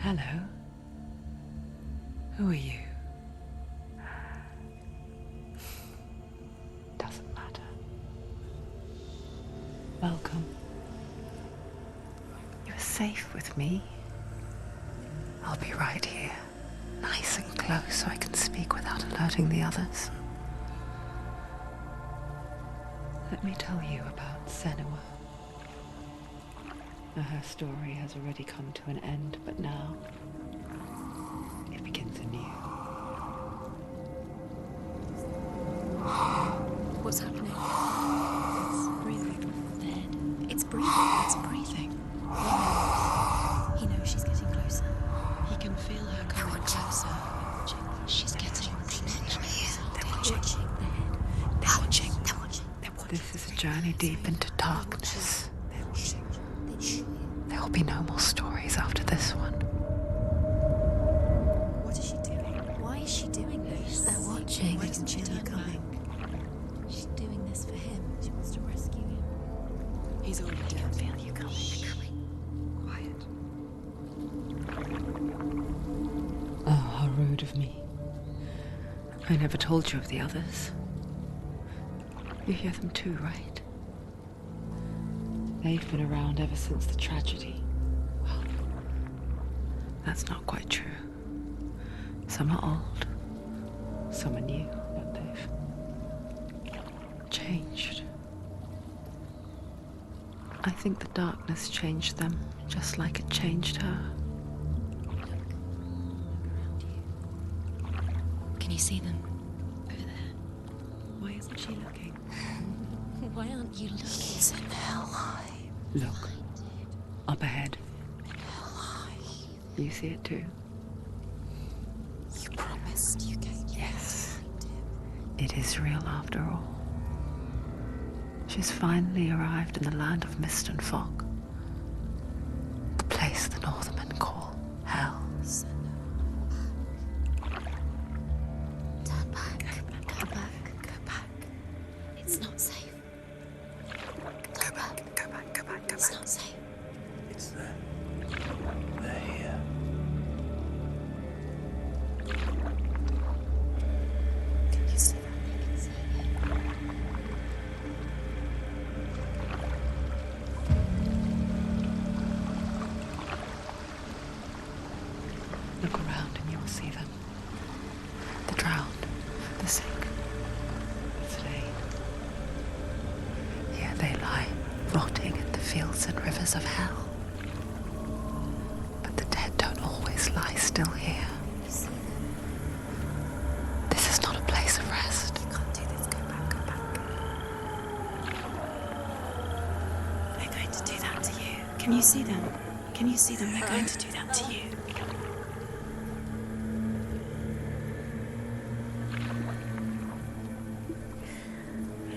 Hello. Who are you? Doesn't matter. Welcome. You're safe with me. I'll be right here, nice and close so I can speak without alerting the others. Let me tell you about Senua. Her story has already come to an end, but now it begins anew. What's happening? It's breathing. The head. It's breathing. It's breathing. He knows she's getting closer. He can feel her coming closer. She's getting closer. They're watching. The head. They're watching. They're watching. They're watching. This is a journey deep into darkness. There will be no more stories after this one. What is she doing? Why is she doing this? They're watching. Why doesn't she turn coming? She's doing this for him. She wants to rescue him. He's already dead. I feel you coming. Quiet. Oh, how rude of me. I never told you of the others. You hear them too, right? They've been around ever since the tragedy. Well, that's not quite true. Some are old, some are new, but they've changed. I think the darkness changed them, just like it changed her. Can you see them? Over there. Why isn't she looking? Why aren't you looking? He's in hell high. Look, up ahead. Hell high. You see it too? You promised you gave me. Yes. It is real after all. She's finally arrived in the land of mist and fog. The place the Northmen call Hell. Turn back. Go back. Go back. It's not safe. Go back. Go back. Go back. Go It's back. not safe. It's there. They're here. Can you see that? I can see it. Look around and you will see them. The drowned, the sick, the slain. Here they lie, rotting in the fields and rivers of hell. But the dead don't always lie still here. You see them. This is not a place of rest. You can't do this. Go back. Go back. They're going to do that to you. Can you see them? Can you see them? They're going to do that to you.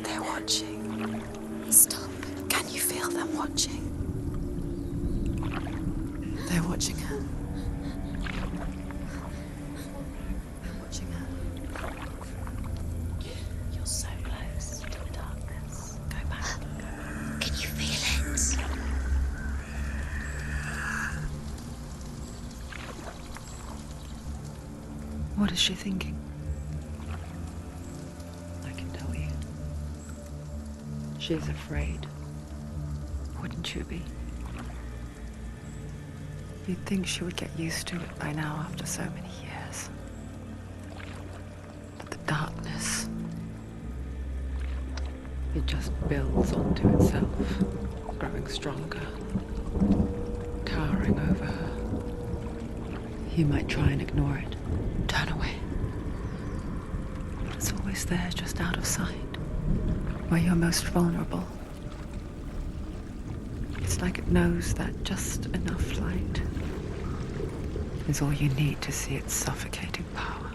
They're watching. Stop. Can you feel them watching? They're watching her. They're watching her. You're so close to the darkness. Go back. Can you feel it? What is she thinking? I can tell you. She's afraid. Wouldn't you be? You'd think she would get used to it by now after so many years. But the darkness, it just builds onto itself, growing stronger, towering over her. You might try and ignore it, turn away. But it's always there, just out of sight, where you're most vulnerable. It's like it knows that just enough light is all you need to see its suffocating power.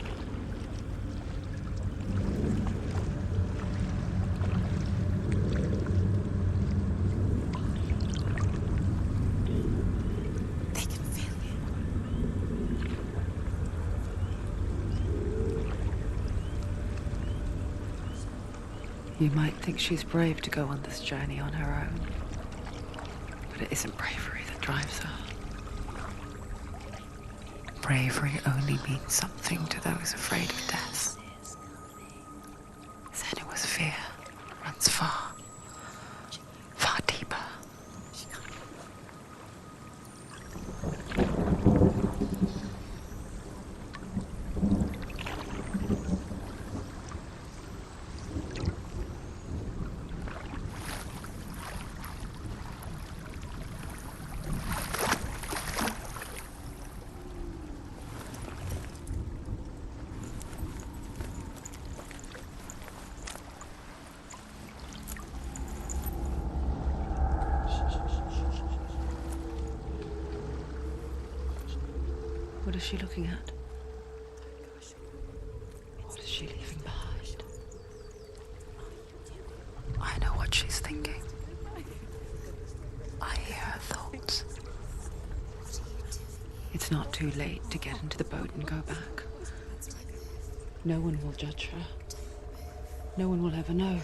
They can feel you. You might think she's brave to go on this journey on her own, but it isn't bravery that drives her. bravery only means something to those afraid of death. Senua's fear runs far, far deeper. What is she looking at? What is she leaving behind? I know what she's thinking. I hear her thoughts. It's not too late to get into the boat and go back. No one will judge her. No one will ever know.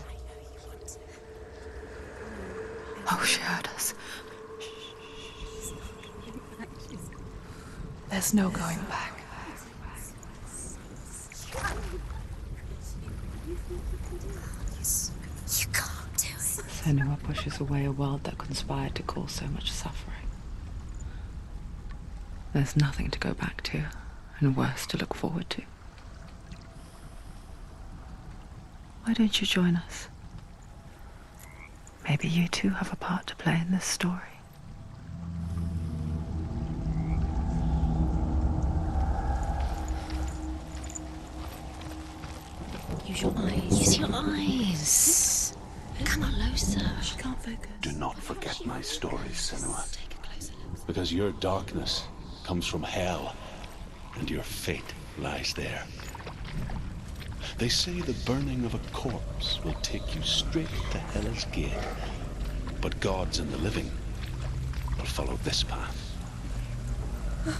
Oh, she heard us. There's no going back. You can't do it. Senua pushes away a world that conspired to cause so much suffering. There's nothing to go back to, and worse to look forward to. Why don't you join us? Maybe you too have a part to play in this story. Use your eyes. Use your eyes. Come closer. She can't focus. Do not forget my stories, Senua. Take a closer look. Because your darkness comes from hell, and your fate lies there. They say the burning of a corpse will take you straight to Hela's gate, but gods and the living will follow this path.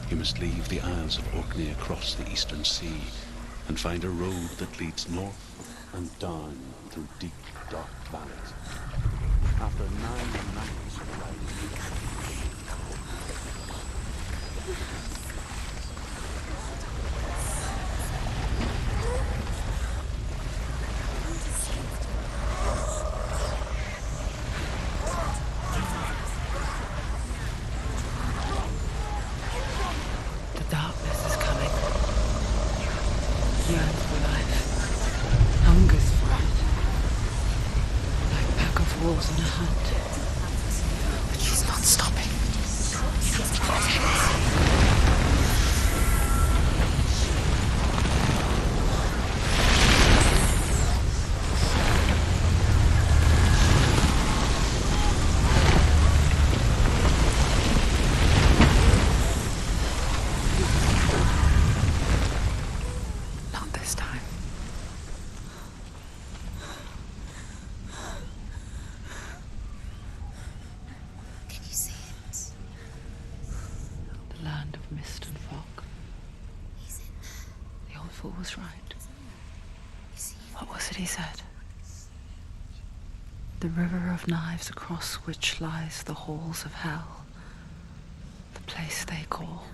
You must leave the Isles of Orkney across the eastern sea and find a road that leads north and down through deep, dark valleys. After 9 nights of riding, The darkness is coming. Yearns for life. Hungers for it. Like pack of wolves on a hunt. But she's not stopping. Not this time. Can you see it? The land of mist and fog. He's in there. The old fool was right. You see him? What was it he said? The river of knives across which lies the halls of hell. The place they call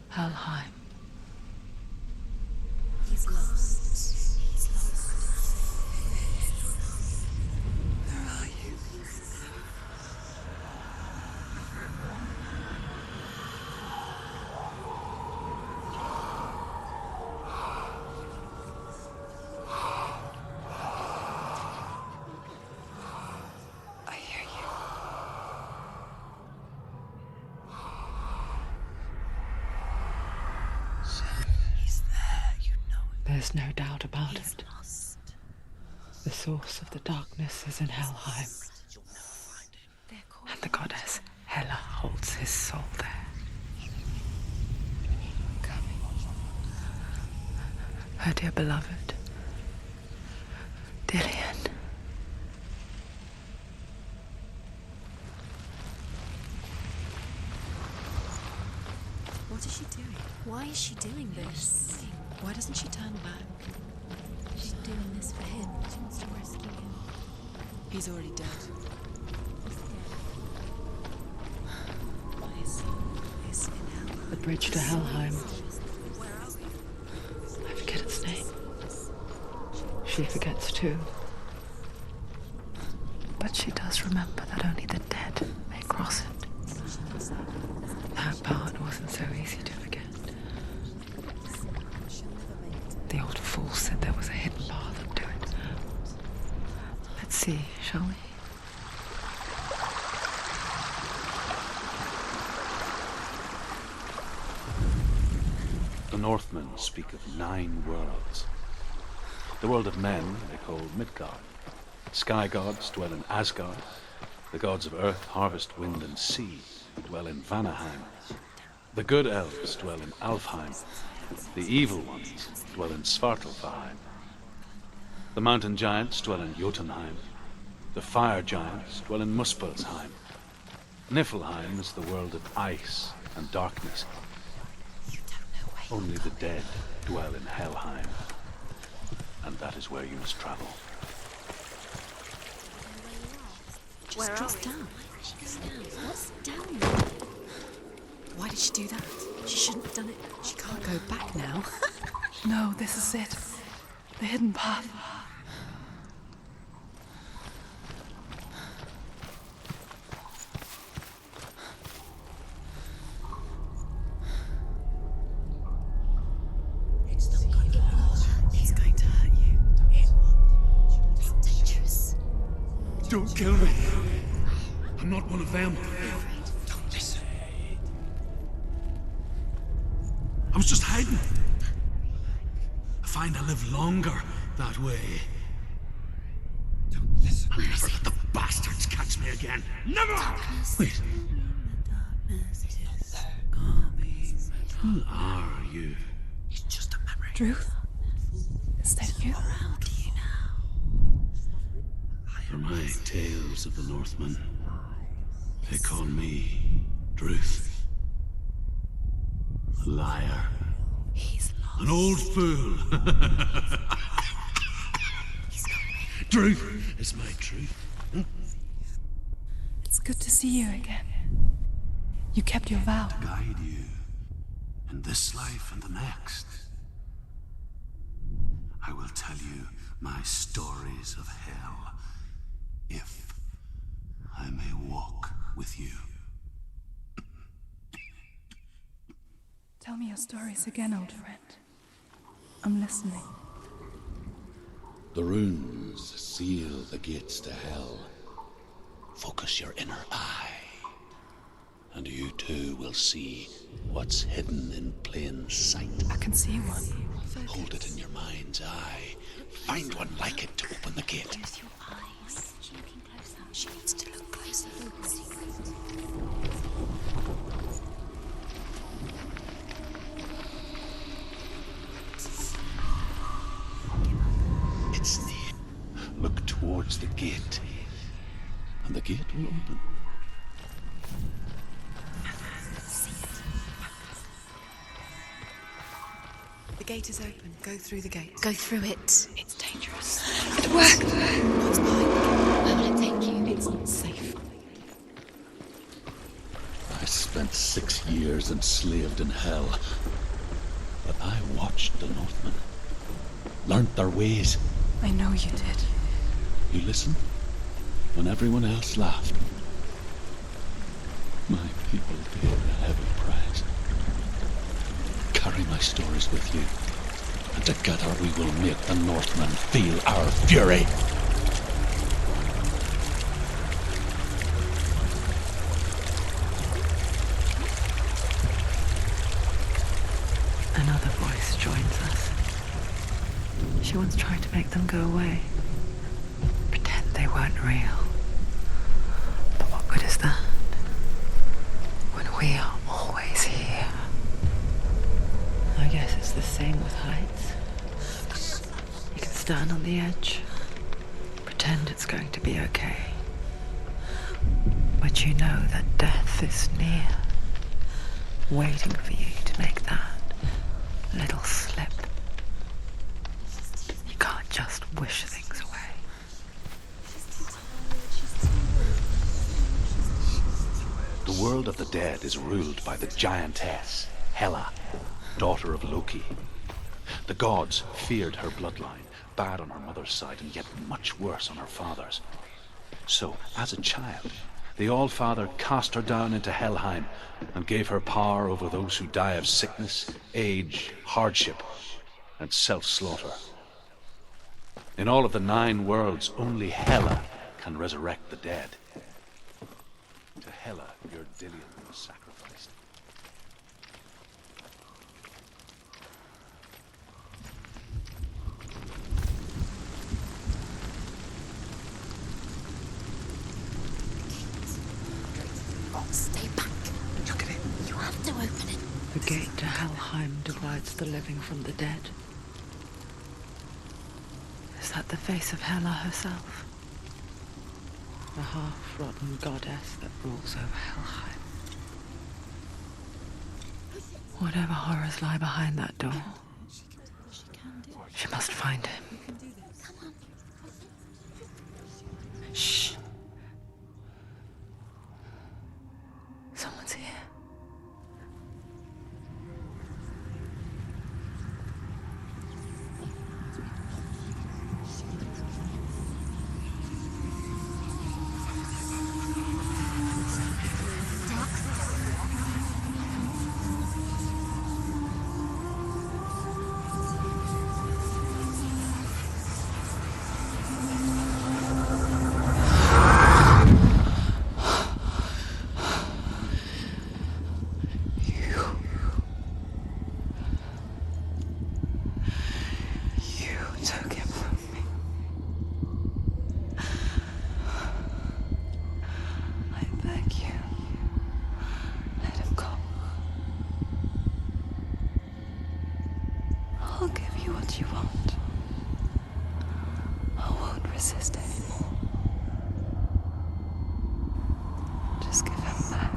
Helheim. He's lost. He's lost. Where are you? I hear you. he's there, you know it. There's no doubt about He's it. lost. The source of the darkness is in Helheim, You'll never find him. They're called. and the goddess Hela holds his soul there. Coming. Her dear beloved, Dillian. What is she doing? Why is she doing this? Why doesn't she turn back? She's doing this for him. She wants to rescue him. He's already dead. His soul is in hell. The bridge to Helheim she forgets too. But she does remember that only the dead may cross it. That part wasn't so easy to forget. The old fool said there was a hidden path up to it. Let's see, shall we? The Northmen speak of 9 worlds. The world of men they call Midgard. Sky gods dwell in Asgard. The gods of earth, harvest, wind, and sea dwell in Vanaheim. The good elves dwell in Alfheim. The evil ones dwell in Svartalfheim. The mountain giants dwell in Jotunheim. The fire giants dwell in Muspelheim. Niflheim is the world of ice and darkness. Only the dead dwell in Helheim. And that is where you must travel. Just drop down. What's down there? Why did she do that? She shouldn't have done it. She can't go back now. No, this is it. The hidden path. It's going to hurt you. It's dangerous. Don't kill me. I'm not one of them. Don't listen. I was just hiding. I find I live longer that way. Don't listen. I'll never let the bastards catch me again. Never! Wait. Who are you? It's just a memory. Druth? Is that you? For my tales of the Northmen, they call me Druth. A liar. He's lost. An old fool. Druth is my truth. It's good to see you again. You kept your vow. Guide you in this life and the next. I will tell you my stories of hell, if I may walk with you. Tell me your stories again, old friend. I'm listening. The runes seal the gates to hell. Focus your inner eye, and you too will see what's hidden in plain sight. I can see one. Hold it in your mind's eye. Find one like it to open the gate. Close your eyes. She needs to look closer. It's near. Look towards the gate, and the gate will open. The gate is open. Go through the gate. Go through it. It's dangerous. It worked. What's behind you? Where will it take you? It's not safe. I spent 6 years enslaved in hell, but I watched the Northmen, learnt their ways. I know you did. You listened when everyone else laughed. My people paid a heavy price. Carry my stories with you, and together we will make the Northmen feel our fury. Another voice joins us. She once tried to make them go away. Pretend they weren't real. But what good is that? When we are always here. I guess it's the same with heights. You can stand on the edge, pretend it's going to be okay. But you know that death is near, waiting for you to make that little slip. You can't just wish things away. The world of the dead is ruled by the giantess, Hela, daughter of Loki. The gods feared her bloodline, bad on her mother's side and yet much worse on her father's. So, as a child, the All-Father cast her down into Helheim and gave her power over those who die of sickness, age, hardship, and self-slaughter. In all of the 9 worlds, only Hela can resurrect the dead. To Hela, your Dillion was sacrificed. Stay back. Look at it. You have to open it. The gate to Helheim divides the living from the dead. Is that the face of Hela herself? The half-rotten goddess that rules over Helheim. Whatever horrors lie behind that door, she must find him. Shh. Someone's here. I'll give you what you want. I won't resist anymore. Just give him back.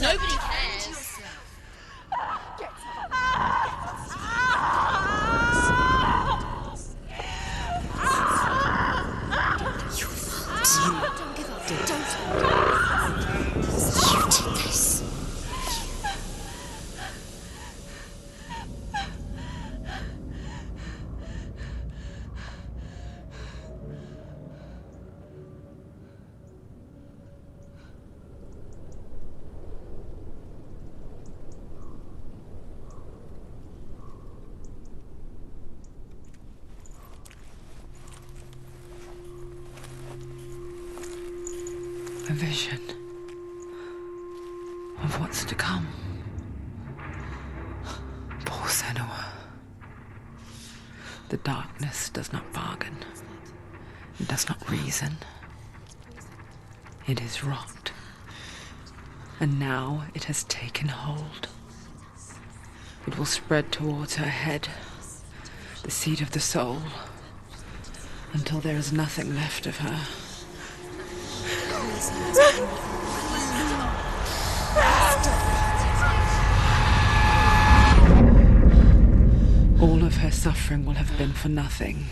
Nobody cares. Don't give up. Don't. You did this. A vision of what's to come. Poor Senua. The darkness does not bargain. It does not reason. It is rot. And now it has taken hold. It will spread towards her head, the seat of the soul, until there is nothing left of her. All of her suffering will have been for nothing.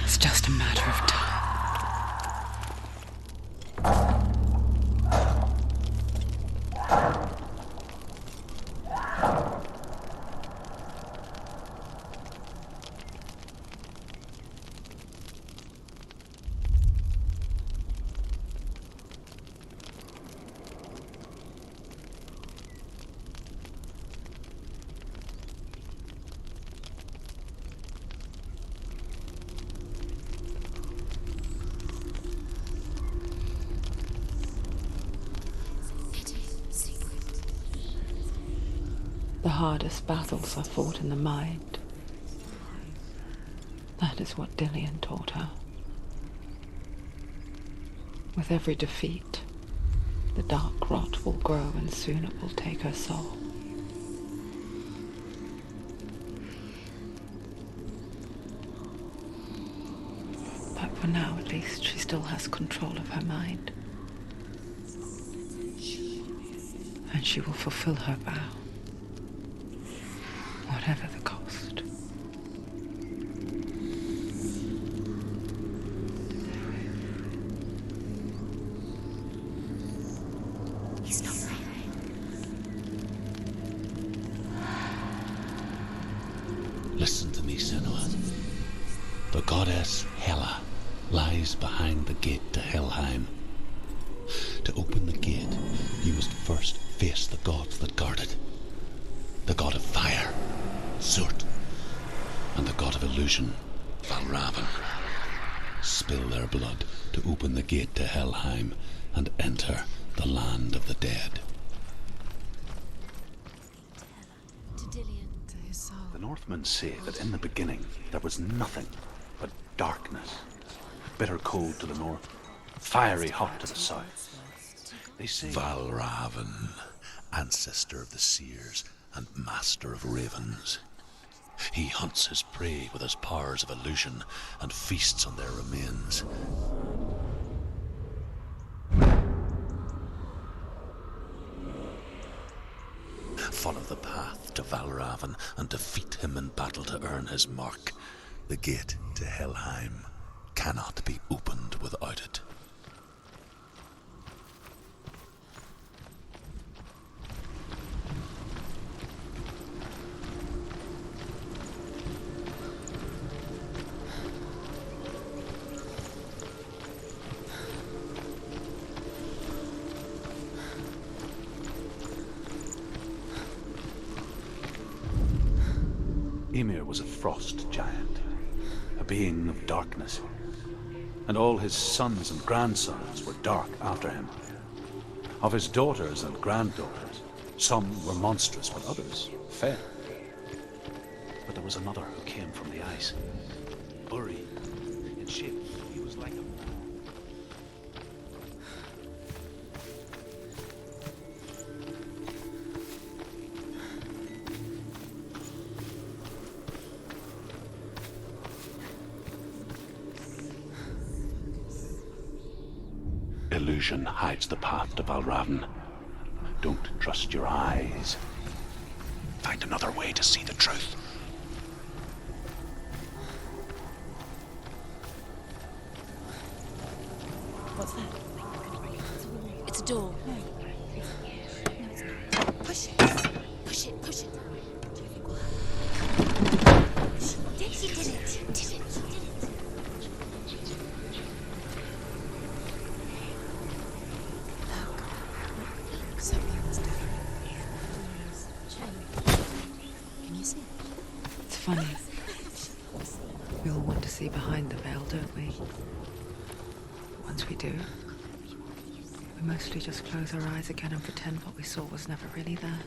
It's just a matter of time. The hardest battles are fought in the mind. That is what Dillian taught her. With every defeat, the dark rot will grow and soon it will take her soul. But for now, at least, she still has control of her mind. And she will fulfill her vow. Whatever the cost. He's not right. Listen to me, Senua. The goddess Hela lies behind the gate to Helheim. To open the gate, you must first face the gods that guard it. The god of fire, Zurt, and the god of illusion, Valraven. Spill their blood to open the gate to Helheim and enter the land of the dead. To Dillian. To his soul. The Northmen say that in the beginning there was nothing but darkness. Bitter cold to the north, fiery hot to the south. They say Valraven, ancestor of the seers and master of ravens. He hunts his prey with his powers of illusion and feasts on their remains. Follow the path to Valraven and defeat him in battle to earn his mark. The gate to Helheim cannot be opened without it. Ymir was a frost giant, a being of darkness, and all his sons and grandsons were dark after him. Of his daughters and granddaughters, some were monstrous, but others fair. But there was another who came from the ice. Uri, in shape, he was like a man. Illusion hides the path to Valraven. Don't trust your eyes. Find another way to see the truth. What's that? It's a door. No. No, it's not. Push it. Push it. Push it. Do you think we'll have... She did it. Did it. Something's different. Can you see? It's funny. We all want to see behind the veil, don't we? Once we do, we mostly just close our eyes again and pretend what we saw was never really there.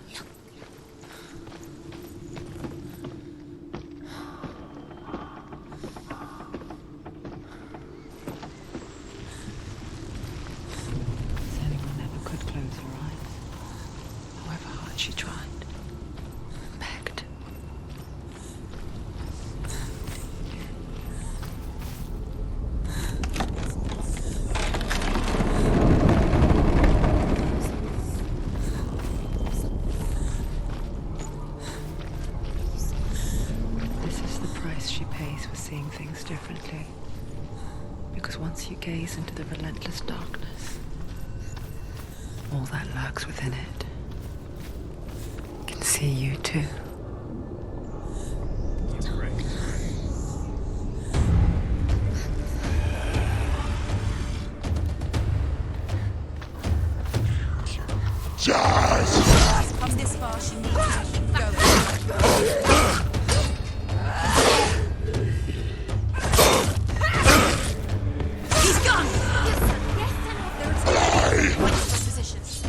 Because once you gaze into the relentless darkness, all that lurks within it can see you too. Come this far, she needs to go. He's gone! Yes, positions.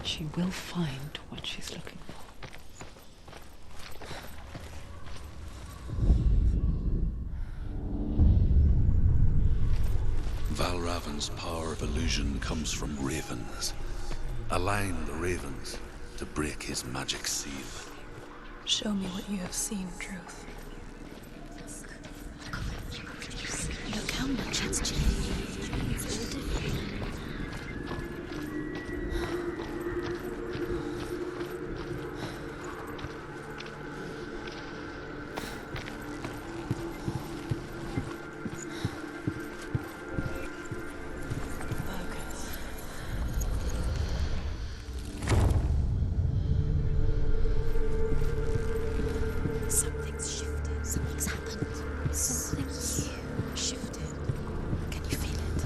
She will find what she's looking for. Valraven's power of illusion comes from ravens. Align the ravens to break his magic seal. Show me what you have seen, Druth. Look how much it's changed. It's all different. Something's shifted. Something's happened. Something huge. Shifted. Can you feel it?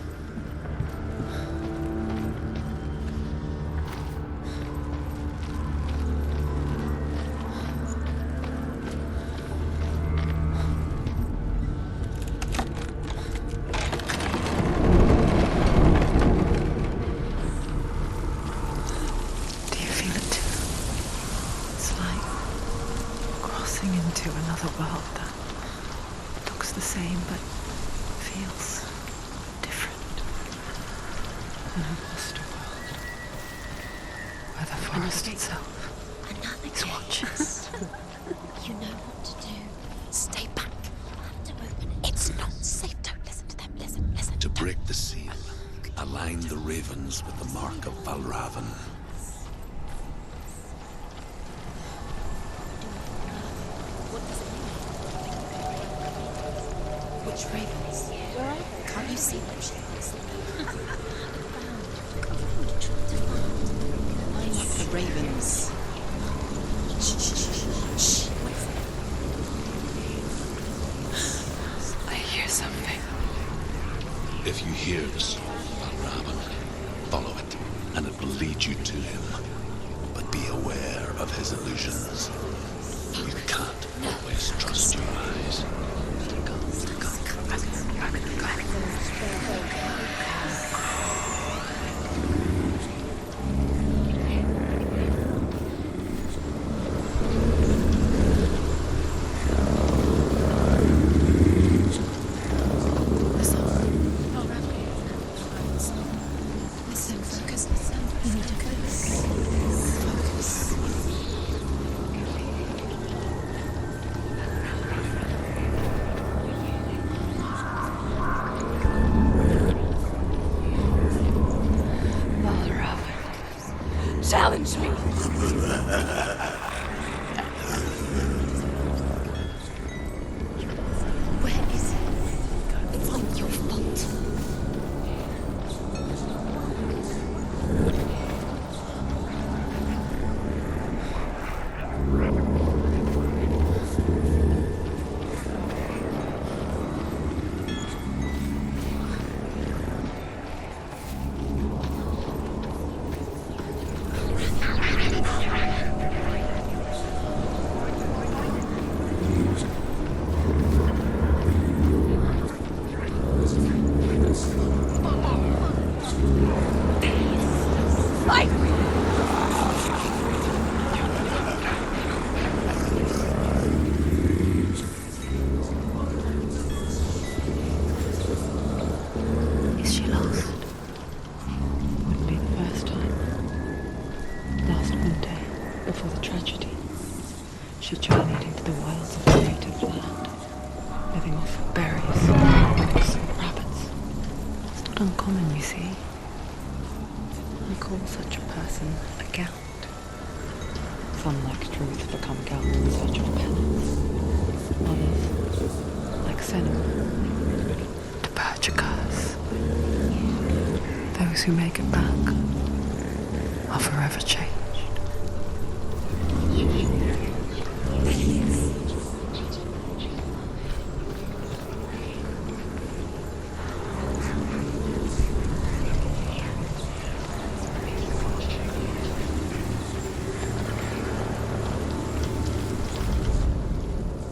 Do you feel it too? It's like crossing into another world that looks the same but feels different. An imposter world where the forest itself Another is watching. You know what to do. Stay back. Have to open it. It's not safe. Don't listen to them. Listen. To break the seal, align the ravens with the mark of Valraven. What does it mean? Which ravens? Where are they? Can't you see them, Shepherds? Line up the ravens. Shh. I hear something. If you hear the soul of Valraven, follow it, and it will lead you to him. But be aware of his illusions. You can't always trust your eyes. Listen, focus. You need to focus. Focus. Valraven, challenge me. Where is he? It's not your fault. she journeyed into the wilds of her native land, living off of berries, roots, and rabbits. It's not uncommon, you see. We call such a person a Gaunt. Some, like Druth, become Gaunt in search of penance. Others, like Senua, to purge a curse. Those who make it back are forever changed.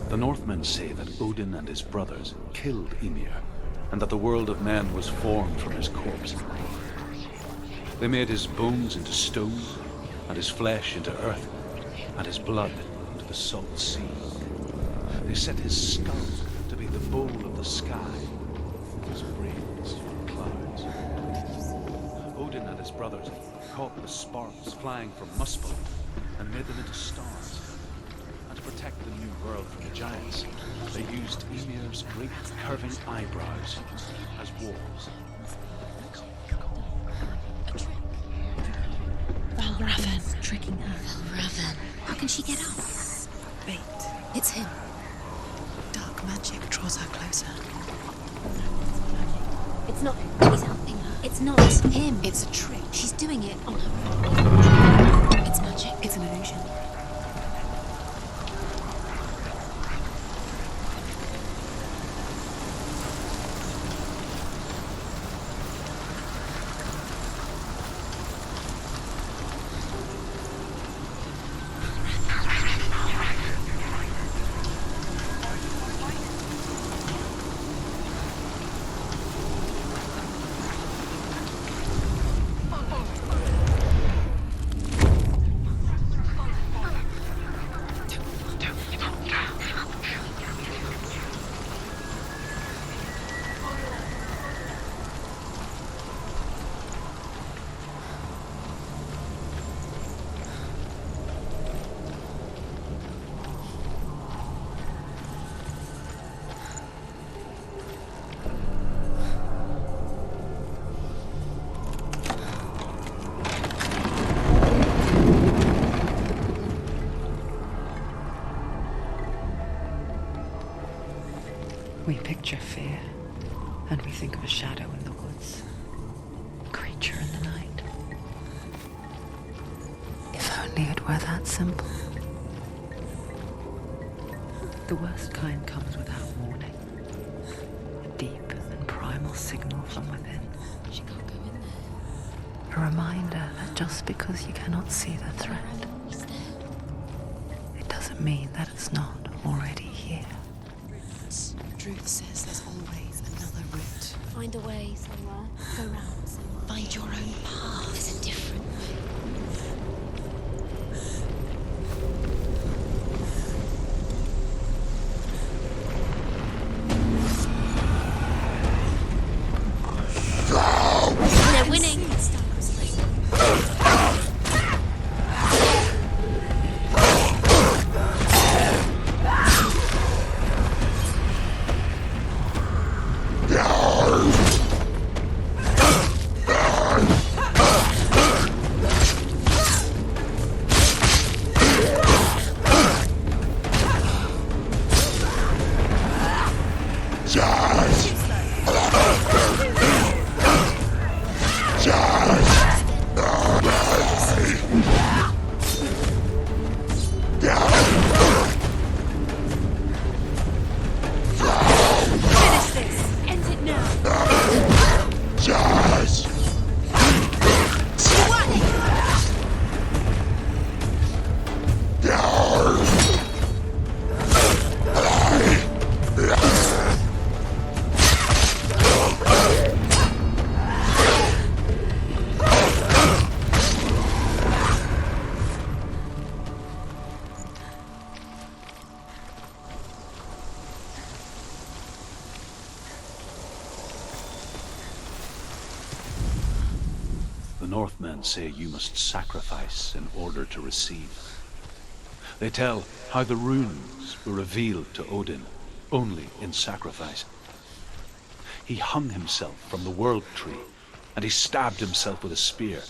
The Northmen say that Odin and his brothers killed Ymir, and that the world of men was formed from his corpse. They made his bones into stone, and his flesh into earth, and his blood into the salt sea. They set his skull to be the bowl of the sky, and his brains from clouds. Odin and his brothers caught the sparks flying from Muspel and made them into stars. And to protect the new world from the giants, they used Ymir's great curving eyebrows as walls. Valraven tricking her. Valraven. How can she get out? Bait. It's him. Dark magic draws her closer. It's not him. He's helping her. It's not him. It's a trick. She's doing it on her own. It's magic. It's an illusion. We picture fear, and we think of a shadow in the woods, a creature in the night. If only it were that simple. The worst kind comes without warning. A deep and primal signal from within. She can't go in there. A reminder that just because you cannot see the threat, He's there. it doesn't mean that it's not already here. Druth says there's always another route. Find a way somewhere. Go round somewhere. Find your own path. There's a different way. They're winning. The Northmen say you must sacrifice in order to receive. They tell how the runes were revealed to Odin only in sacrifice. He hung himself from the world tree, and he stabbed himself with a spear,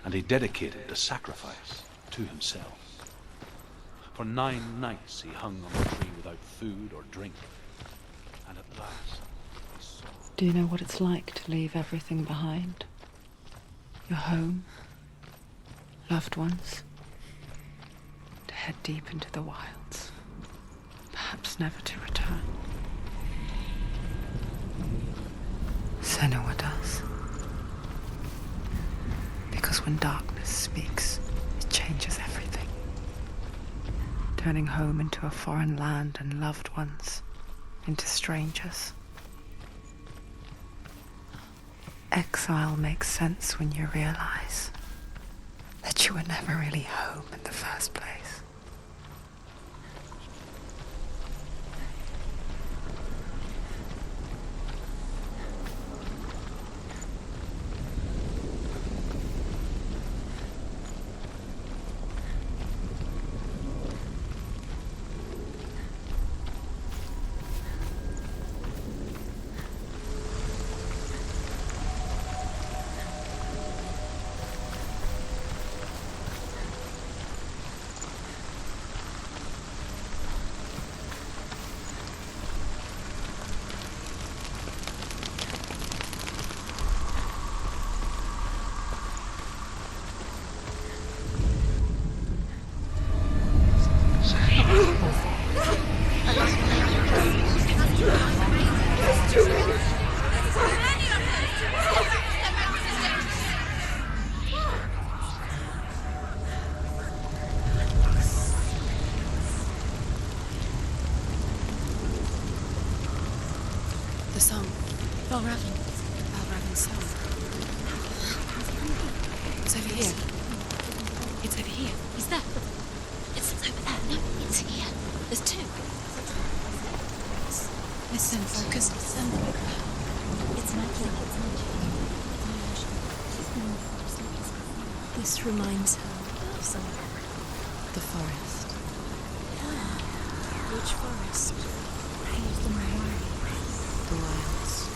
and he dedicated the sacrifice to himself. For 9 nights he hung on the tree without food or drink, and at last he saw... Do you know what it's like to leave everything behind? Your home, loved ones, to head deep into the wilds, perhaps never to return. Senua does. Because when darkness speaks, it changes everything. Turning home into a foreign land and loved ones into strangers. Exile makes sense when you realize that you were never really home in the first place. The song. Valraven's song. It's over here. It's over here. Is that? It's over there. No, it's here. There's 2. Listen, focus. Listen. It's magic. This reminds her of something. The forest. Which forest? The wilds.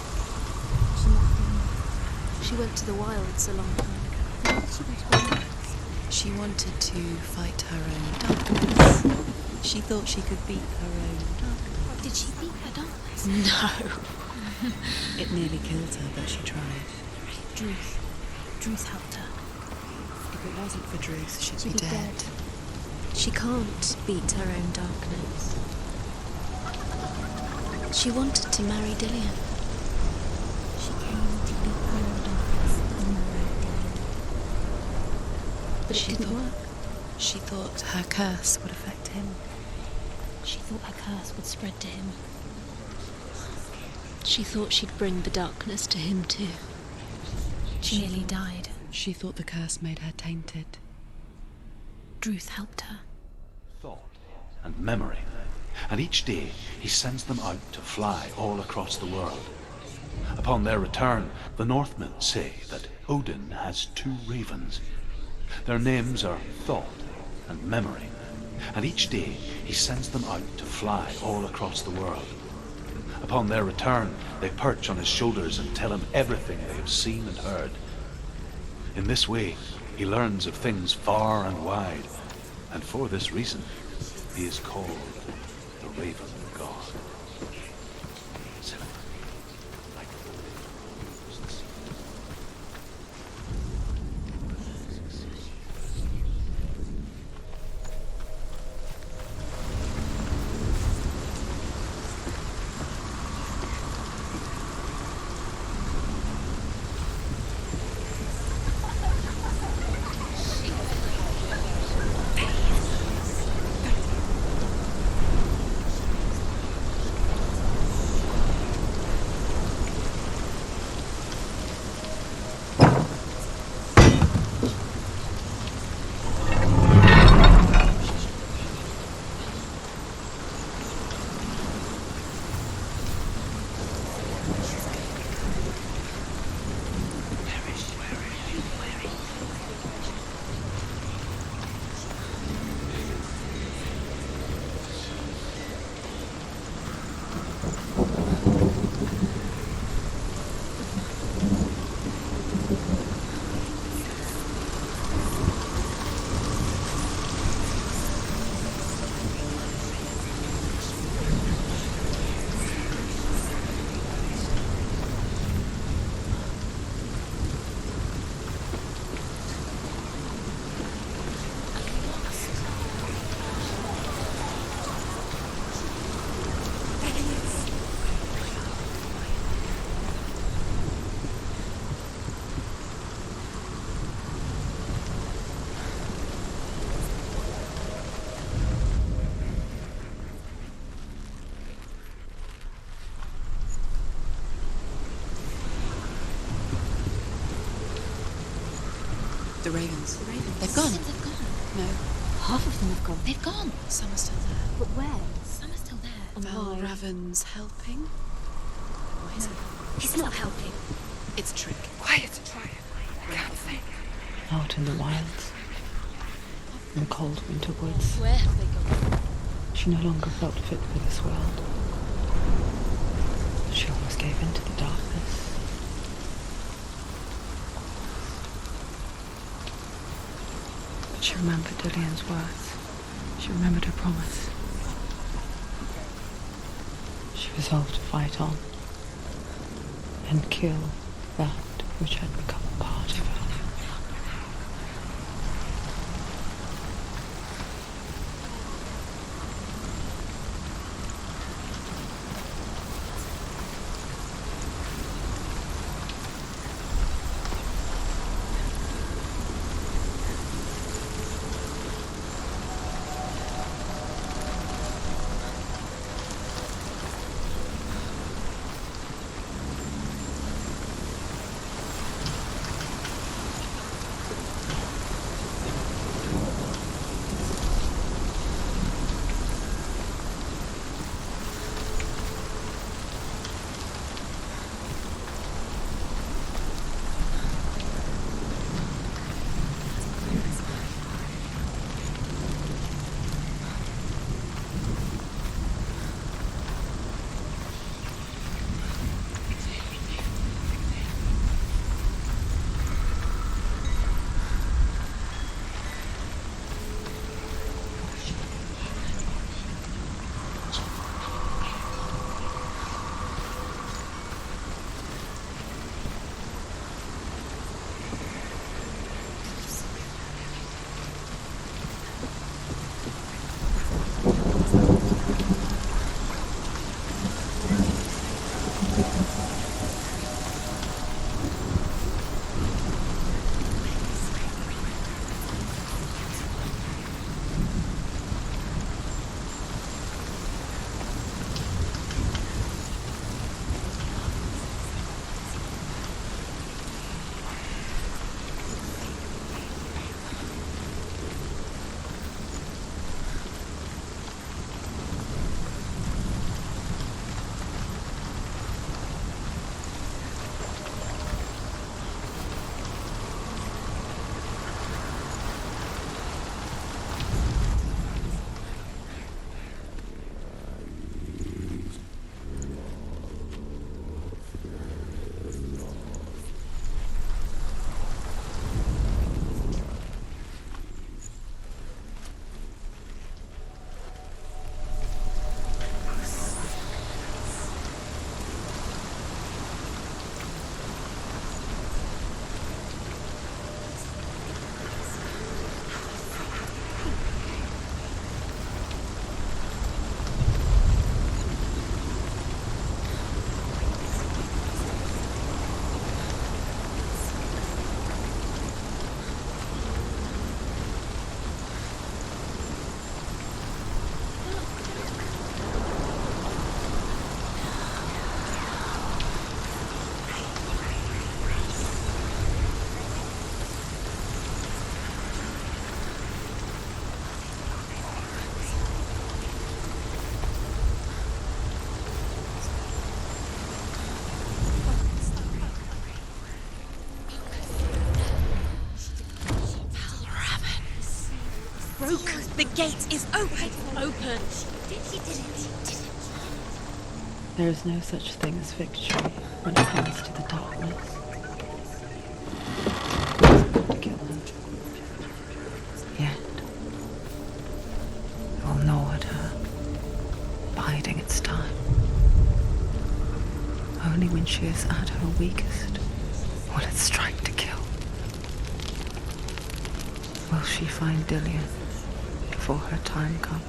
She went to the wilds a long time ago. She went to the wilds. She wanted to fight her own darkness. She thought she could beat her own darkness. Did she beat her darkness? No. It nearly killed her, but she tried. Druth helped her. If it wasn't for Druth, she'd She'd be dead. She can't beat her own darkness. She wanted to marry Dillian. She came to beat her own darkness and marry Dillian. But it didn't work. She thought her curse would affect him. She thought her curse would spread to him. She thought she'd bring the darkness to him too. She nearly died. She thought the curse made her tainted. Druth helped her. Thought and memory. And each day he sends them out to fly all across the world. Upon their return, the Northmen say that Odin has 2 ravens. Their names are Thought and Memory. And each day he sends them out to fly all across the world. Upon their return, they perch on his shoulders and tell him everything they have seen and heard. In this way, he learns of things far and wide, and for this reason, he is called the Raven God. The ravens. The ravens. They've gone. They've gone. No, Half of them have gone. they've gone. Some are still there. But where? Some are still there. And why? Valraven's helping? Why is it? He's not helping. It's a trick. Quiet. Can't think. Out in the wilds, in the cold winter woods, Where have they gone? she no longer felt fit for this world. She almost gave in to the darkness. But she remembered Dillian's words. She remembered her promise. She resolved to fight on and kill that which had become a part of her. The gate is open. Open. She did it. There is no such thing as victory when it comes to the darkness. To kill her. Yet, it will gnaw at her, biding its time. Only when she is at her weakest will it strike to kill. Will she find Dillian before her time comes?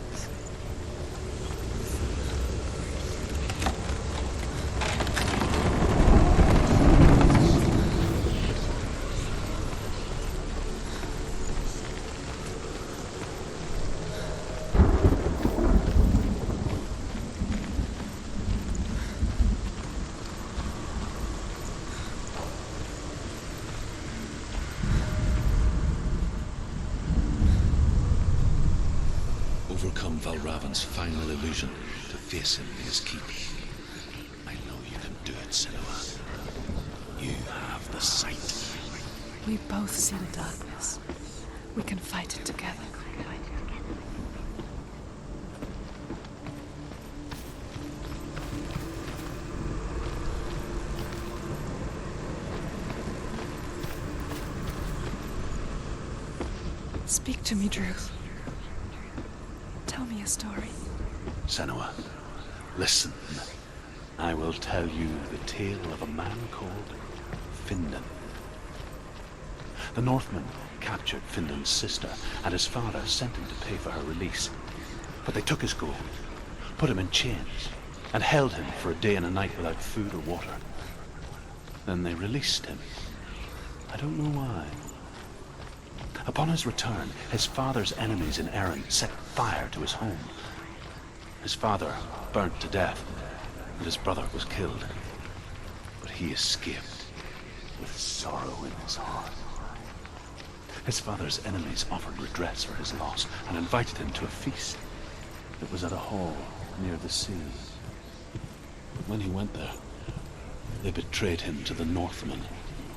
Valraven's final illusion to face him in his keep. I know you can do it, Senua. You have the sight. We both see the darkness. We can fight it together. Speak to me, Druth. Tell me a story. Senua, listen. I will tell you the tale of a man called Findan. The Northmen captured Findan's sister, and his father sent him to pay for her release. But they took his gold, put him in chains, and held him for a day and a night without food or water. Then they released him. I don't know why. Upon his return, his father's enemies in Erin set fire to his home. His father burnt to death, and his brother was killed. But he escaped with sorrow in his heart. His father's enemies offered redress for his loss and invited him to a feast. It was at a hall near the sea. But when he went there, they betrayed him to the Northmen,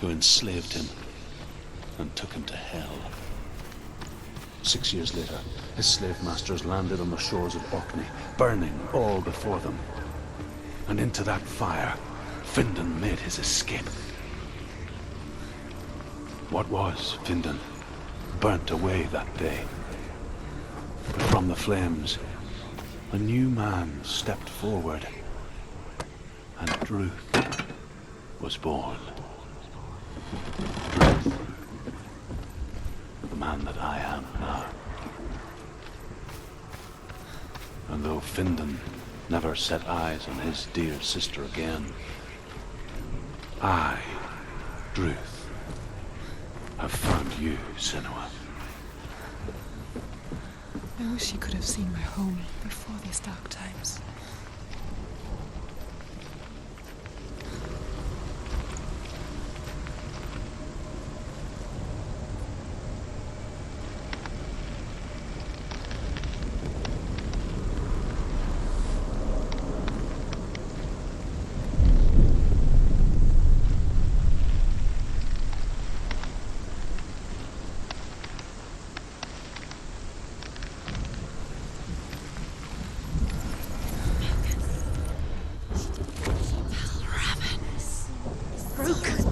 who enslaved him and took him to hell. 6 years later, his slave masters landed on the shores of Orkney, burning all before them. And into that fire, Findan made his escape. What was Findan burnt away that day. But from the flames, a new man stepped forward, and Druth was born. Druth, the man that I am now. And though Findan never set eyes on his dear sister again, I, Druth, have found you, Senua. I wish you could have seen my home before these dark times.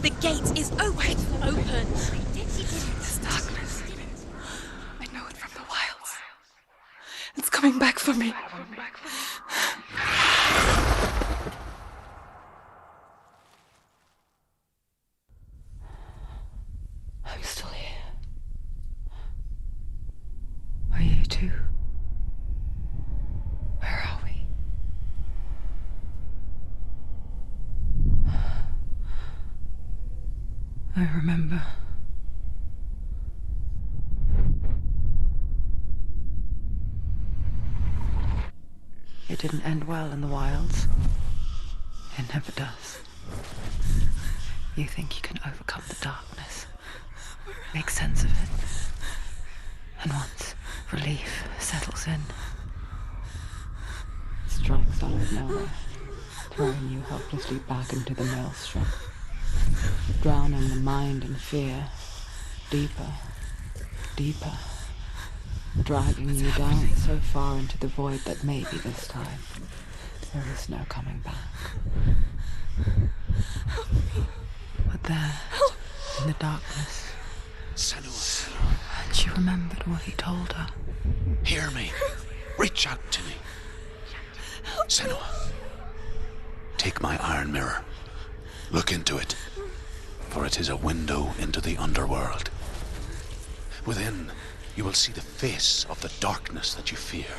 The gate is open. This darkness. I know it from the wilds. It's coming back for me. I'm still here. Are you too? Where are we? I remember. It didn't end well in the wilds. It never does. You think you can overcome the darkness, make sense of it, and once relief settles in, it strikes out of nowhere, throwing you helplessly back into the maelstrom, drowning the mind in fear, deeper, deeper, dragging you down so far into the void that maybe this time there is no coming back. But there, in the darkness, Senua, and she remembered what he told her. hear me. Reach out to me. Senua, take my iron mirror. Look into it, for it is a window into the underworld. Within, you will see the face of the darkness that you fear.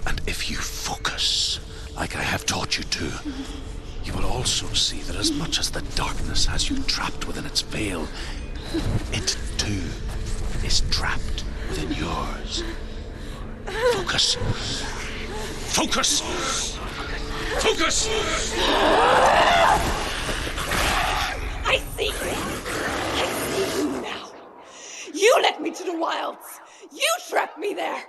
And if you focus, like I have taught you to, you will also see that as much as the darkness has you trapped within its veil, it too is trapped within yours. Focus. Focus! Focus! I see you! I see you now! You led me to the wilds! You trapped me there!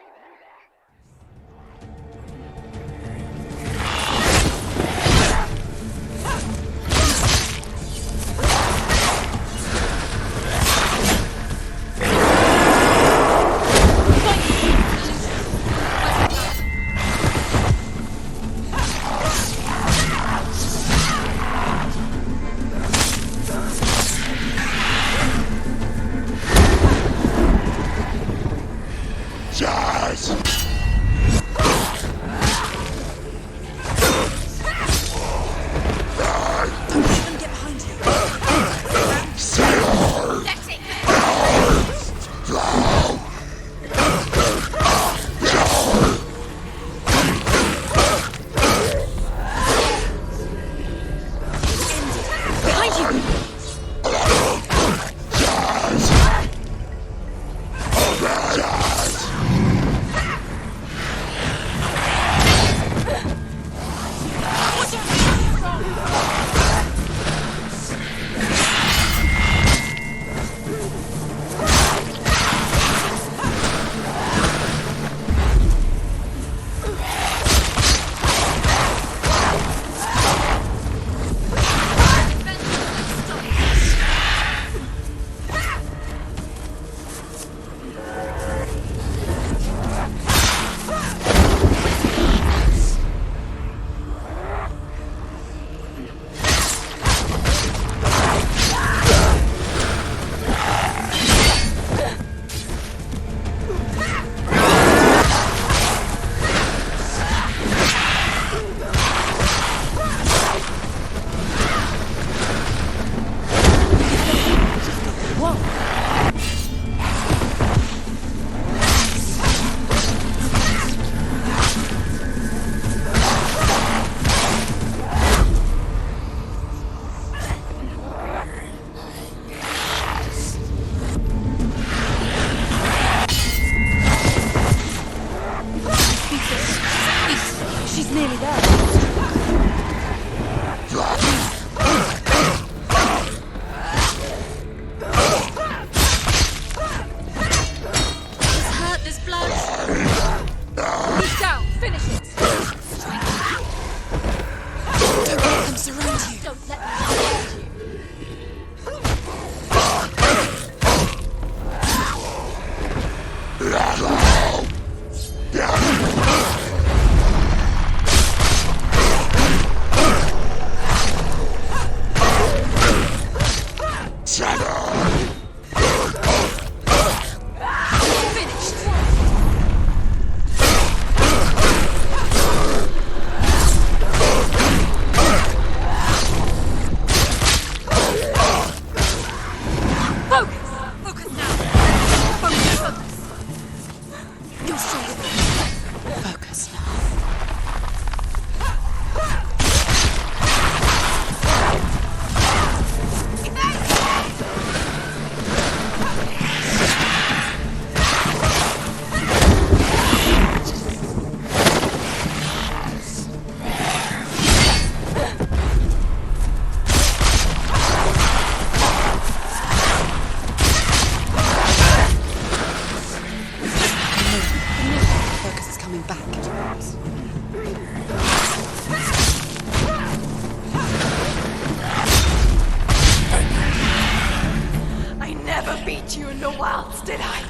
never beat you in the wilds, did I?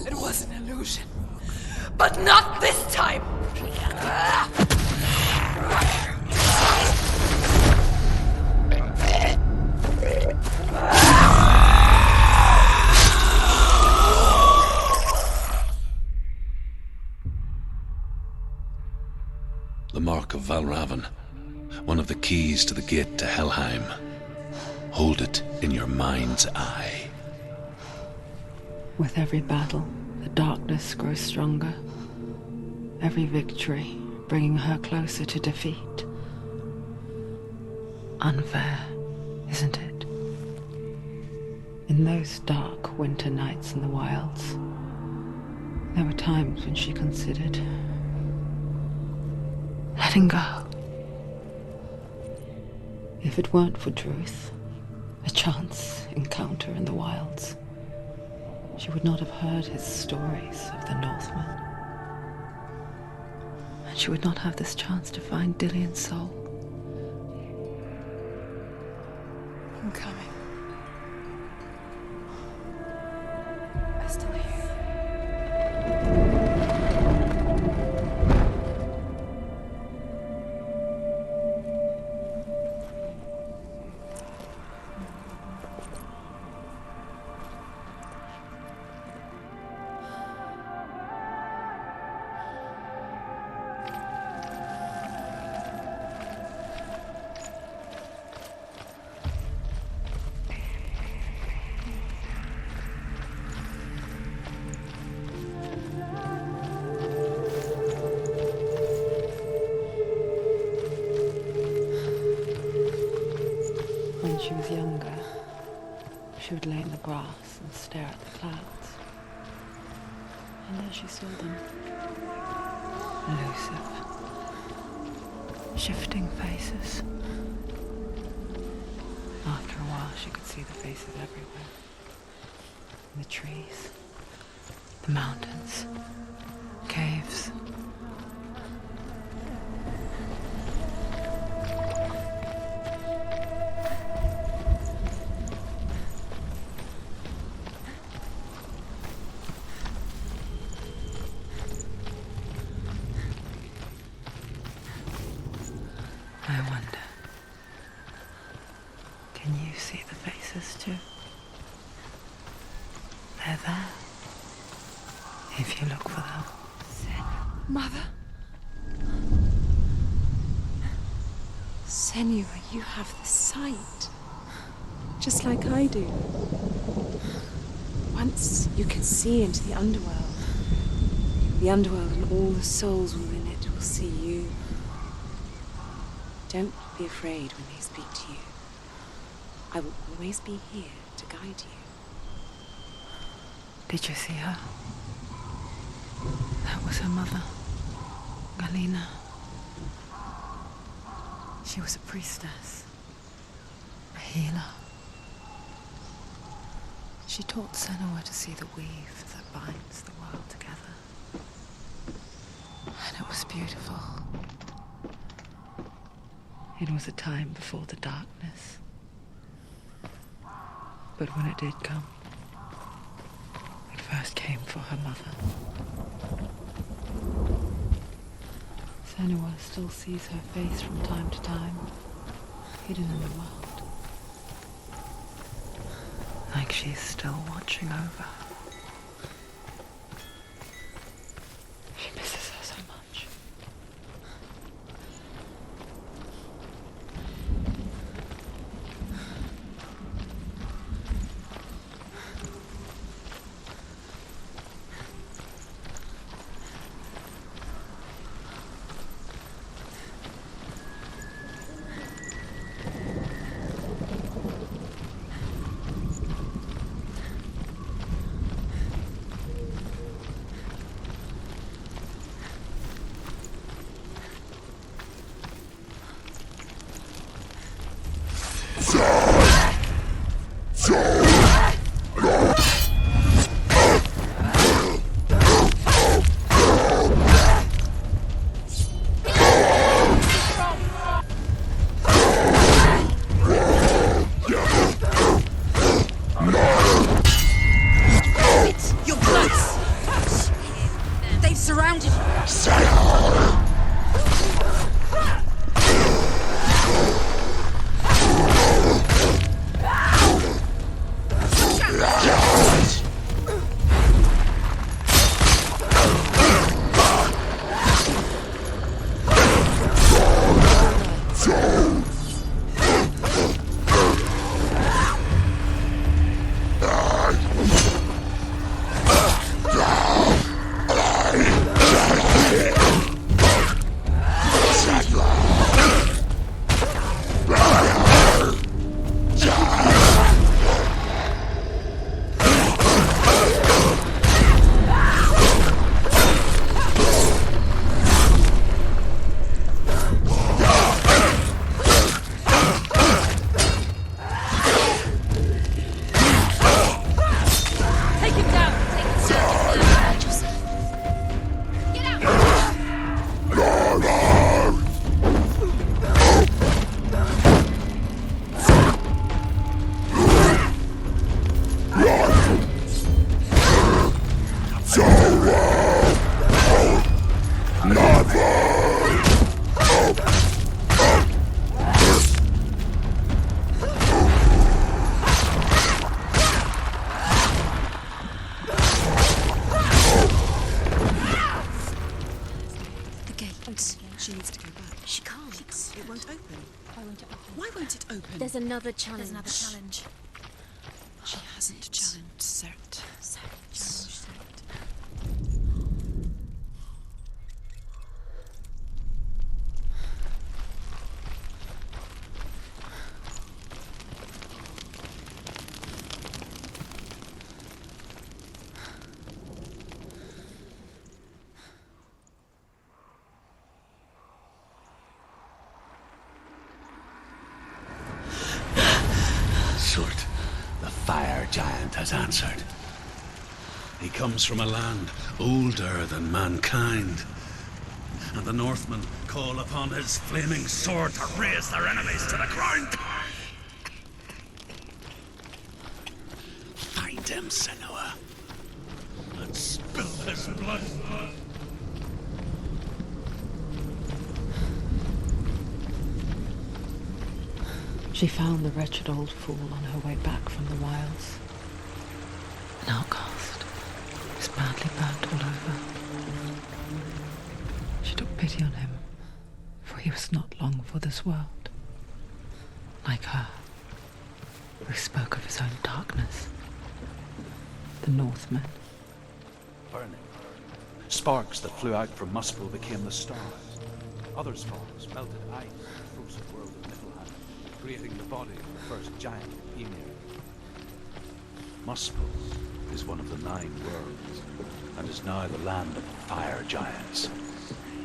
It was an illusion. But not this time! The mark of Valraven, one of the keys to the gate to Helheim. Hold it in your mind's eye. With every battle, the darkness grows stronger. Every victory bringing her closer to defeat. Unfair, isn't it? In those dark winter nights in the wilds, there were times when she considered letting go. If it weren't for Druth, a chance encounter in the wilds, she would not have heard his stories of the Northmen. And she would not have this chance to find Dillion's soul. I'm coming. I still hear you. When she was younger, she would lay in the grass and stare at the clouds. And there she saw them. Elusive. Shifting faces. After a while, she could see the faces everywhere. In the trees, the mountains, caves. I wonder, can you see the faces too? They're there, if you look for them. Mother? Senua, you have the sight. Just like I do. Once you can see into the underworld. The underworld and all the souls within it will see you. Don't be afraid when they speak to you. I will always be here to guide you. Did you see her? That was her mother, Galina. She was a priestess, a healer. She taught Senua to see the weave that binds the world together. And it was beautiful. It was a time before the darkness. But when it did come, it first came for her mother. Senua still sees her face from time to time, hidden in the world. Like she's still watching over her. She misses her so much. Why won't it open? There's another challenge. There's another challenge. She hasn't challenged Cert. Surt, the fire giant has answered. He comes from a land older than mankind. And the Northmen call upon his flaming sword to raise their enemies to the ground. Find him, Senua, and spill his blood. She found the wretched old fool on her way back from the wilds. An outcast. He was badly burnt all over. She took pity on him, for he was not long for this world. Like her, who spoke of his own darkness. The Northmen. Burning. Sparks that flew out from Muspel became the stars. Other sparks melted ice in the frozen world of Niflheim, creating the body of the first giant Ymir. Muspel is one of the 9 worlds, and is now the land of fire giants.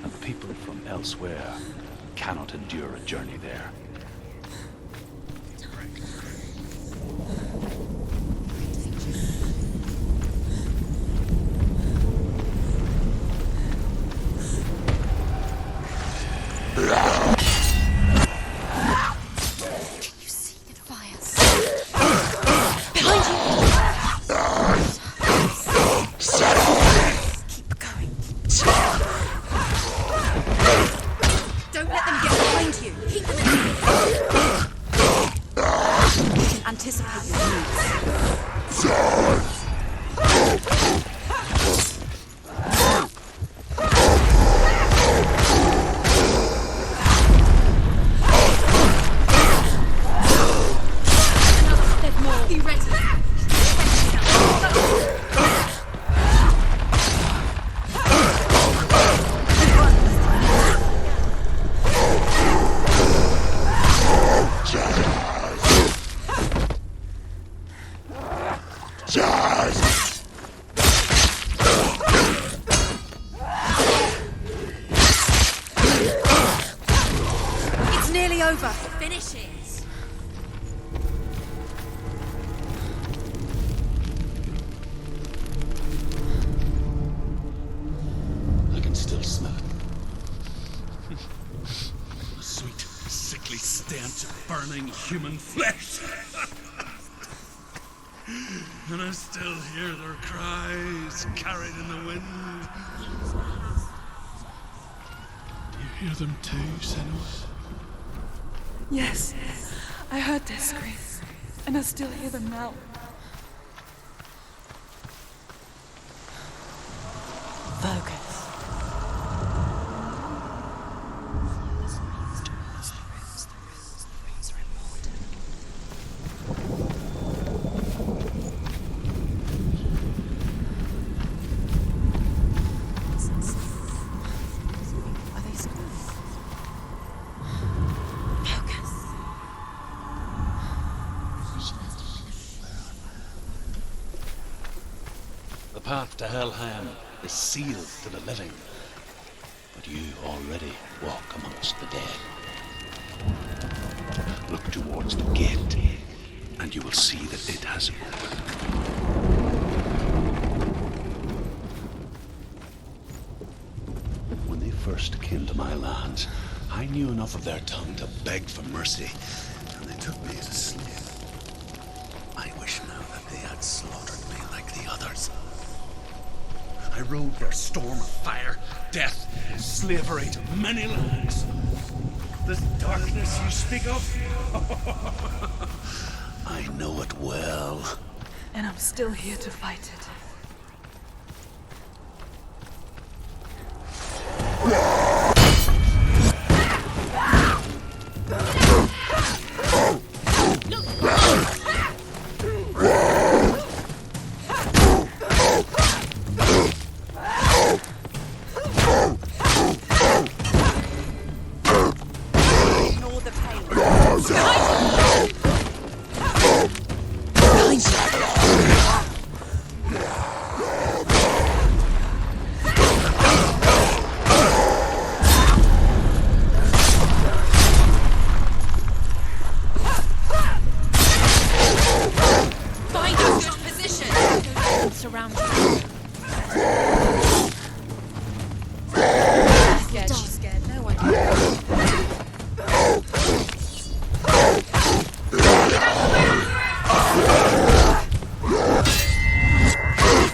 And people from elsewhere cannot endure a journey there. Anticipate your moves. Another step more. Be ready. It's nearly over. Finish it. I can still smell it. A sweet, sickly stench of burning human flesh. And I still hear their cries carried in the wind. Do you hear them too, Senua? Yes, I heard their screams, and I still hear them now. Focus. Are they screaming? The path to Helheim is sealed to the living, but you already walk amongst the dead. Look towards the gate, and you will see that it has opened. When they first came to my lands, I knew enough of their tongue to beg for mercy, and they took me as a slave. I wish now that they had slaughtered me like the others. I rode their storm of fire, death, slavery to many lands. This darkness you speak of, I know it well. And I'm still here to fight it. around you. She's scared. No one can.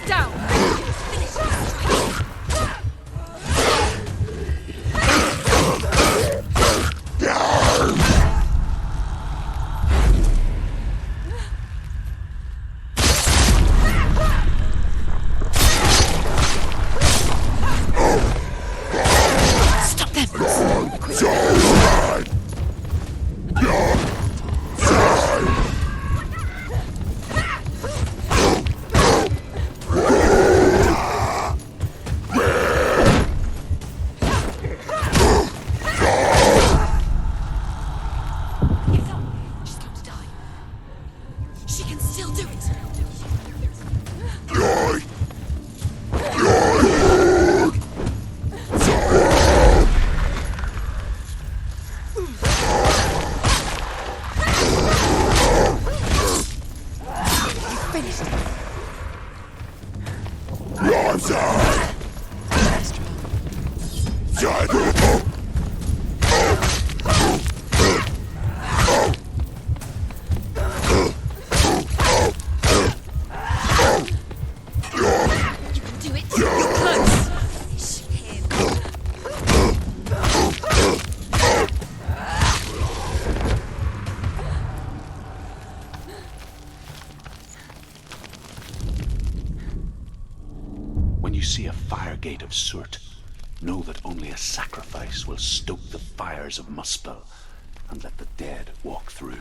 Down. Stop them! She's going to die. She can still do it. Finished it. Do it. You're close. Finish him. When you see a fire gate of Surt, know that only a sacrifice will stoke the fires of Muspel and let the dead walk through.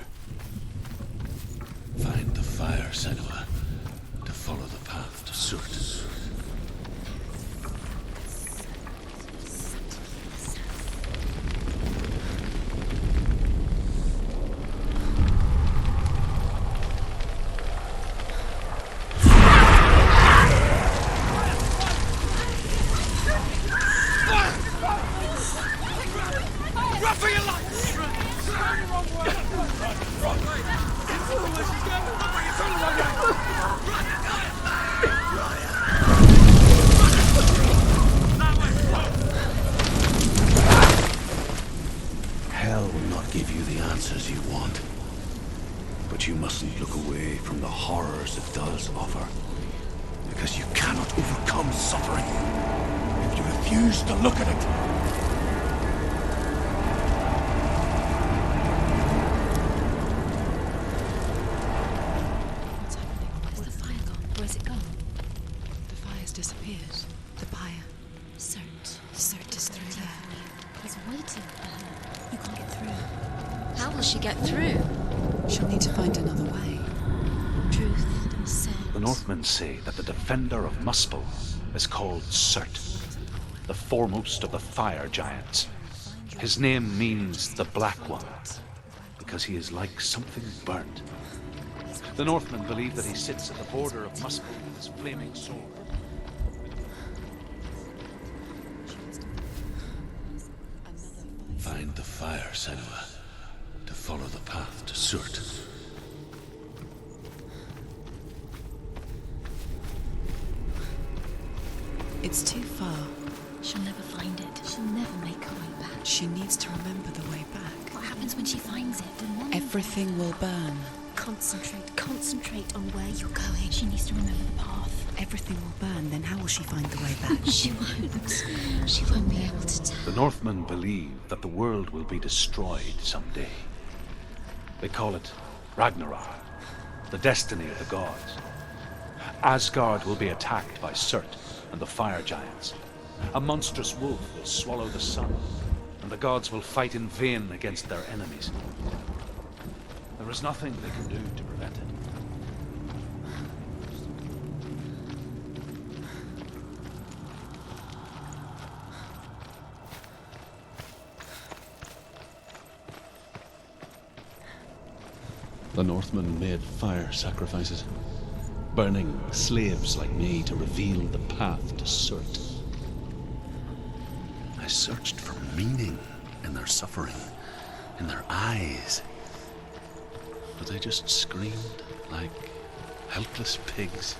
Find the fire, Senua, to follow the path to Surt. Hell will not give you the answers you want. But you mustn't look away from the horrors it does offer. Because you cannot overcome suffering if you refuse to look at it. What's happening? Where's the fire gone? Where's it gone? The fire's disappeared. The pyre. Cert. Cert is through there. He's waiting for her. You can't get through. How will she get through? She'll need to find another way. Druth said. The Northmen say that the defender of Muspel is called Surt, the foremost of the fire giants. His name means the Black One, because he is like something burnt. The Northmen believe that he sits at the border of Muspel with his flaming sword. Find the fire, Senua, to follow the path to Surt. It's too far. She'll never find it. She'll never make her way back. She needs to remember the way back. What happens when she finds it? Everything will burn. Concentrate on where you're going. She needs to remember the path. Everything will burn, then how will she find the way back? She won't. She won't be able to tell. The Northmen believe that the world will be destroyed someday. They call it Ragnarok, the destiny of the gods. Asgard will be attacked by Surt and the fire giants. A monstrous wolf will swallow the sun, and the gods will fight in vain against their enemies. There is nothing they can do to prevent it. The Northmen made fire sacrifices, burning slaves like me to reveal the path to Surt. I searched for meaning in their suffering, in their eyes. But they just screamed like helpless pigs.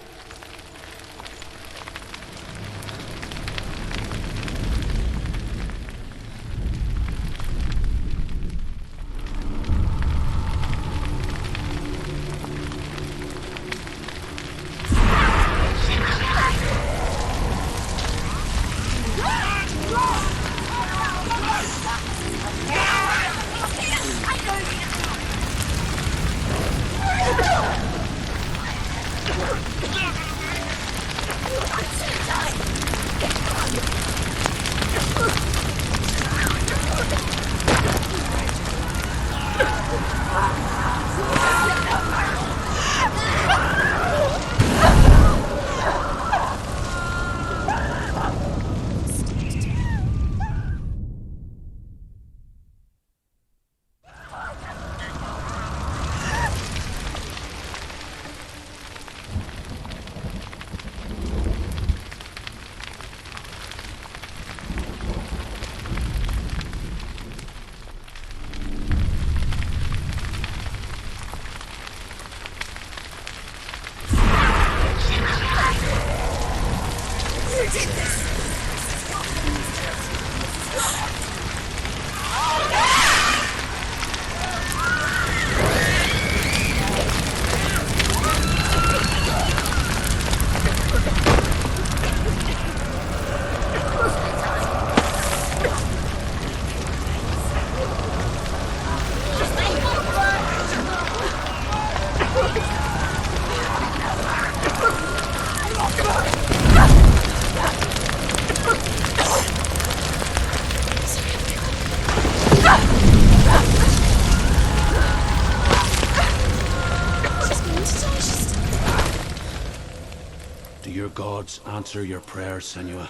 Do your gods answer your prayers, Senua?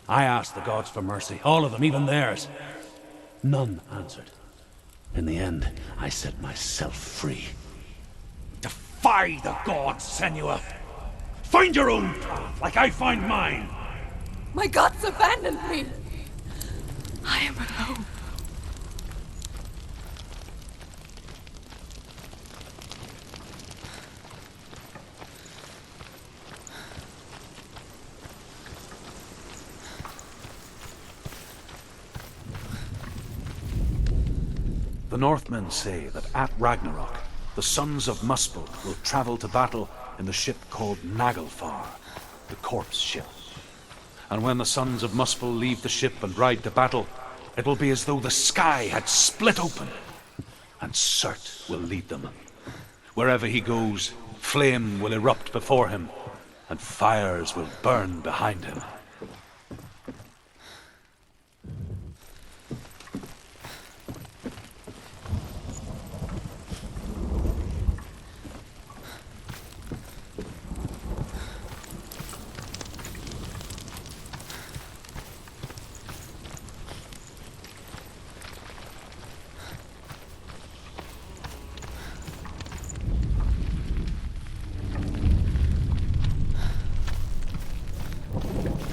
I asked the gods for mercy, all of them, even theirs. None answered. In the end, I set myself free. Defy the gods, Senua! Find your own path, like I find mine! My gods abandoned me! I am alone. The Northmen say that at Ragnarok, the sons of Muspel will travel to battle in the ship called Naglfar, the corpse ship. And when the sons of Muspel leave the ship and ride to battle, it will be as though the sky had split open, and Surt will lead them. Wherever he goes, flame will erupt before him, and fires will burn behind him.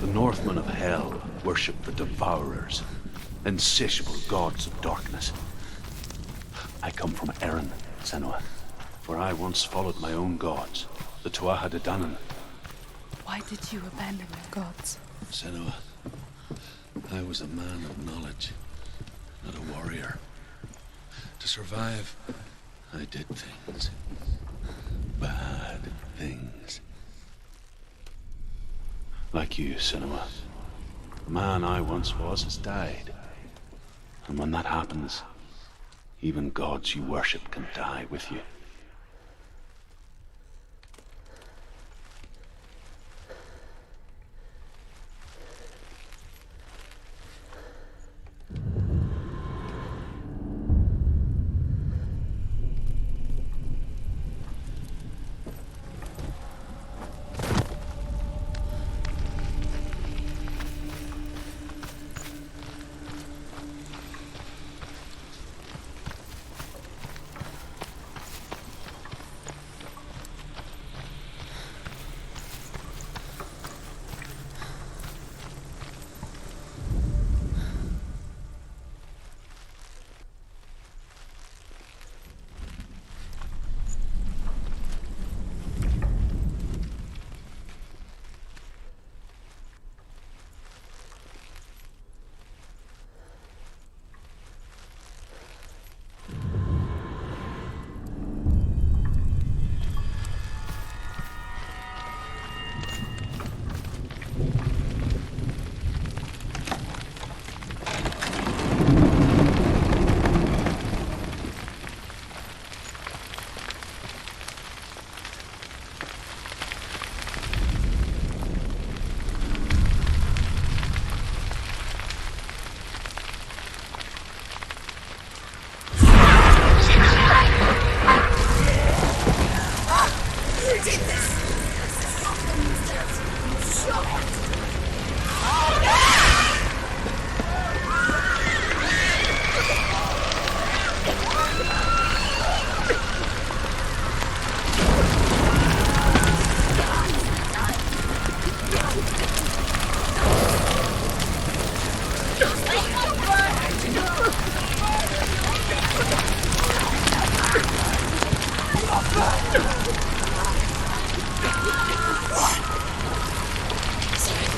The Northmen of Hell worship the Devourers, insatiable gods of darkness. I come from Erin, Senua, where I once followed my own gods, the Tuatha De Danann. Why did you abandon your gods? Senua, I was a man of knowledge, not a warrior. To survive, I did things. Bad things. Like you, Senua. The man I once was has died. And when that happens, even gods you worship can die with you. Sorry.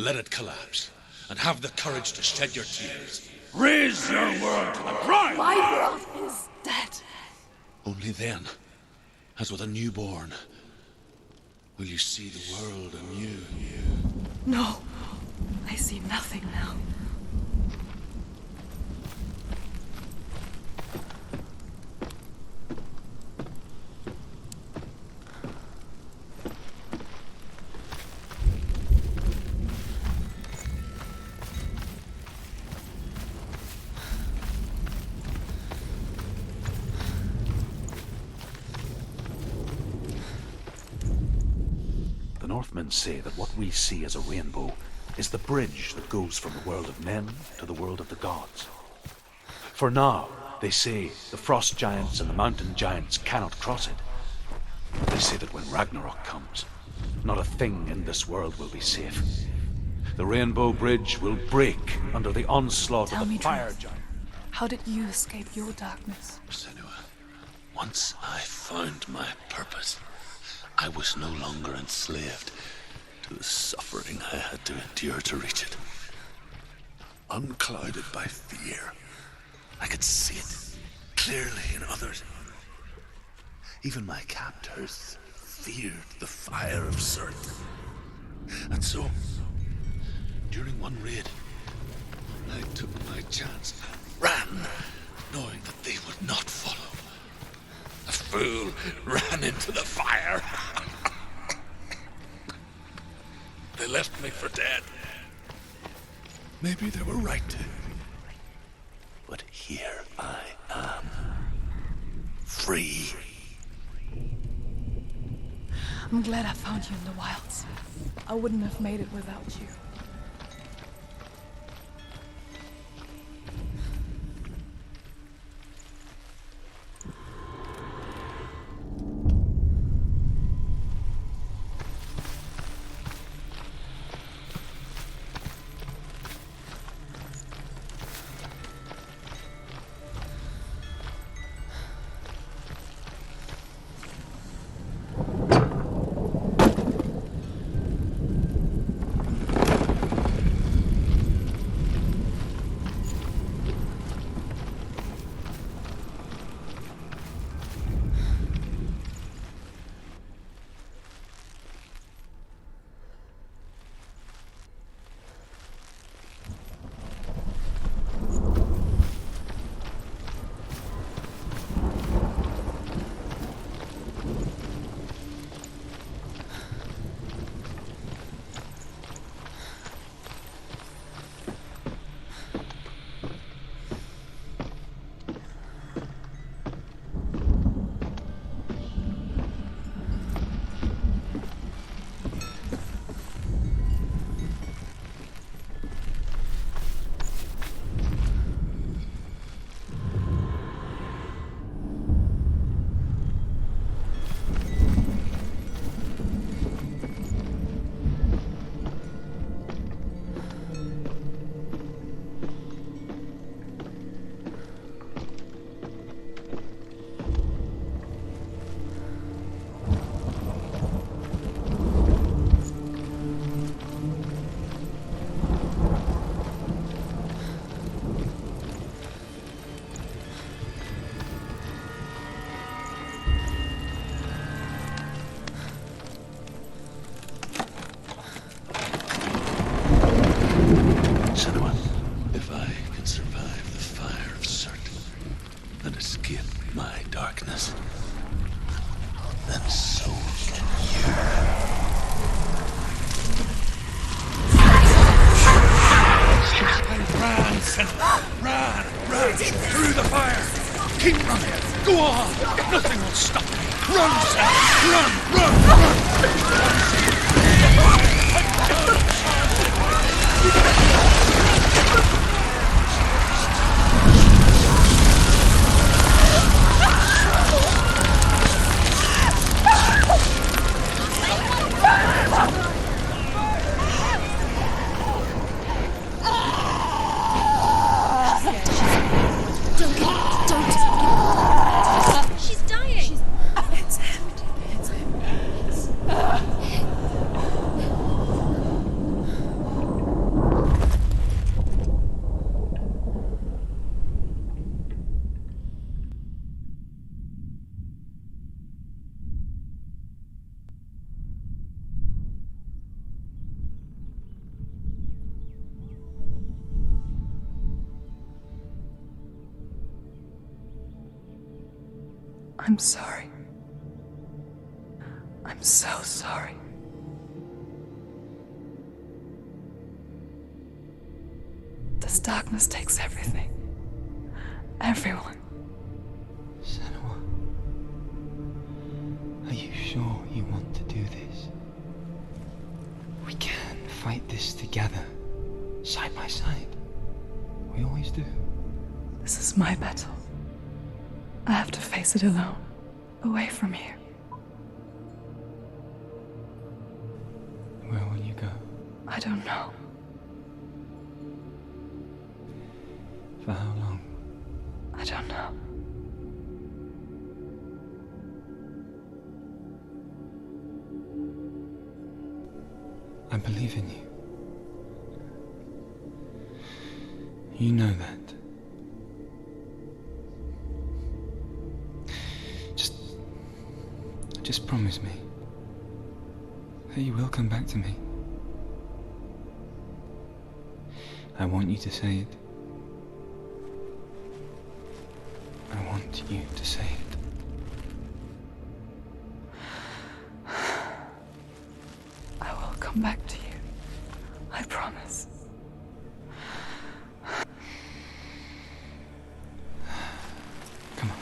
let it collapse, and have the courage to shed your tears. Raise your world to the ground! My brother is dead. Only then, as with a newborn, will you see the world anew. No, I see nothing now. The Northmen say that what we see as a rainbow is the bridge that goes from the world of men to the world of the gods. For now, they say, the frost giants and the mountain giants cannot cross it. They say that when Ragnarok comes, not a thing in this world will be safe. The rainbow bridge will break under the onslaught Tell of the me, fire Druth. giant. How did you escape your darkness? Senua, once I found my purpose, I was no longer enslaved to the suffering I had to endure to reach it. Unclouded by fear, I could see it clearly in others. Even my captors feared the fire of Surth. And so, during one raid, I took my chance and ran, knowing that they would not follow. A fool ran into the fire. They left me for dead. Maybe they were right to. But here I am. Free. I'm glad I found you in the wilds. I wouldn't have made it without you. Senua, if I can survive the fire of Surth and escape my darkness, then so can you. Run, Senua! Run! Through the fire! Keep running! Go on! Nothing will stop me! Run, Senua! Run! She's dying! It's empty. It's empty. I'm sorry. I'm so sorry. This darkness takes everything. Everyone. Senua, are you sure you want to do this? We can fight this together, side by side. We always do. This is my battle. I have to face it alone, away from here. Where will you go? I don't know. For how long? I don't know. I believe in you. You know that. Just promise me that you will come back to me. I want you to say it. I want you to say it. I will come back to you. I promise. Come on.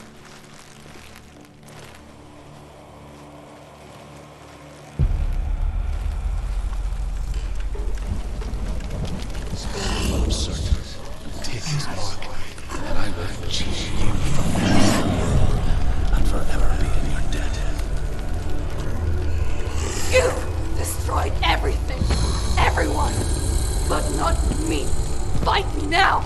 Take his mark, and I will cheat you from me and forever be in your debt. You destroyed everything, everyone, but not me. Fight me now.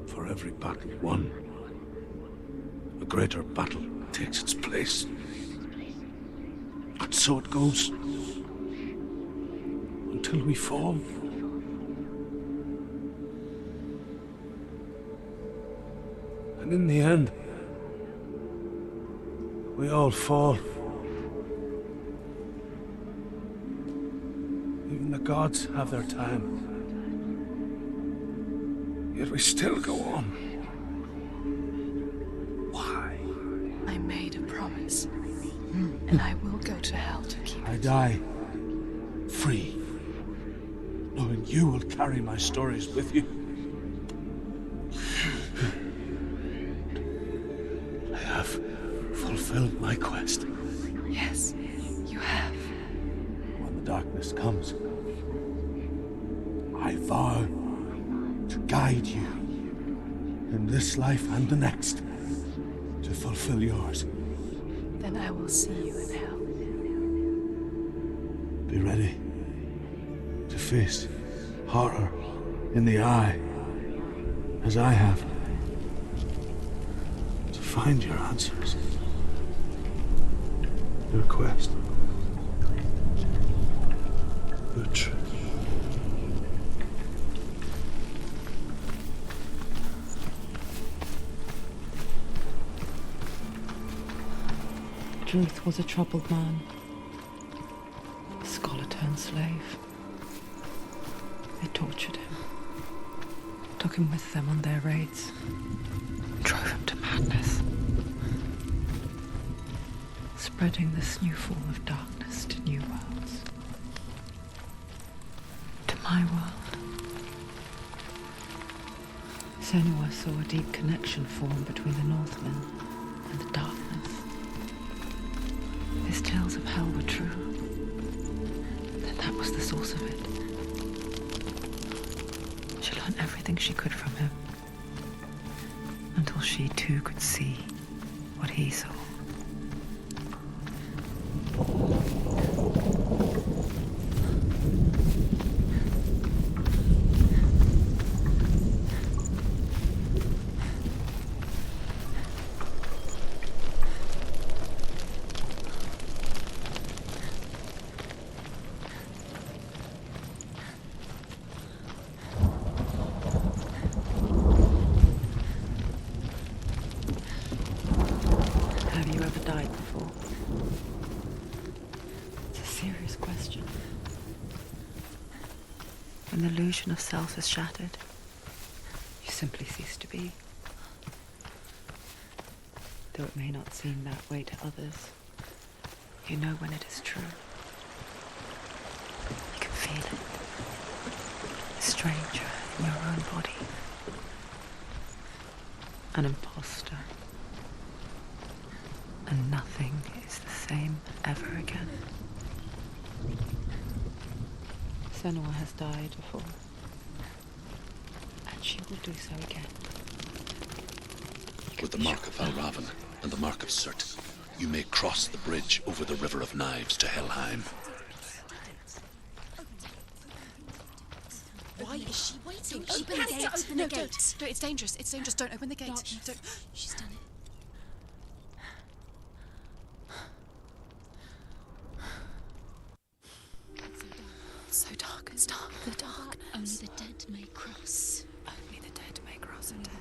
For every battle won, a greater battle takes its place. And so it goes. Until we fall. And in the end, we all fall. Even the gods have their time. Yet we still go on. Why? I made a promise. And I will go to hell to keep I it. die free, knowing you will carry my stories with you. I have fulfilled my quest. Yes, you have. When the darkness comes, I vow to guide you in this life and the next to fulfill yours. Then I will see you in hell. Be ready to face horror in the eye, as I have, to find your answers. Your quest. Your truth. Druth was a troubled man. A scholar turned slave. They tortured him. Took him with them on their raids. Drove him to madness. Spreading this new form of darkness to new worlds. To my world. Senua saw a deep connection form between the Northmen and the darkness. His tales of hell were true. Then that was the source of it. She learned everything she could from him. Until she too could see what he saw. When the illusion of self is shattered, you simply cease to be. Though it may not seem that way to others, you know when it is true. You can feel it. A stranger in your own body. An imposter. And nothing is the same ever again. Senua has died before, and she will do so again. With the mark of Valraven and the mark of Surt, you may cross the bridge over the River of Knives to Helheim. Why is she waiting? Open the gate. Open the gate. No, it's dangerous. It's dangerous. Don't open the gate. Don't. She's done it. So dark. It's dark. The darkness. Only the dead may cross. Only the dead may cross into hell.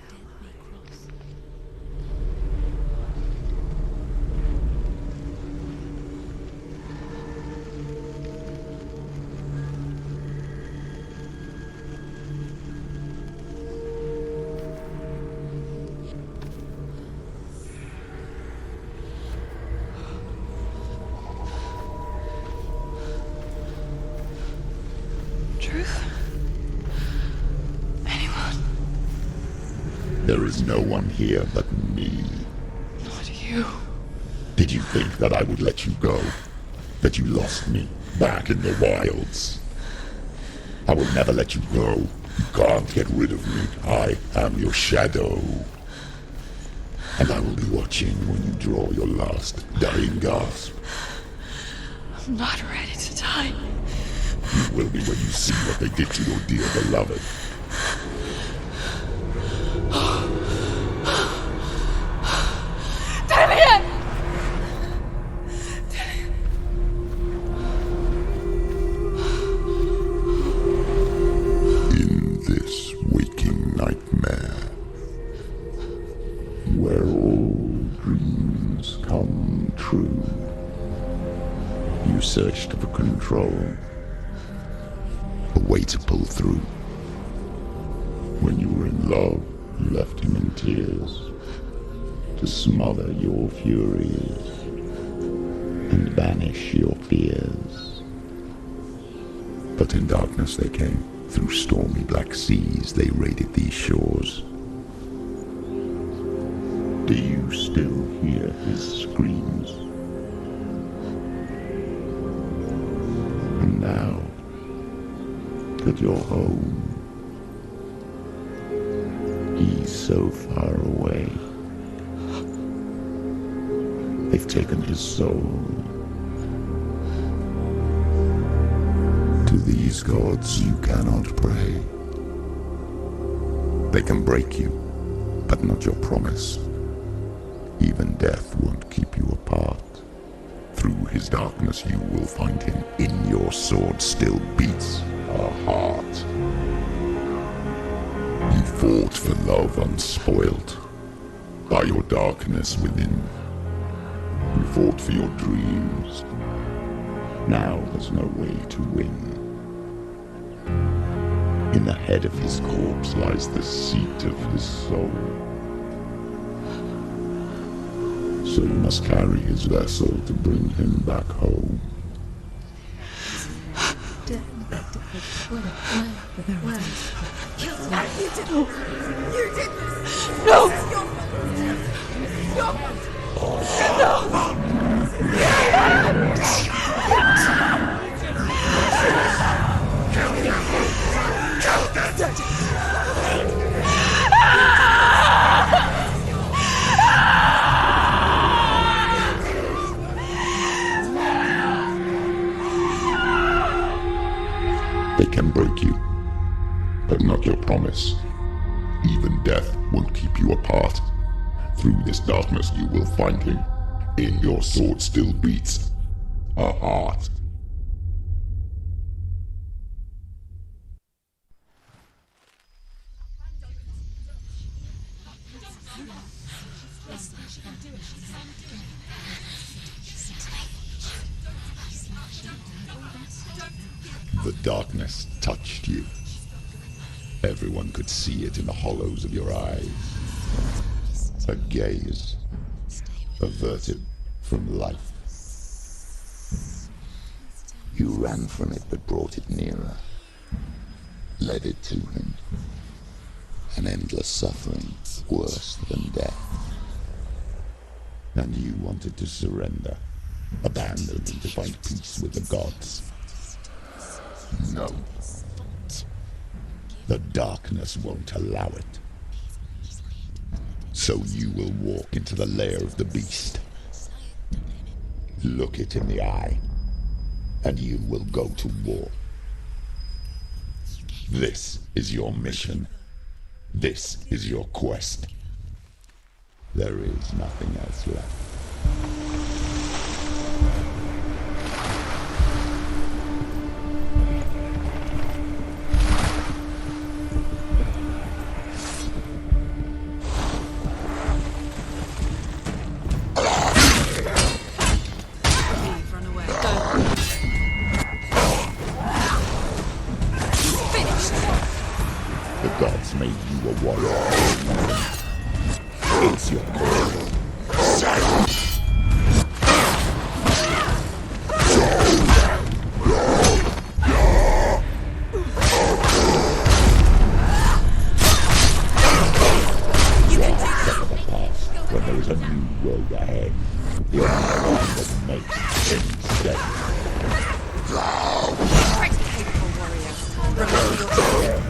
There is no one here but me. Not you. Did you think that I would let you go? That you lost me back in the wilds? I will never let you go. You can't get rid of me. I am your shadow. And I will be watching when you draw your last dying gasp. I'm not ready to die. You will be when you see what they did to your dear beloved. In this waking nightmare, where all dreams come true, you searched for control, a way to pull through. When you were in love, you left him in tears, to smother your furies and banish your fears. But in darkness they came, through stormy black seas they raided these shores. Do you still hear his screams? And now that you're home, he's so far away. They've taken his soul. To these gods you cannot pray. They can break you, but not your promise. Even death won't keep you apart. Through darkness you will find him. In your sword still beats a heart. You fought for love unspoilt by your darkness within. You fought for your dreams. Now there's no way to win. In the head of his corpse lies the seat of his soul. So you must carry his vessel to bring him back home. You did this! No! They can break you, but not your promise. Even death won't keep you apart. Through this darkness you will find him. In your sword still beats a heart. The darkness touched you. Everyone could see it in the hollows of your eyes. A gaze averted from life. You ran from it but brought it nearer. Led it to him. An endless suffering worse than death. And you wanted to surrender. Abandon and to find peace with the gods. No. The darkness won't allow it. So you will walk into the lair of the beast. Look it in the eye, and you will go to war. This is your mission. This is your quest. There is nothing else left. It's your call. When there is a new road ahead, the only one that makes things safe. Capable warrior. Remember your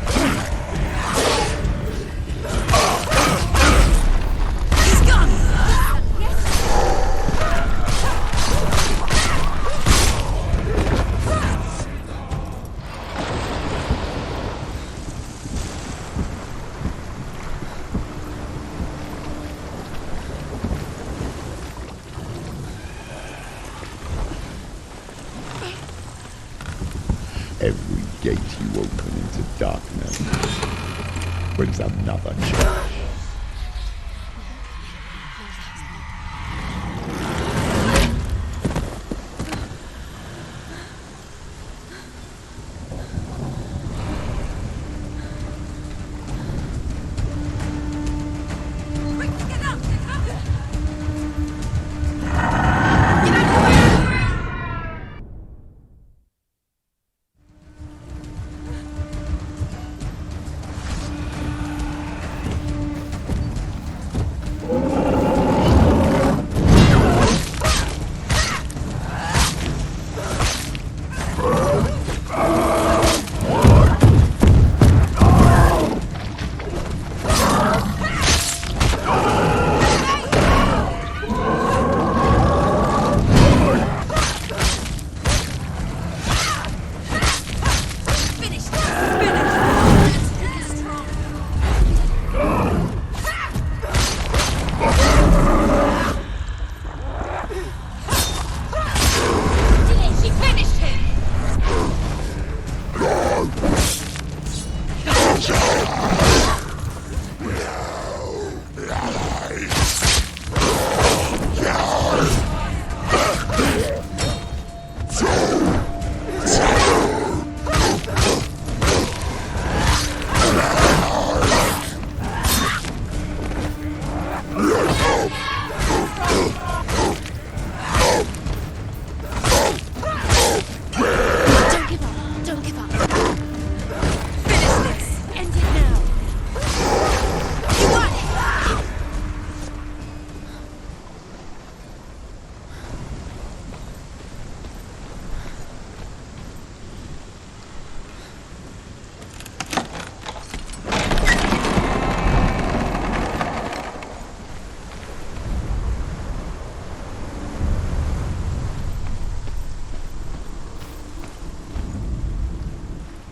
Every gate you open into darkness brings another change.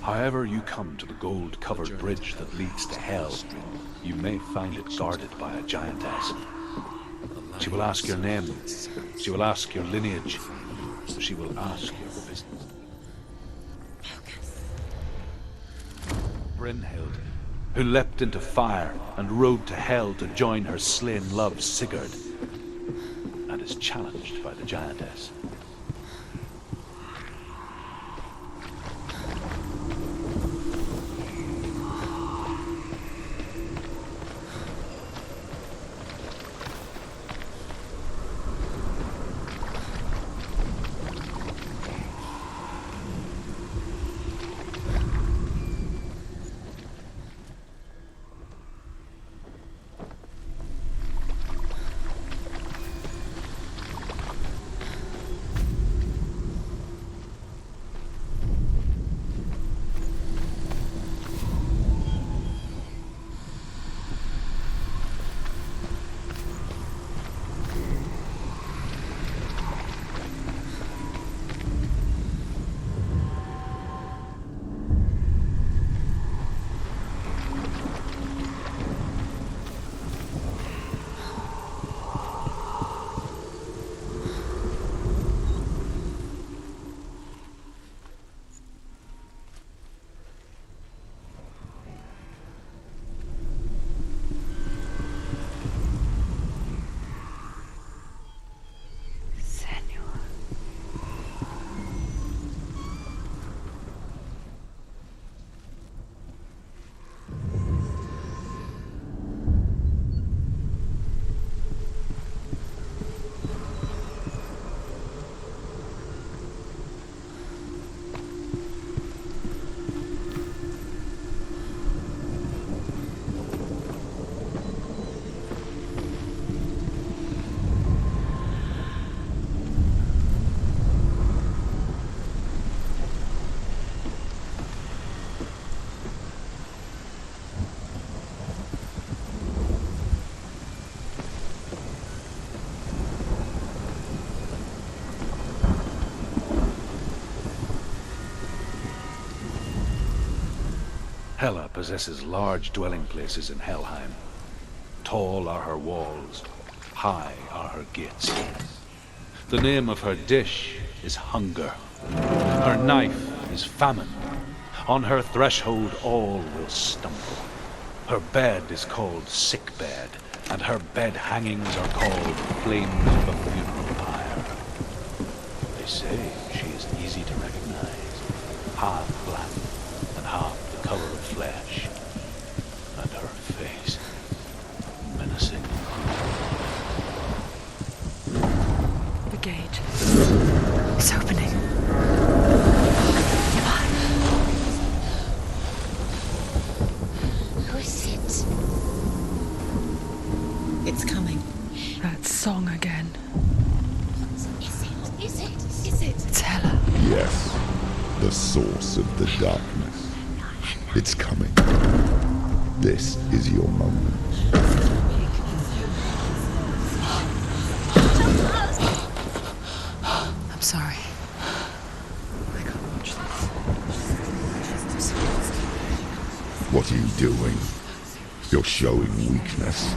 However you come to the gold-covered bridge that leads to Hell, you may find it guarded by a giantess. She will ask your name. She will ask your lineage. She will ask your business. Brynhild, who leapt into fire and rode to Hell to join her slain love Sigurd, and is challenged by the giantess. Hela possesses large dwelling places in Helheim. Tall are her walls, high are her gates. The name of her dish is hunger. Her knife is famine. On her threshold all will stumble. Her bed is called sick bed, and her bed hangings are called flames of a funeral pyre. They say she is easy to recognize, half black and half the color of flesh, and her face menacing. The gate is opening. Who is it? It's coming. That song again. Is it? Is it? Is it? It's Hela. Yes, the source of the darkness. It's coming. This is your moment. I'm sorry. I can't watch this. What are you doing? You're showing weakness.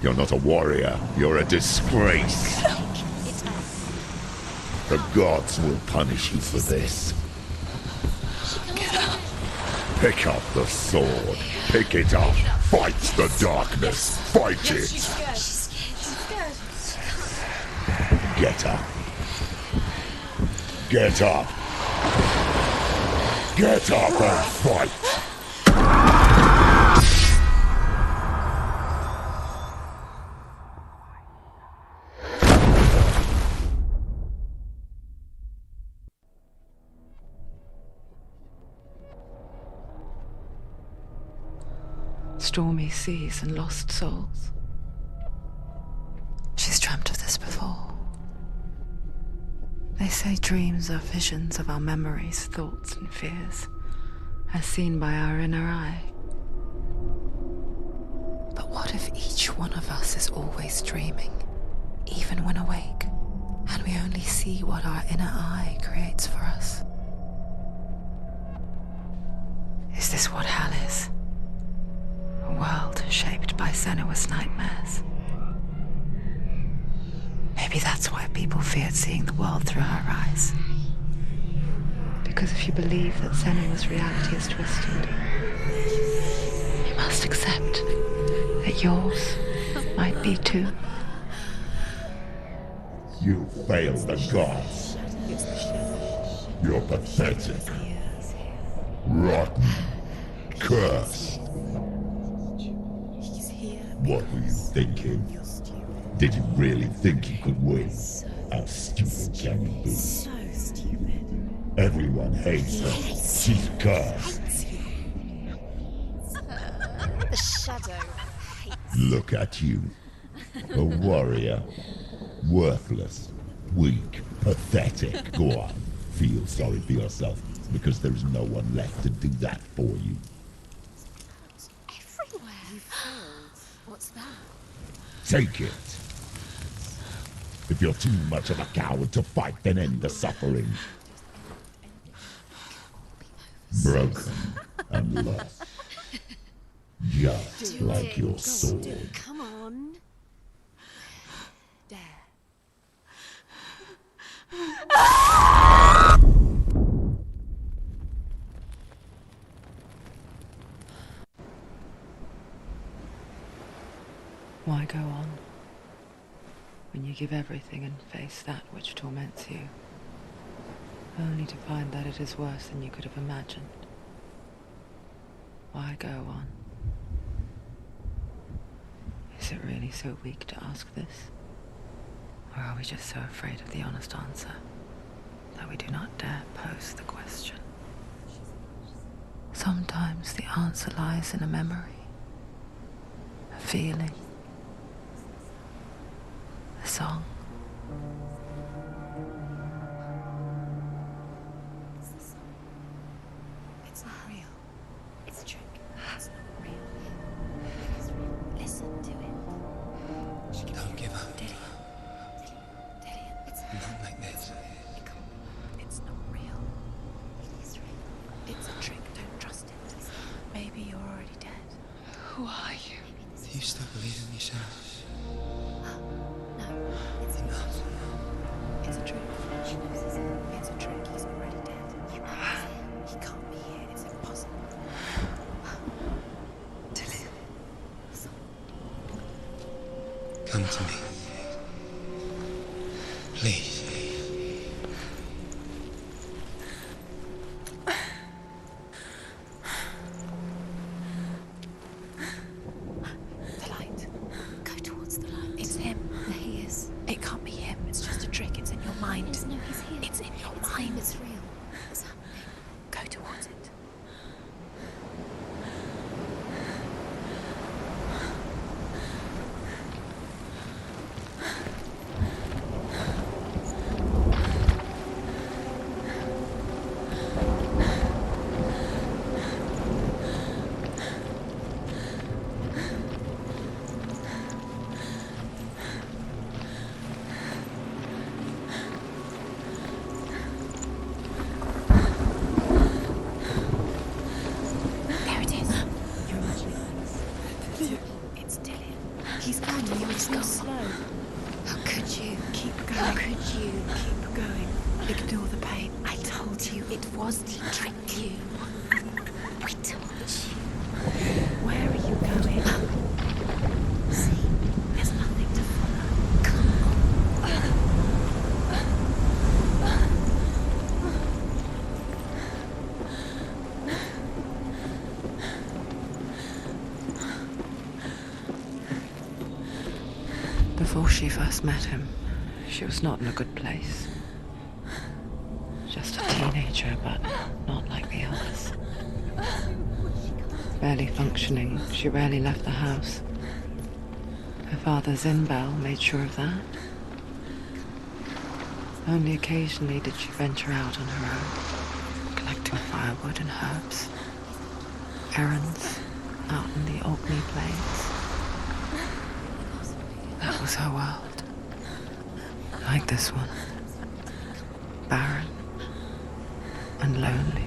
You're not a warrior. You're a disgrace. The gods will punish you for this. Pick up the sword. Pick it up. Fight the darkness. Fight it. She's scared. Get up. Get up. Get up and fight. Stormy seas and lost souls. She's dreamt of this before. They say dreams are visions of our memories, thoughts and fears, as seen by our inner eye. But what if each one of us is always dreaming, even when awake, and we only see what our inner eye creates for us? this what hell is? A world shaped by Senua's nightmares. Maybe that's why people feared seeing the world through her eyes. Because if you believe that Senua's reality is twisted, you must accept that yours might be too. You failed the gods. You're pathetic. Rotten. Cursed. What were you thinking? Did you really think you could win? How stupid can you be? So stupid. Everyone hates her. She's cursed. The shadow hates. Look at you. A warrior. Worthless. Weak. Pathetic. Go on. Feel sorry for yourself, because there's no one left to do that for you. Everywhere. You failed. What's that? Take it. If you're too much of a coward to fight, then end the suffering. Broken and lost. Just like your sword. Come on. Dare. Why go on when you give everything and face that which torments you, only to find that it is worse than you could have imagined? Why go on? Is it really so weak to ask this? Or are we just so afraid of the honest answer that we do not dare pose the question? Sometimes the answer lies in a memory, a feeling, a song. It's not real. It's a trick. It's not real. It's real. Listen to it. Don't give up. Dillian, it's Not like this. It's not real. It is real. It's a trick. Don't trust it. Maybe you're already dead. Who are you? Do you still believe in yourself? No, it's Enough. It's a trick. She knows it's a trick. He's already dead. You know he can't be here. It's impossible. Dillian. Come to me. Please. The light. Go towards the light. It's him. There he is. It can't be him. It's just a trick. It's in your mind. No, he's here. It's in your mind. It's real. It's happening. Go towards it. There it is. You're imagining this. It's Dillian. He's gone. You were so slow. How could you? Keep going. How could you? Keep going. Ignore the pain. I told you it was to trick you. We told you. Where are you going? See, there's nothing to follow. Come Before she first met him, she was not in a good place. Just a teenager, but not like the others. Barely functioning, she rarely left the house. Her father, Zinbel, made sure of that. Only occasionally did she venture out on her own, collecting firewood and herbs. Errands out in the Orkney Plains. That was her world. Like this one. Barren and lonely.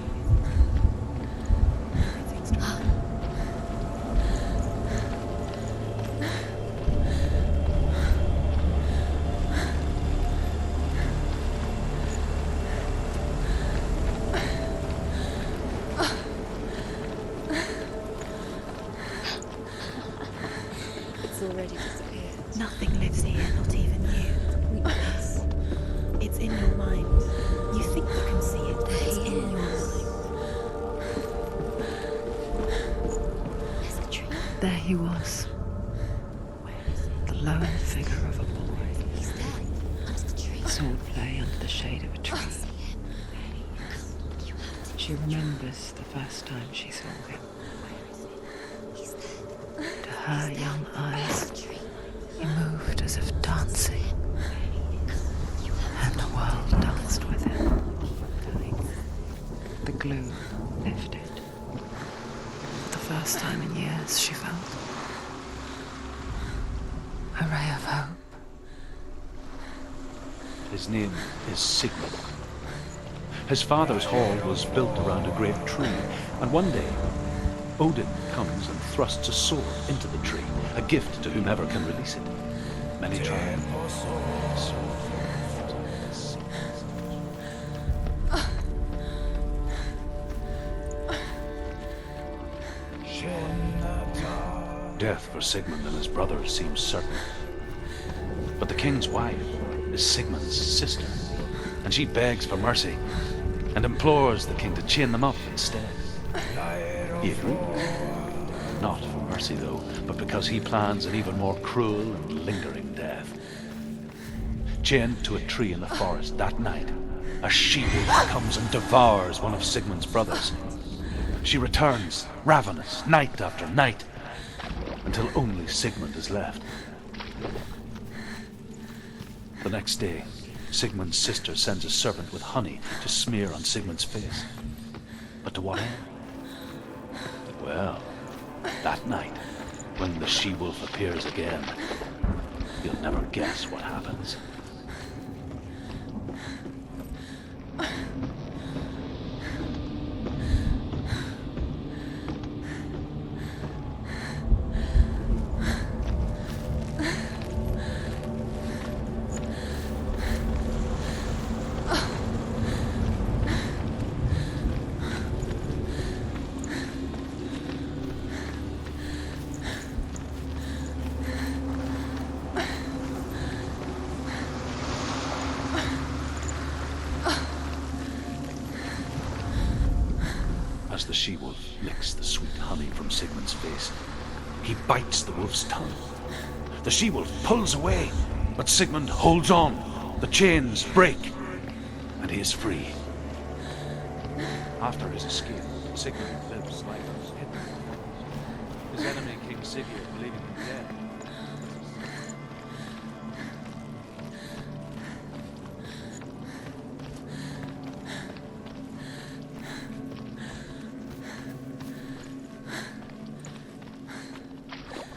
swordplay under the shade of a tree. She remembers the first time she saw him. To her young eyes, he moved as if dancing, and the world danced with him. The glue lifted. For the first time in years, she felt a ray of hope. His name is Sigmund. His father's hall was built around a great tree, and one day, Odin comes and thrusts a sword into the tree, a gift to whomever can release it. Many try. Death for Sigmund and his brother seems certain. But the king's wife is Sigmund's sister, and she begs for mercy and implores the king to chain them up instead. He agrees. Not for mercy, though, but because he plans an even more cruel and lingering death. Chained to a tree in the forest that night, a she-wolf comes and devours one of Sigmund's brothers. She returns, ravenous, night after night, until only Sigmund is left. The next day, Sigmund's sister sends a servant with honey to smear on Sigmund's face. But to what end? Well, that night, when the she-wolf appears again, you'll never guess what happens. As the she-wolf licks the sweet honey from Sigmund's face, he bites the wolf's tongue. The she-wolf pulls away, but Sigmund holds on. The chains break, and he is free. After his escape, Sigmund lives life hidden. His enemy, King Sigurd, believing him dead.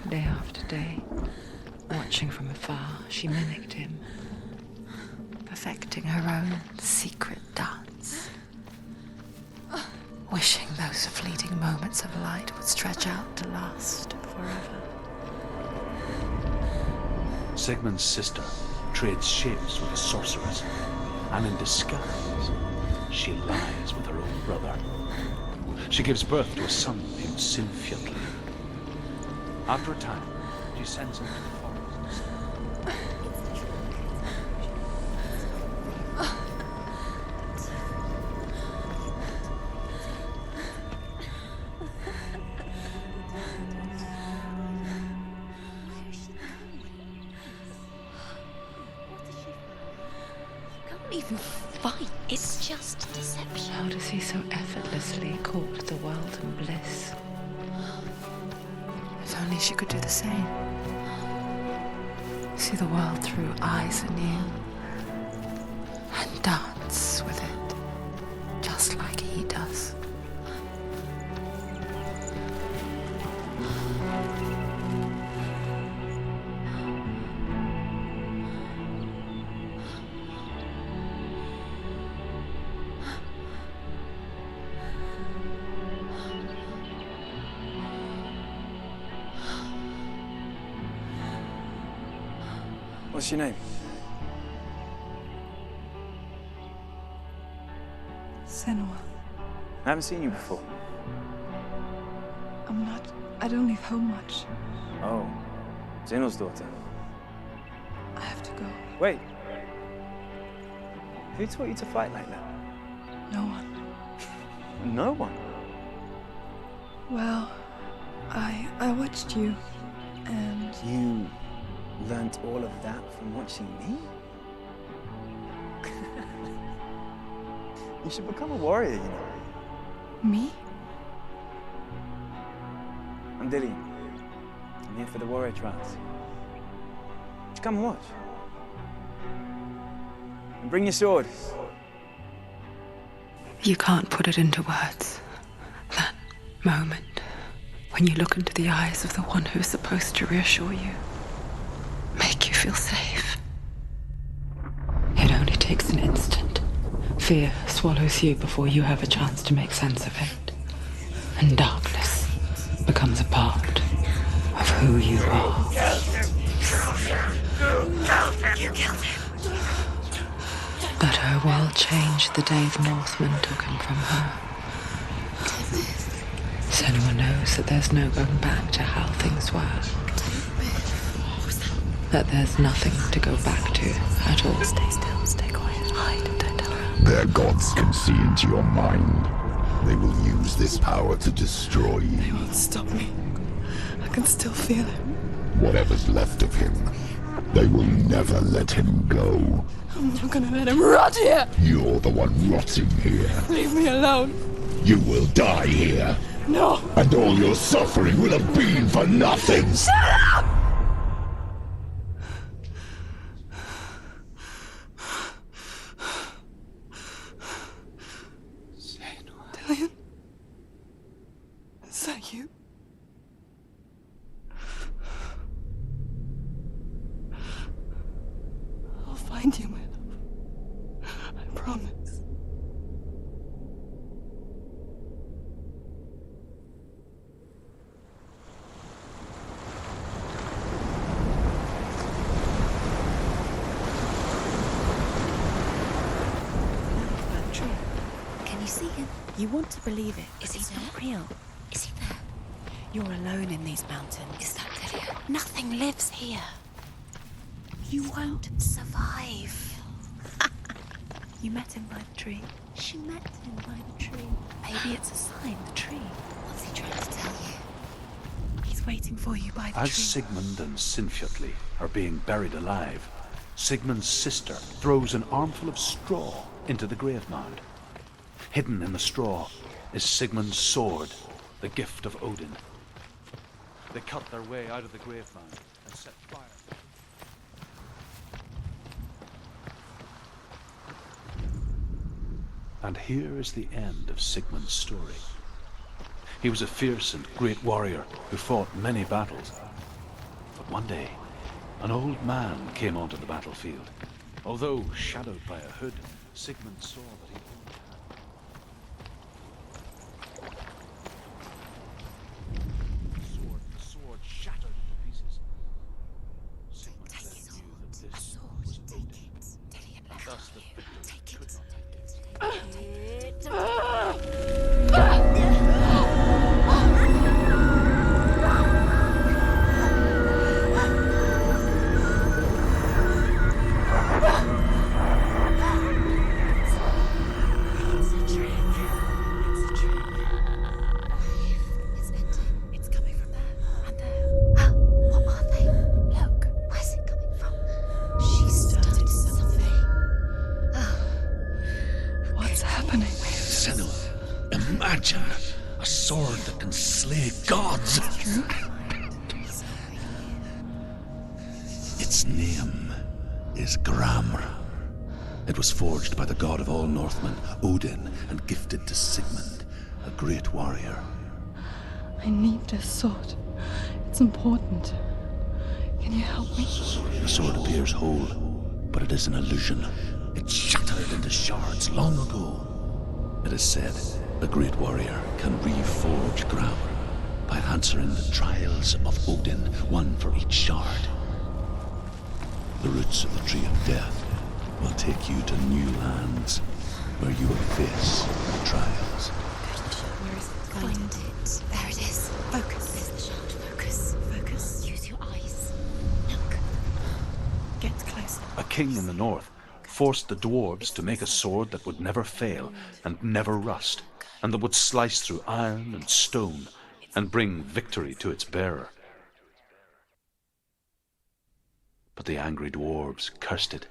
Day after day, watching from afar, she mimicked him, perfecting her own secret dance, wishing those fleeting moments of light would stretch out to last forever. Sigmund's sister trades shapes with a sorceress, and in disguise, she lies with her own brother. She gives birth to a son named Sinfjotli. After a time, she sends him to the forest. Can't even fight. It's just deception. How does he so effortlessly court the world and bliss? If only she could do the same. See the world through eyes anew and dance with it, just like he does. What's your name? Senua. I haven't seen you before. I don't leave home much. Oh, Zenua's daughter. I have to go. Wait. Who taught you to fight like that? No one. No one? Well, I watched you, and You learnt all of that from watching me? You should become a warrior, you know. Me? I'm Dillian. I'm here for the warrior trials. Come and watch. And bring your sword. You can't put it into words. That moment when you look into the eyes of the one who's supposed to reassure you, make you feel safe. It only takes an instant. Fear swallows you before you have a chance to make sense of it. And darkness becomes a part of who you are. You killed him. But her world changed the day the Northmen took him from her. Senua knows that there's no going back to how things were. That there's nothing to go back to at all. Stay still, stay quiet, hide, don't tell her. Their gods can see into your mind. They will use this power to destroy you. They won't stop me. I can still feel him. Whatever's left of him, they will never let him go. I'm not gonna let him rot here! You're the one rotting here. Leave me alone. You will die here. No! And all your suffering will have been for nothing. Shut up! Dillian? Is that you? I'll find you, my love. I promise. Can you see him? You want to believe it. Is he He's there? not real. Is he there? You're alone in these mountains. Is that Dillian? Nothing lives here. You won't survive. You met him by the tree. She met him by the tree. Maybe it's a sign, the tree. What's he trying to tell you? He's waiting for you by the As tree. Sigmund and Sinfjotli are being buried alive, Sigmund's sister throws an armful of straw into the grave mound. Hidden in the straw is Sigmund's sword, the gift of Odin. They cut their way out of the grave mound and set fire. And here is the end of Sigmund's story. He was a fierce and great warrior who fought many battles. But one day, an old man came onto the battlefield. Although shadowed by a hood, Sigmund saw that he the sword shattered into pieces. Sigmund Take then it. knew that A this sword. was Take Odin. it. Dillian left Thus the you. victor Take could it. not It's ending. It's coming from there and there. Oh, what are they? Look. Where's it coming from? She started something. What's happening? Senua, imagine a sword that can slay gods. Its name is Gramr. It was forged by the god of all Northmen, Odin, and gifted to Sigmund, a great warrior. I need this sword. It's important. Can you help me? The sword appears whole, but it is an illusion. It shattered into shards long ago. It is said a great warrior can reforge Gramr by answering the trials of Odin, one for each shard. The roots of the tree of death will take you to new lands where you will face trials. Where is it? Find it. There it is. Focus. There's the shard. Focus. Focus. Use your eyes. Look. Get closer. A king in the north forced the dwarves to make a sword that would never fail and never rust, and that would slice through iron and stone and bring victory to its bearer. But the angry dwarves cursed it.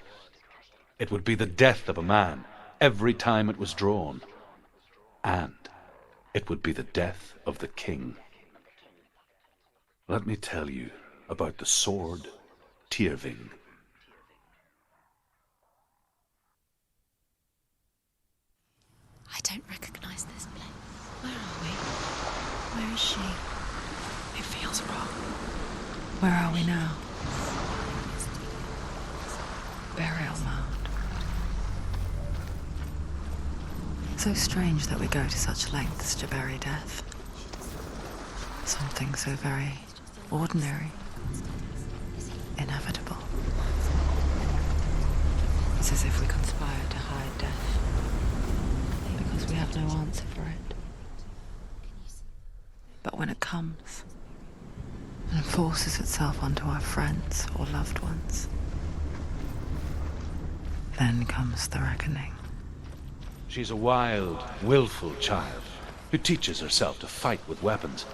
It would be the death of a man every time it was drawn. And it would be the death of the king. Let me tell you about the sword Tyrving. I don't recognize this place. Where are we? Where is she? It feels wrong. Where are we now? Burial mound. So strange that we go to such lengths to bury death. Something so very ordinary, inevitable. It's as if we conspire to hide death, because we have no answer for it. But when it comes and forces itself onto our friends or loved ones, then comes the reckoning. She's a wild, willful child who teaches herself to fight with weapons.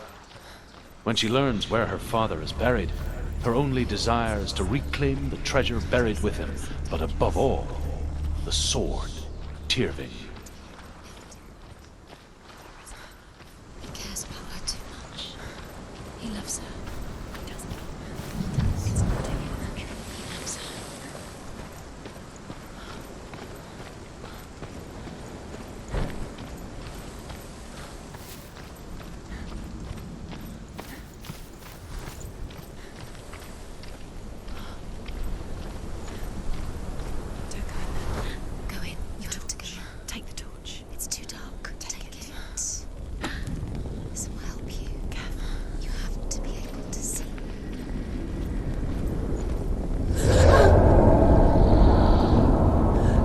When she learns where her father is buried, her only desire is to reclaim the treasure buried with him, but above all, the sword Tyrving. He cares about her too much. He loves her. He doesn't. It's not Dillian. He loves her. Go in. You have to go in. Take the torch. It's too dark. Take it. This will help you. You have to be able to see.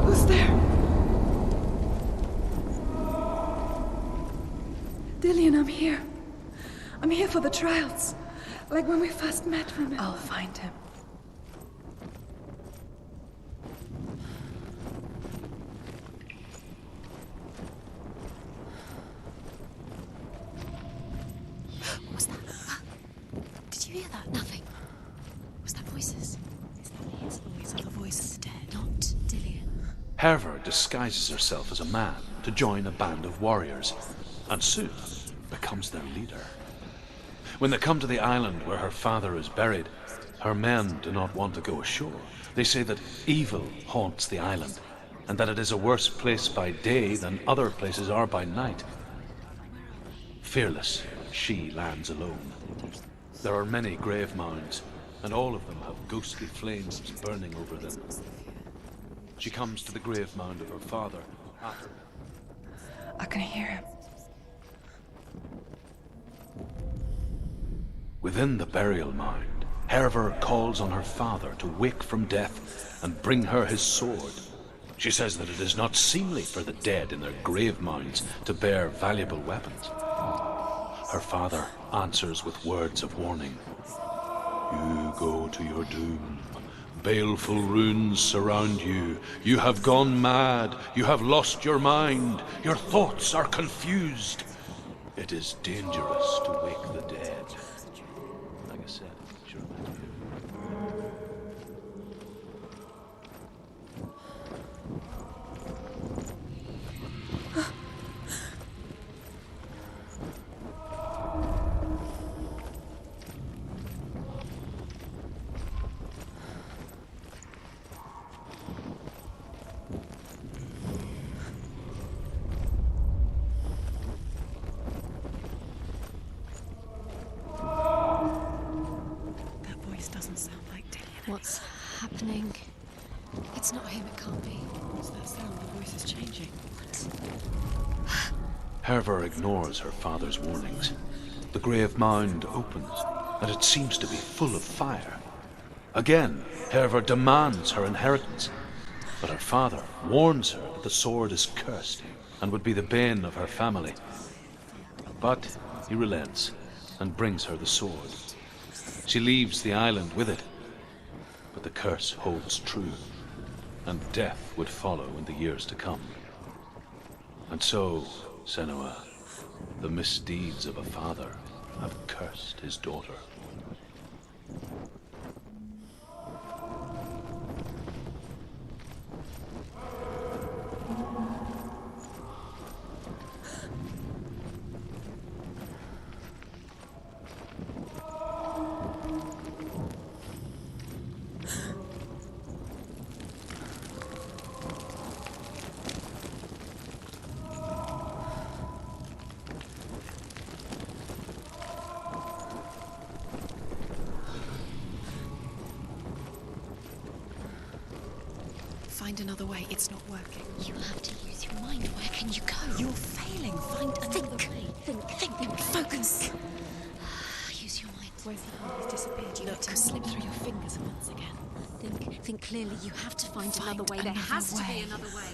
Who's there? Dillian, I'm here. I'm here for the trials. Like when we first met, remember? I'll find him. What was that? Did you hear that? Nothing. Was that voices? Is that his voice or the voice of the dead? Not Dillian. Herver disguises herself as a man to join a band of warriors, and soon becomes their leader. When they come to the island where her father is buried, her men do not want to go ashore. They say that evil haunts the island, and that it is a worse place by day than other places are by night. Fearless, she lands alone. There are many grave mounds, and all of them have ghostly flames burning over them. She comes to the grave mound of her father after. I can hear him. Within the burial mound, Herver calls on her father to wake from death and bring her his sword. She says that it is not seemly for the dead in their grave mounds to bear valuable weapons. Her father answers with words of warning. You go to your doom. Baleful runes surround you. You have gone mad. You have lost your mind. Your thoughts are confused. It is dangerous to wake the dead. Like I said, she reminds me of... Doesn't sound like Dillian. What's happening? It's not him, it can't be. What's that sound? The voice is changing. Herver ignores her father's warnings. The grave mound opens, and it seems to be full of fire. Again, Herver demands her inheritance, but her father warns her that the sword is cursed and would be the bane of her family. But he relents and brings her the sword. She leaves the island with it, but the curse holds true, and death would follow in the years to come. And so, Senua, the misdeeds of a father have cursed his daughter. find another way. It's not working. You have to use your mind. Where can you go? You're failing. Find another way. Think. Focus. Use your mind. Where's he gone? He's disappeared. You let him slip through your fingers once again. Think clearly. You have to find another way. There has to be another way.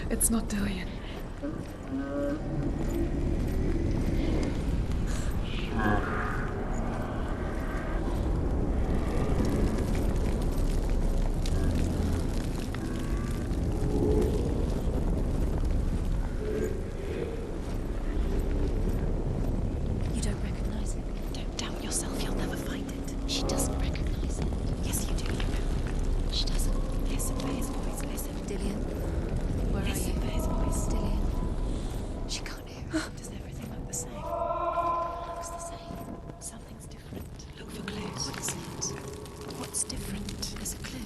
It's not Dillian. You don't recognize it. Don't doubt yourself. You'll never find it. She doesn't recognize it. Yes, you do. You know. She doesn't. Listen for his voice. Listen. Dillian. Where are you? Listen for his voice. Dillian. She can't hear it. Does everything look the same? Looks the same. Something's different. Look for clues. What is it? What's different? There's a clue.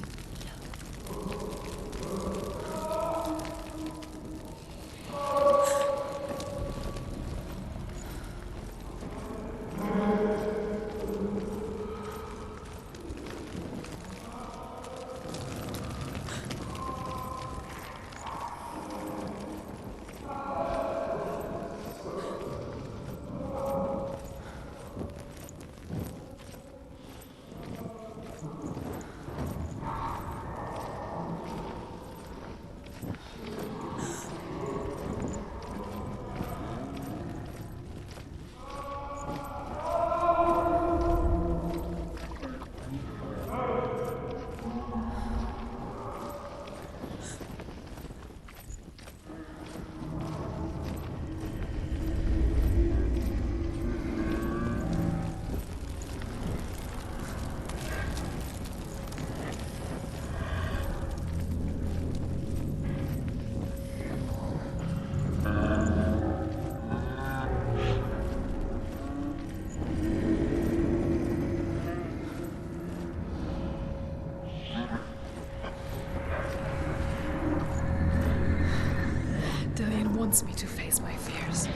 Dillian wants me to face my fears.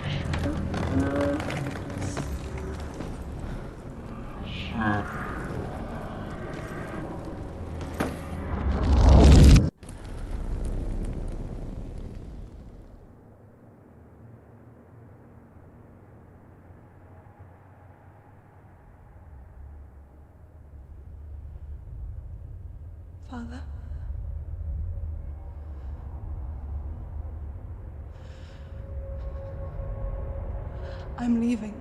Father? I'm leaving.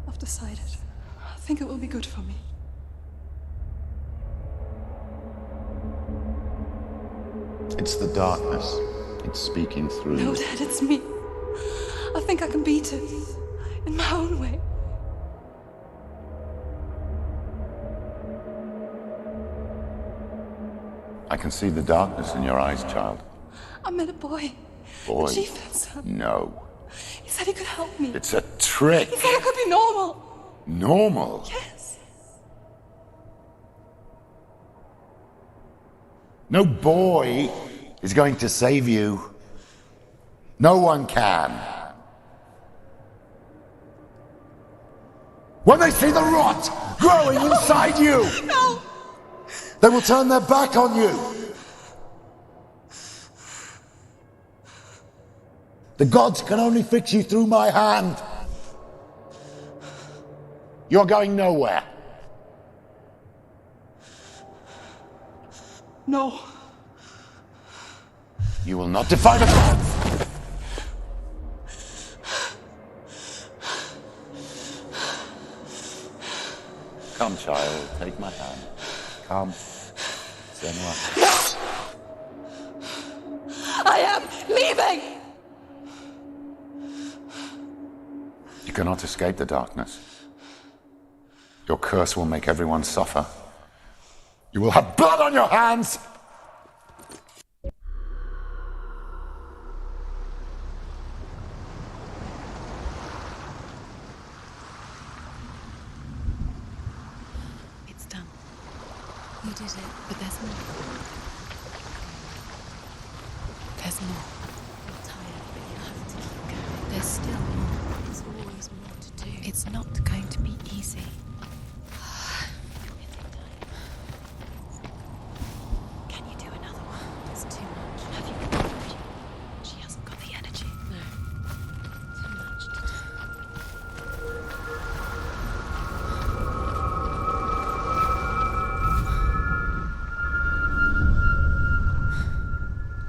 I've decided. I think it will be good for me. It's the darkness. It's speaking through No, you. Dad, it's me. I think I can beat it. In my own way. I can see the darkness in your eyes, child. I met a boy. Boy. A chieftain's son. No. He said he could help me. It's a trick. He said I could be normal. Normal? Yes. No boy is going to save you. No one can. When they see the rot growing inside you, No! they will turn their back on you. The gods can only fix you through my hand. You're going nowhere. No. You will not defy the gods. Come, child, take my hand. Come. Senua. I am leaving! You cannot escape the darkness. Your curse will make everyone suffer. You will have blood on your hands! It's done. You did it. But there's more. There's more. I'm tired, but you have to keep going. There's still more. There's always more to do. It's not going to be easy. Can you do another one? It's too much. Have you got She hasn't got the energy. No. Too much to do.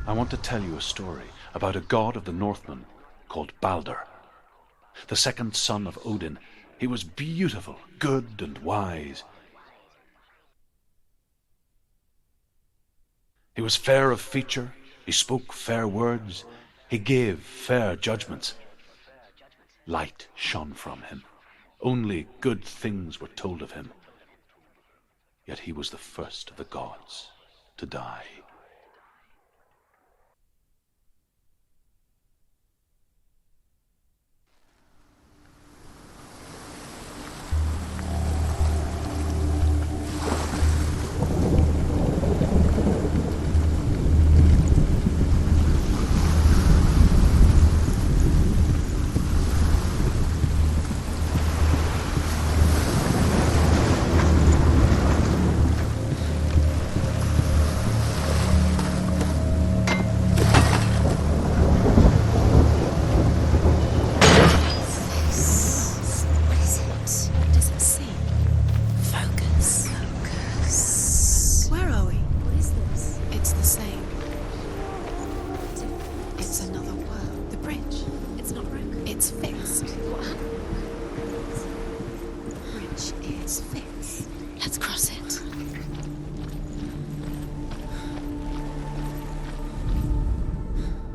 I want to tell you a story about a god of the Northmen called Balder. The second son of Odin. He was beautiful, good, and wise. He was fair of feature, he spoke fair words, he gave fair judgments. Light shone from him. Only good things were told of him. Yet he was the first of the gods to die.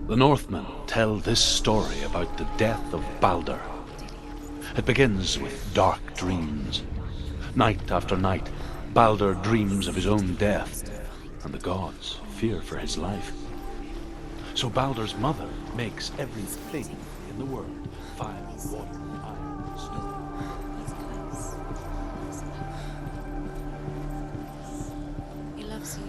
The Northmen tell this story about the death of Balder. It begins with dark dreams. Night after night, Balder dreams of his own death, and the gods fear for his life. So Balder's mother makes everything in the world: fire, water, iron, snow. He loves you.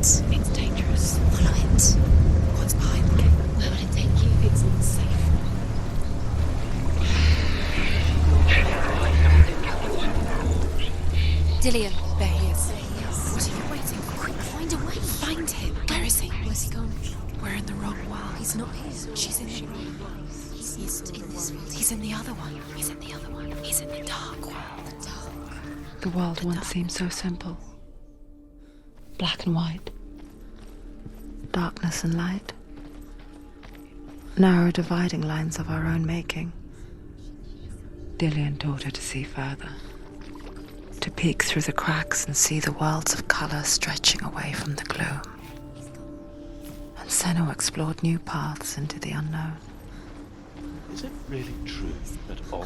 It's dangerous. Follow it. What's behind the gate? Where will it take you? It's unsafe. Dillion. There he is. What are you waiting for? Quick, find a way. Find him. Where is he? Where's he gone? We're in the wrong world. He's not here. She's in the wrong world. He's in this world. He's in the other one. He's in the other one. He's in the dark world. The dark. The world once seemed so simple. Black and white. Darkness and light. Narrow dividing lines of our own making. Dillion taught her to see further. to peek through the cracks and see the worlds of colour stretching away from the gloom. And Senua explored new paths into the unknown. Is it really true that all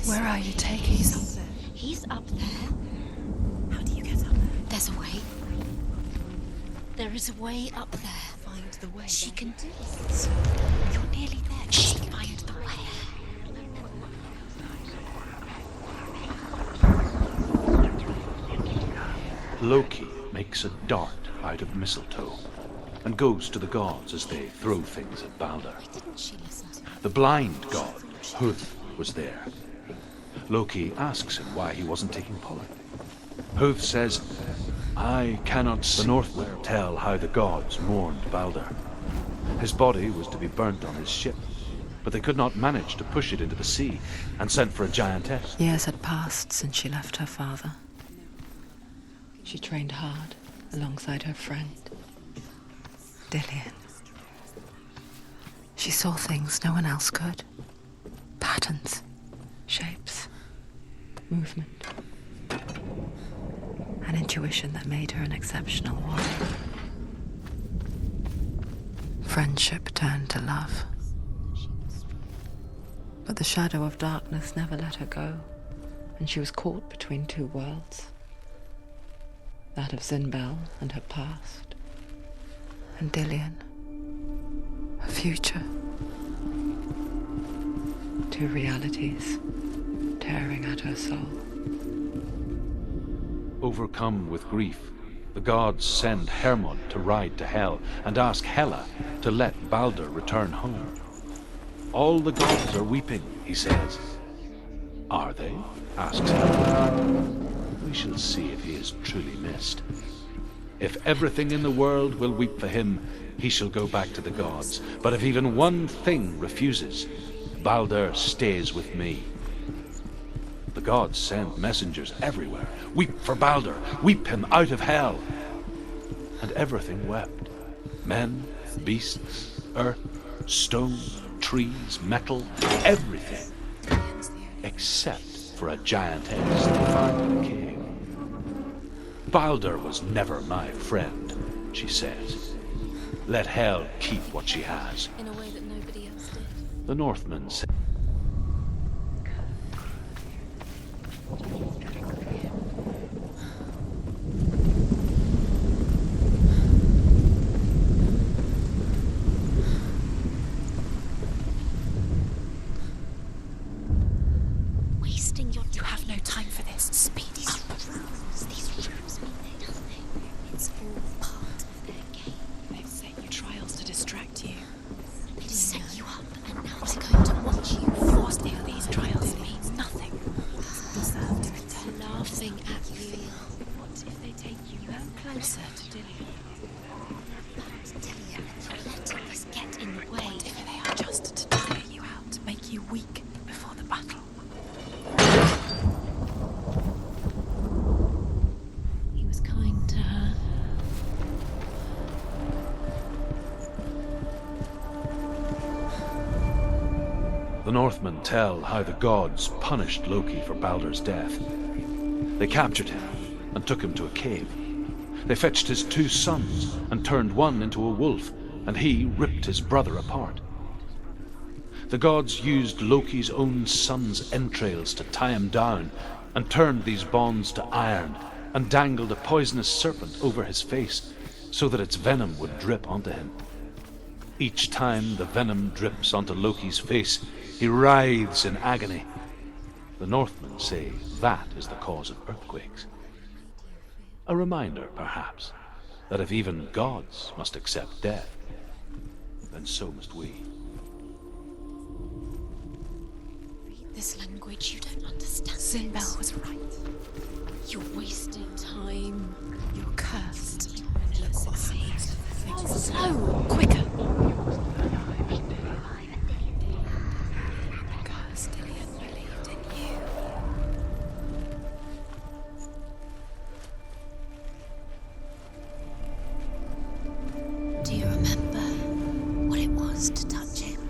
Where are you taking us? He's up there. How do you get up there? There's a way. There is a way up there. Find the way. She can do this. You're nearly there. She can find the way. Loki makes a dart out of mistletoe and goes to the gods as they throw things at Balder. Didn't she listen to me? The blind god, Druth, was there. Loki asks him why he wasn't taking part. Druth says, I cannot see. The Northmen tell how the gods mourned Balder. His body was to be burnt on his ship, but they could not manage to push it into the sea and sent for a giantess. Years had passed since she left her father. She trained hard alongside her friend, Dillion. She saw things no one else could. Patterns, shapes, movement. An intuition that made her an exceptional warrior. Friendship turned to love. But the shadow of darkness never let her go, and she was caught between two worlds. That of Zinbel and her past, and Dillion, her future. Two realities tearing at her soul. Overcome with grief, the gods send Hermod to ride to Hell and ask Hela to let Balder return home. All the gods are weeping, he says. Are they? Asks Hela. We shall see if he is truly missed. If everything in the world will weep for him, he shall go back to the gods. But if even one thing refuses, Balder stays with me. The gods send messengers everywhere. Weep for Balder, weep him out of hell. And everything wept. Men, beasts, earth, stone, trees, metal, everything. Except for a giantess they found in a cave. Balder was never my friend, she says. Let Hel keep what she has. In a way that nobody else did. The Northmen said. Wasting your time. You have no time for this. Speed These up. rooms mean nothing. It's all part of their game. They've set you trials to distract you. They set you up, and now they're going to watch you forced Forcing these trials means nothing. deserve to return. Laughing at you. What if they take you closer to Dillion? Dillion, letting this get in the way. What if they are just to tire you out, to make you weak before the battle? He was kind to her. The Northmen tell how the gods punished Loki for Balder's death. They captured him and took him to a cave. They fetched his two sons and turned one into a wolf, and he ripped his brother apart. The gods used Loki's own son's entrails to tie him down and turned these bonds to iron and dangled a poisonous serpent over his face so that its venom would drip onto him. Each time the venom drips onto Loki's face, he writhes in agony. The Northmen say that is the cause of earthquakes. A reminder, perhaps, that if even gods must accept death, then so must we. this language. You don't understand. Sinbel was right. You're wasting time. You're cursed. Look what happens to the things. Slow! Quicker! Cursed Dillion believed in you. Do you remember what it was to touch him?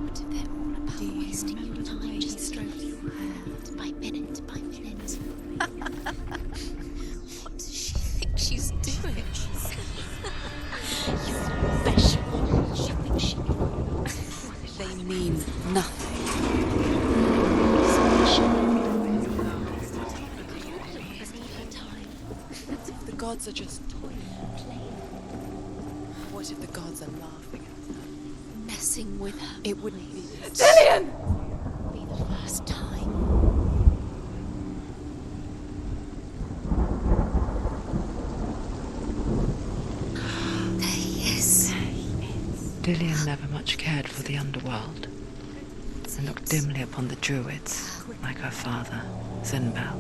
What if they're all about wasting your time, just stroked your hand by minute by minute? What does she think she's doing? You're special. She thinks she... They mean nothing. The gods are just what if the gods are laughing at her? Messing with her. It wouldn't be Dillion! Be the first time. There he is. Dillion never much cared for the underworld and looked dimly upon the druids, like her father, Sinbel.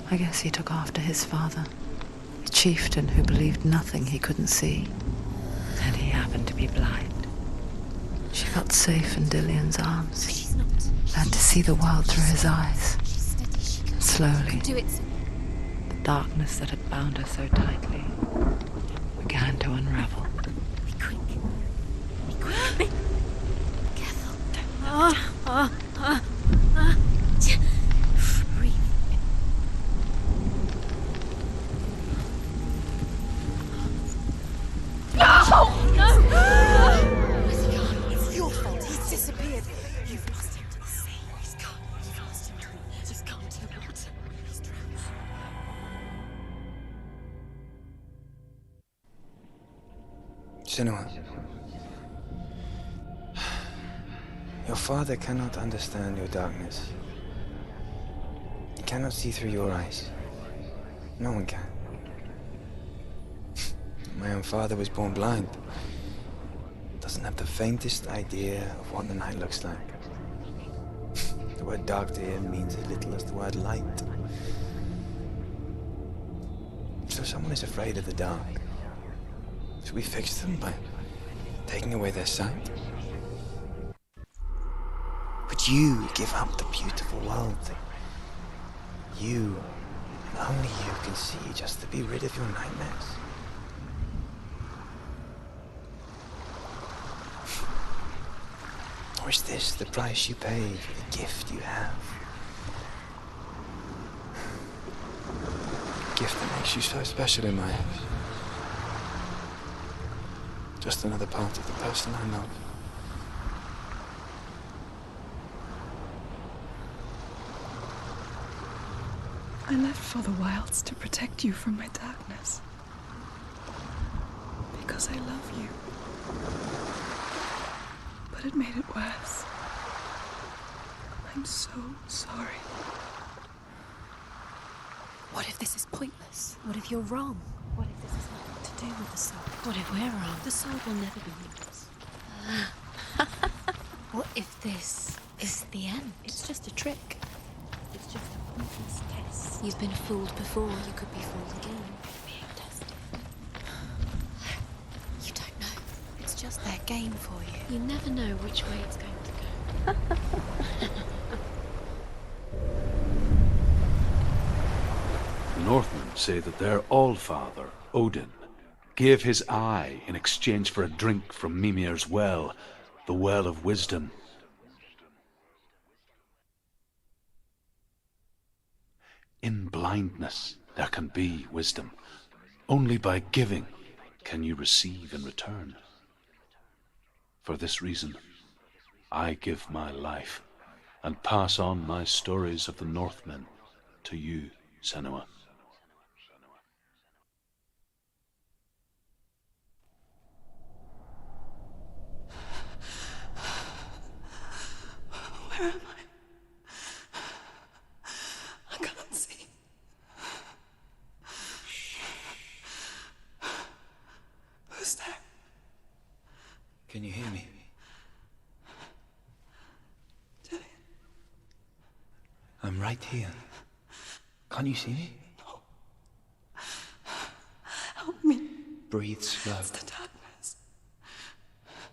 I guess he took after his father, a chieftain who believed nothing he couldn't see, and he happened to be blind. She felt safe in Dillion's arms, She's not. learned to see the world through his eyes. She's steady. She can Slowly, do it. the darkness that had bound her so tightly began to unravel. Be quick. Be quick. Careful. Breathe. Where's he gone? It's your fault. He's disappeared. You've lost him to the sea. He's gone. You've lost him. He's gone to the water. He's drowned. Senua. Your father cannot understand your darkness. He cannot see through your eyes. No one can. My own father was born blind. Doesn't have the faintest idea of what the night looks like. The word dark to him means as little as the word light. So someone is afraid of the dark. Should we fix them by taking away their sight? Would you give up the beautiful world that you, and only you, can see just to be rid of your nightmares? Or is this the price you pay for the gift you have? A gift that makes you so special in my eyes. Just another part of the person I love. I left for the wilds to protect you from my darkness. Because I love you. But it made it worse. I'm so sorry. What if this is pointless? What if you're wrong? What if this has nothing to do with the soul? What if we're wrong? The soul will never be yours. What if this is the end? It's just a trick. It's just a pointless test. You've been fooled before. You could be fooled again. Being tested. You don't know. It's just their game for you. You never know which way it's going to go. The Northmen say that their Allfather, Odin, gave his eye in exchange for a drink from Mimir's well, the Well of Wisdom. In blindness there can be wisdom. Only by giving can you receive in return. For this reason, I give my life and pass on my stories of the Northmen to you, Senua. Where am I? I can't see. Who's there? Can you hear me? right here. Can't you see me? Help me. Breathe slow. It's the darkness.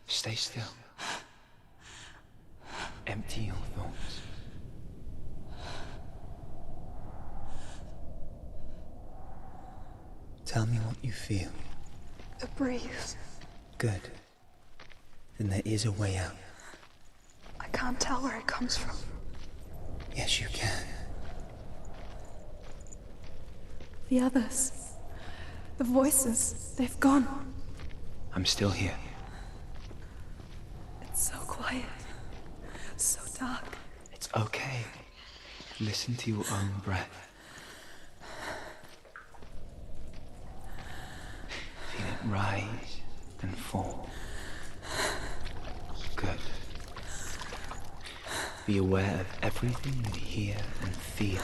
Stay still. Empty your thoughts. Tell me what you feel. A breeze. Good. Then there is a way out. I can't tell where it comes from. Yes, you can. The others. The voices. They've gone. I'm still here. It's so quiet. So dark. It's okay. Listen to your own breath. Feel it rise and fall. Good. Be aware of everything you hear and feel.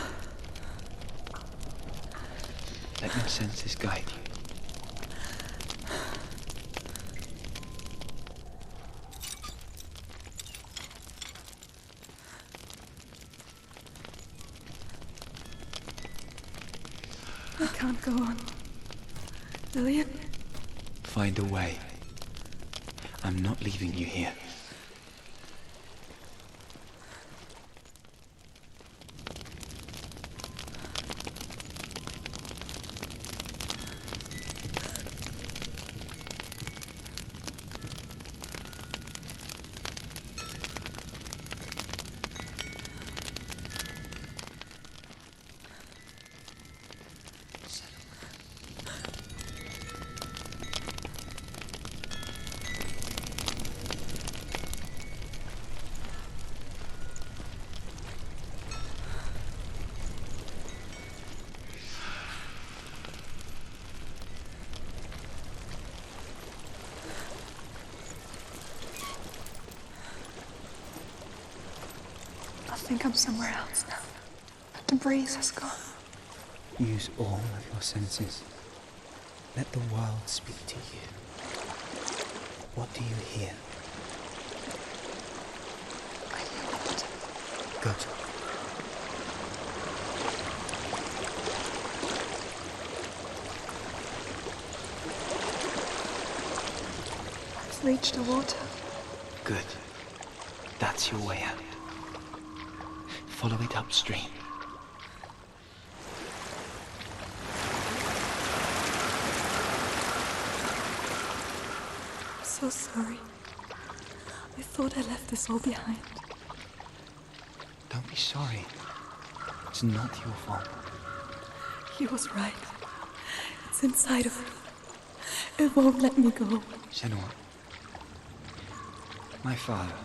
Let your senses guide you. I can't go on. Lillian? Find a way. I'm not leaving you here. I think I'm somewhere else now. The breeze has gone. Use all of your senses. Let the world speak to you. What do you hear? I hear water. Good. I've reached the water. Good. That's your way out. Follow it upstream. I'm so sorry. I thought I left this all behind. Don't be sorry. It's not your fault. He was right. It's inside of me. It won't let me go. Senua. My father.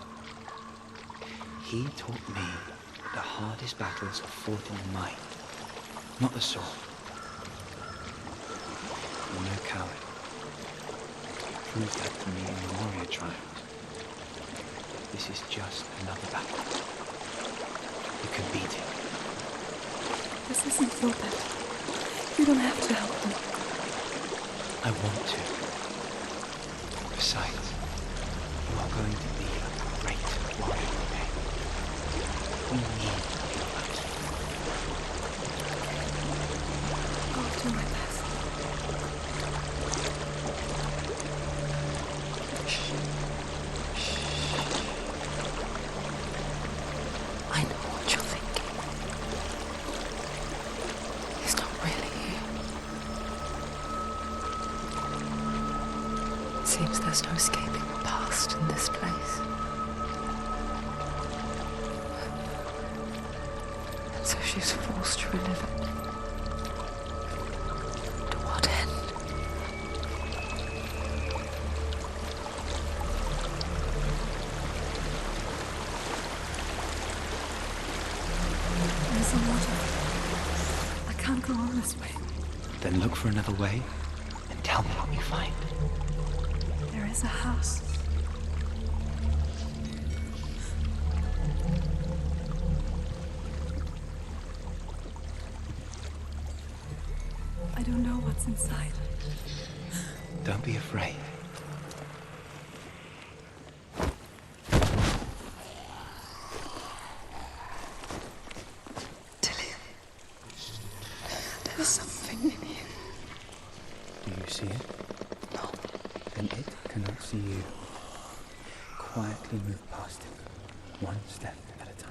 He taught me that the hardest battles are fought in the mind, not the sword. You're no coward. You proved that to me in the warrior trials. This is just another battle. You can beat it. This isn't your battle. You don't have to help me. I want to. Besides, you are going to be a great warrior, okay? We need your help. I'll do my best. I know what you're thinking. He's not really here. It seems there's no escaping the past in this place. And so she's forced to relive it. To what end? There's a water. I can't go on this way. Then look for another way and tell me what you find. There is a house. I don't know what's inside. Don't be afraid. There's something in here. Do you see it? No. Then it cannot see you. Quietly move past it, one step at a time.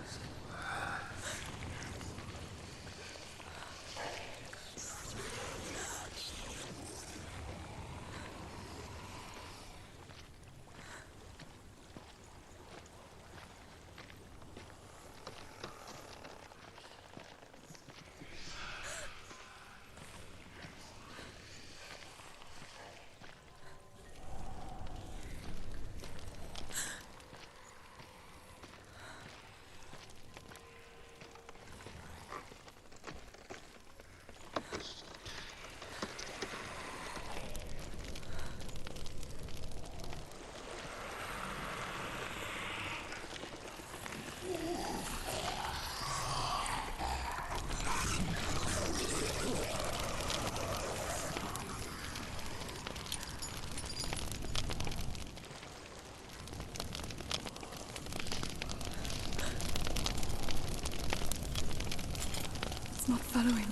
It's not following me.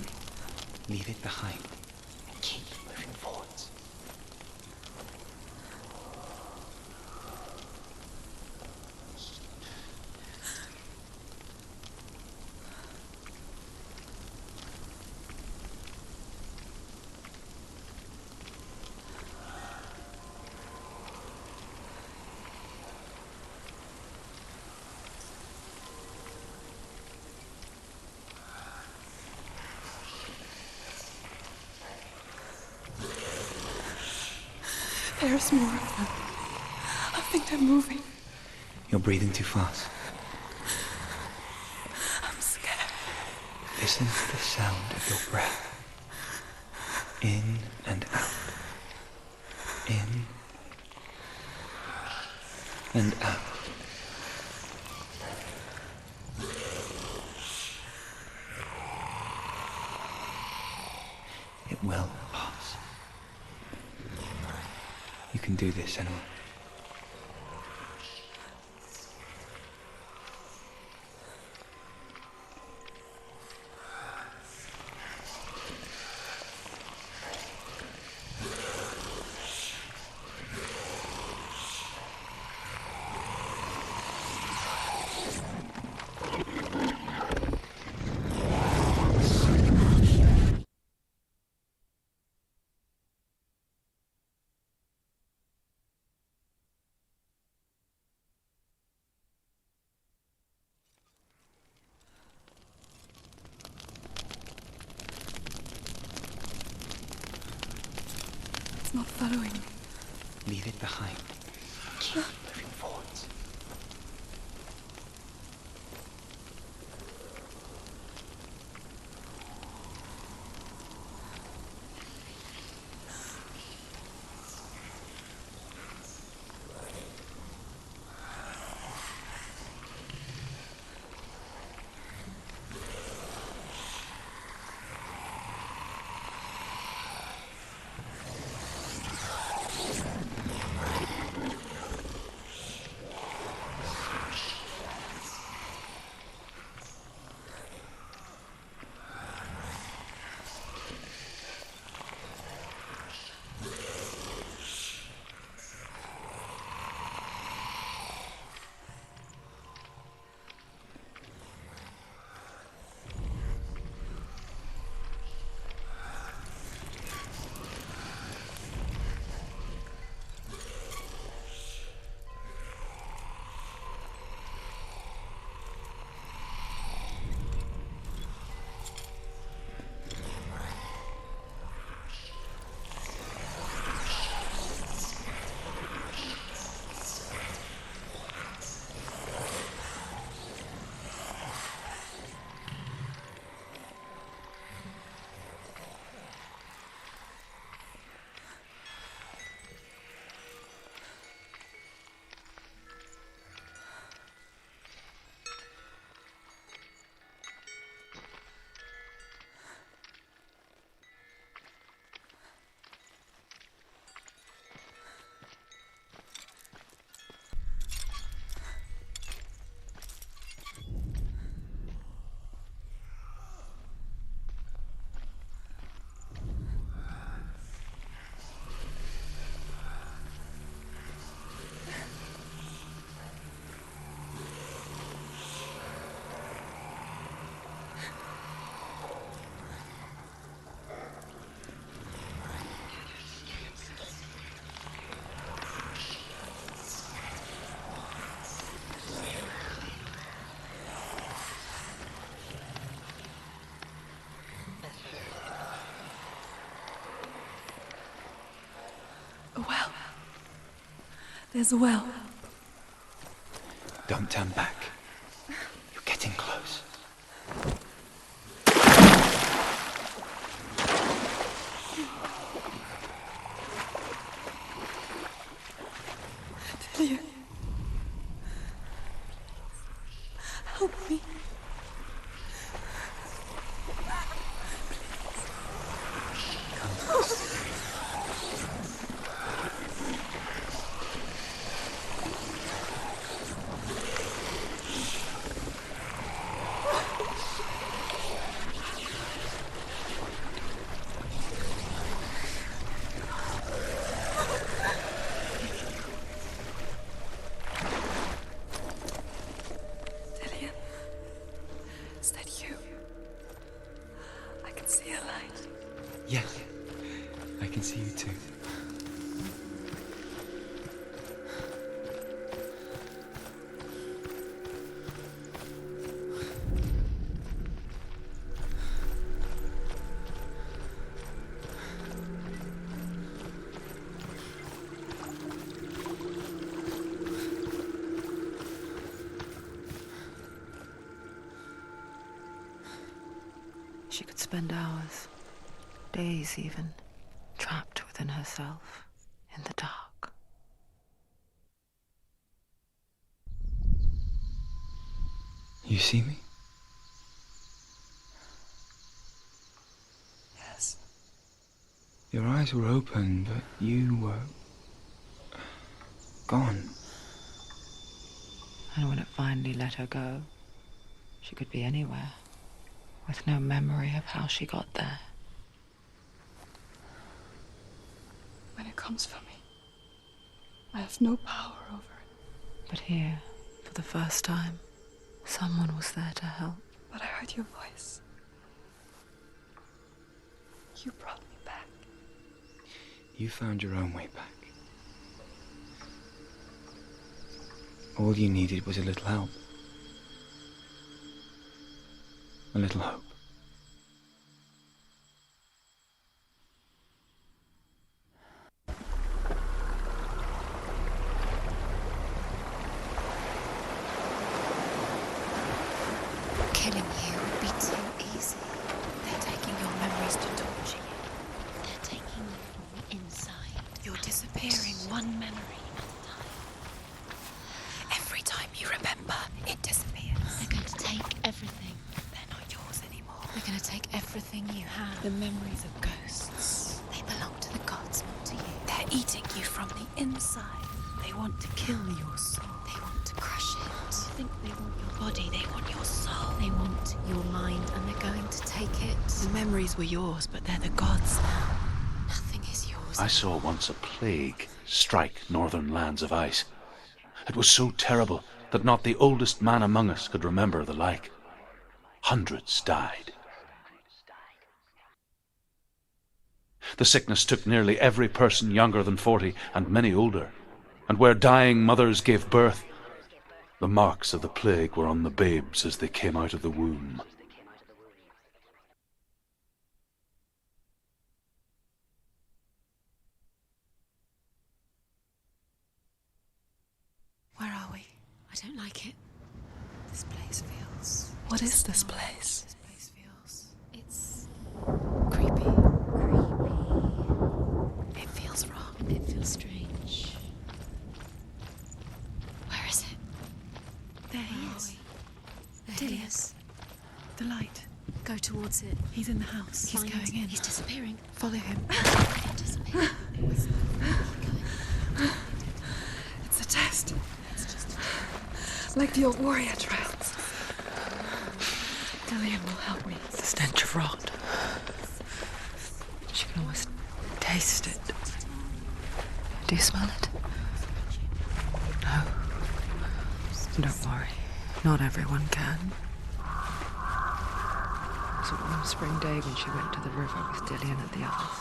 Leave it behind and keep moving forwards. There's more of them. I think they're moving. You're breathing too fast. I'm scared. Listen to the sound of your breath. In and out. In and out. It will pass. You can do this, Senua. It's not following me. Leave it behind. Keep moving forwards. There's a well. Don't turn back. You're getting close. Delia. Help me. Delia. Is that you? I can see a light. Yes, I can see you too. She could spend hours, days even, trapped within herself, in the dark. You see me? Yes. Your eyes were open, but you were gone. And when it finally let her go, she could be anywhere, with no memory of how she got there. When it comes for me, I have no power over it. But here, for the first time, someone was there to help. But I heard your voice. You brought me back. You found your own way back. All you needed was a little help. A little hope. Killing you would be too easy. They're taking your memories to torture you. They're taking you from the inside. You're disappearing one memory at a time. Every time you remember, it disappears. They're going to take everything. They're not yours anymore. They're going to take everything you have. The memories of ghosts. They belong to the gods, not to you. They're eating you from the inside. They want to kill your soul. They want to crush it. They think they want your body. They want your soul. They want your mind, and they're going to take it. The memories were yours, but they're the gods now. Nothing is yours. I saw once a plague strike northern lands of ice. It was so terrible that not the oldest man among us could remember the like. Hundreds died. The sickness took nearly every person younger than 40 and many older. And where dying mothers gave birth, the marks of the plague were on the babes as they came out of the womb. Where are we? I don't like it. This place feels... What is this place? This place feels... It's... creepy. It feels wrong. It feels strange. Where is it? There he is. There he is. The light. Go towards it. He's in the house. He's Find going it. in. He's disappearing. Follow him. Disappearing. It's a test. It's just a test. Like the old warrior trials. Delia will help me. The stench of rot. She can almost taste it. Do you smell it? No. Don't worry. Not everyone can. It was one spring day when she went to the river with Dillian and the others.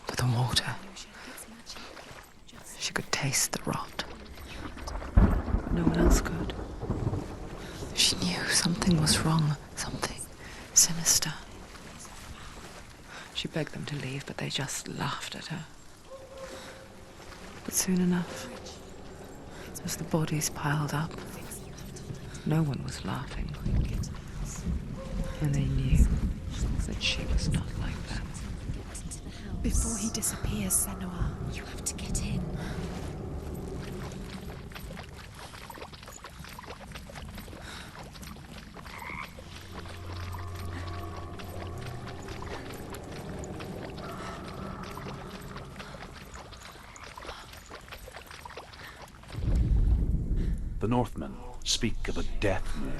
For the water. She could taste the rot. No one else could. She knew something was wrong, something sinister. She begged them to leave, but they just laughed at her. But soon enough, as the bodies piled up, no one was laughing. And they knew that she was not like them. Before he disappears, Senua, you have to get in. The Northmen speak of a death moon,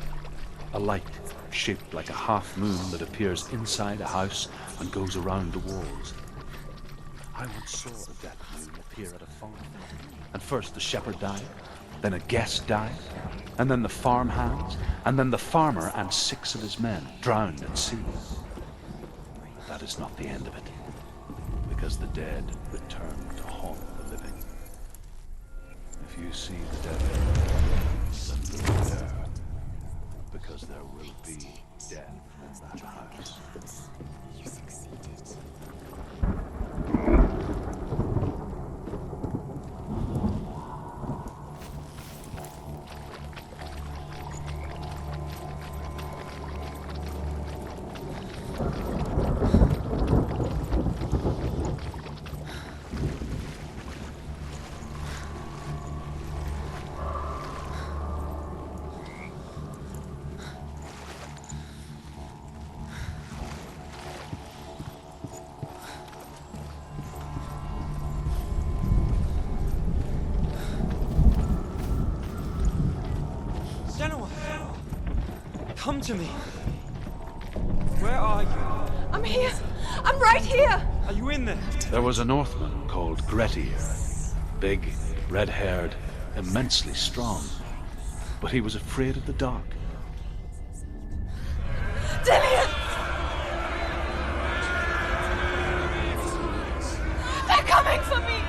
a light shaped like a half moon that appears inside a house and goes around the walls. I once saw the death moon appear at a farm, and first the shepherd died, then a guest died, and then the farm hands, and then the farmer and 6 of his men drowned at sea. But that is not the end of it, because the dead return to haunt the living. If you see the dead, then prepare, because there will be death in that house. You succeeded. Come to me. Where are you? I'm here. I'm right here. Are you in there? There was a Northman called Grettir, big, red-haired, immensely strong, but he was afraid of the dark. Dillian! They're coming for me!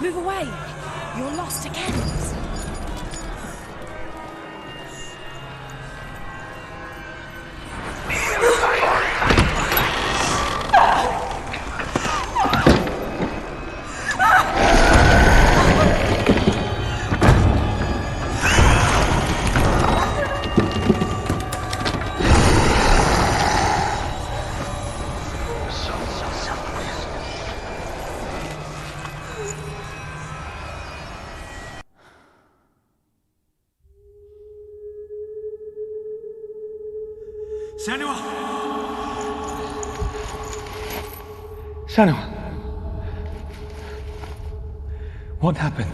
Move away! You're lost again! Senua! Senua! What happened?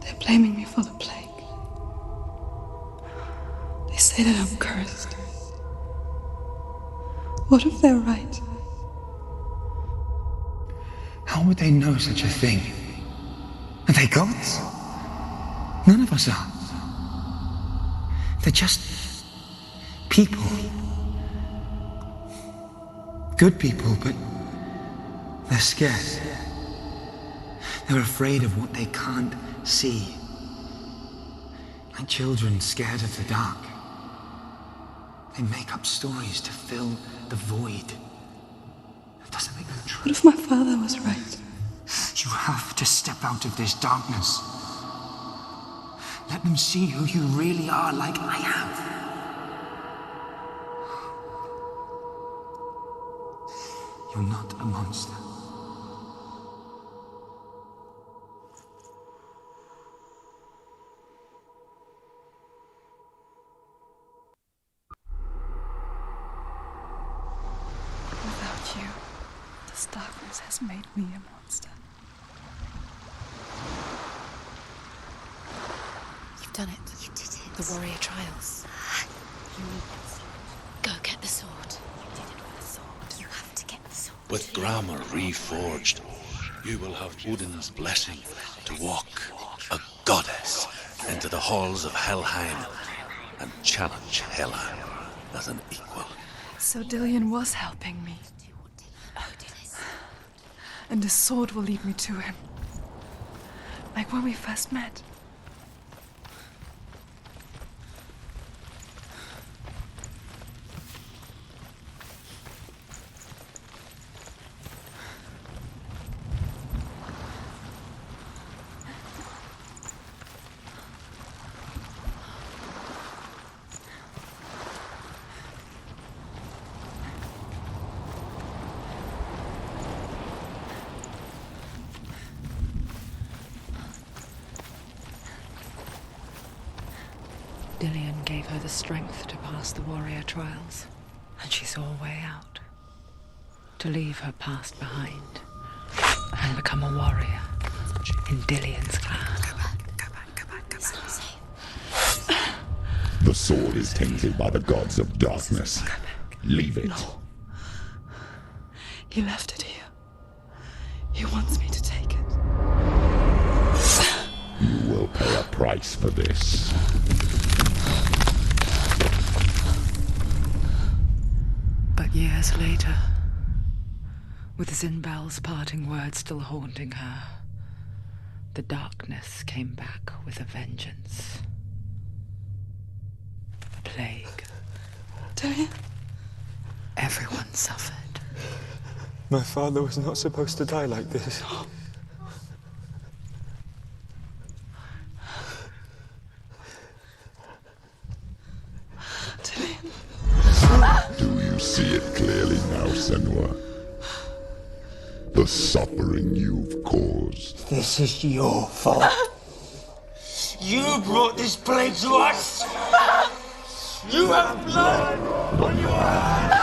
They're blaming me for the plague. They say that I'm cursed. What if they're right? How would they know such a thing? Are they gods? None of us are. They're just people. Good people, but they're scared. They're afraid of what they can't see. Like children scared of the dark. They make up stories to fill the void. It doesn't make them true. What if my father was right? You have to step out of this darkness. Let them see who you really are, like I have. You're not a monster. Without you, this darkness has made me a monster. You've done it. You did it. The warrior trials. You need that sword. Go get the sword. You did it with the sword. You have to get the sword. With grammar reforged, you will have Odin's blessing to walk, a goddess, into the halls of Helheim and challenge Hela as an equal. So Dillion was helping me. And the sword will lead me to him. Like when we first met. Dillion gave her the strength to pass the warrior trials, and she saw a way out. To leave her past behind and become a warrior in Dillion's clan. It's not safe. The sword is tainted by the gods of darkness. Leave it. No. He left it here. He wants me to take it. You will pay a price for this. But years later, with Zinbel's parting words still haunting her, the darkness came back with a vengeance. A plague. Dillion? Everyone suffered. My father was not supposed to die like this. Do you see it clearly now, Senua? The suffering you've caused. This is your fault. You brought this plague to us! You have blood on your hands!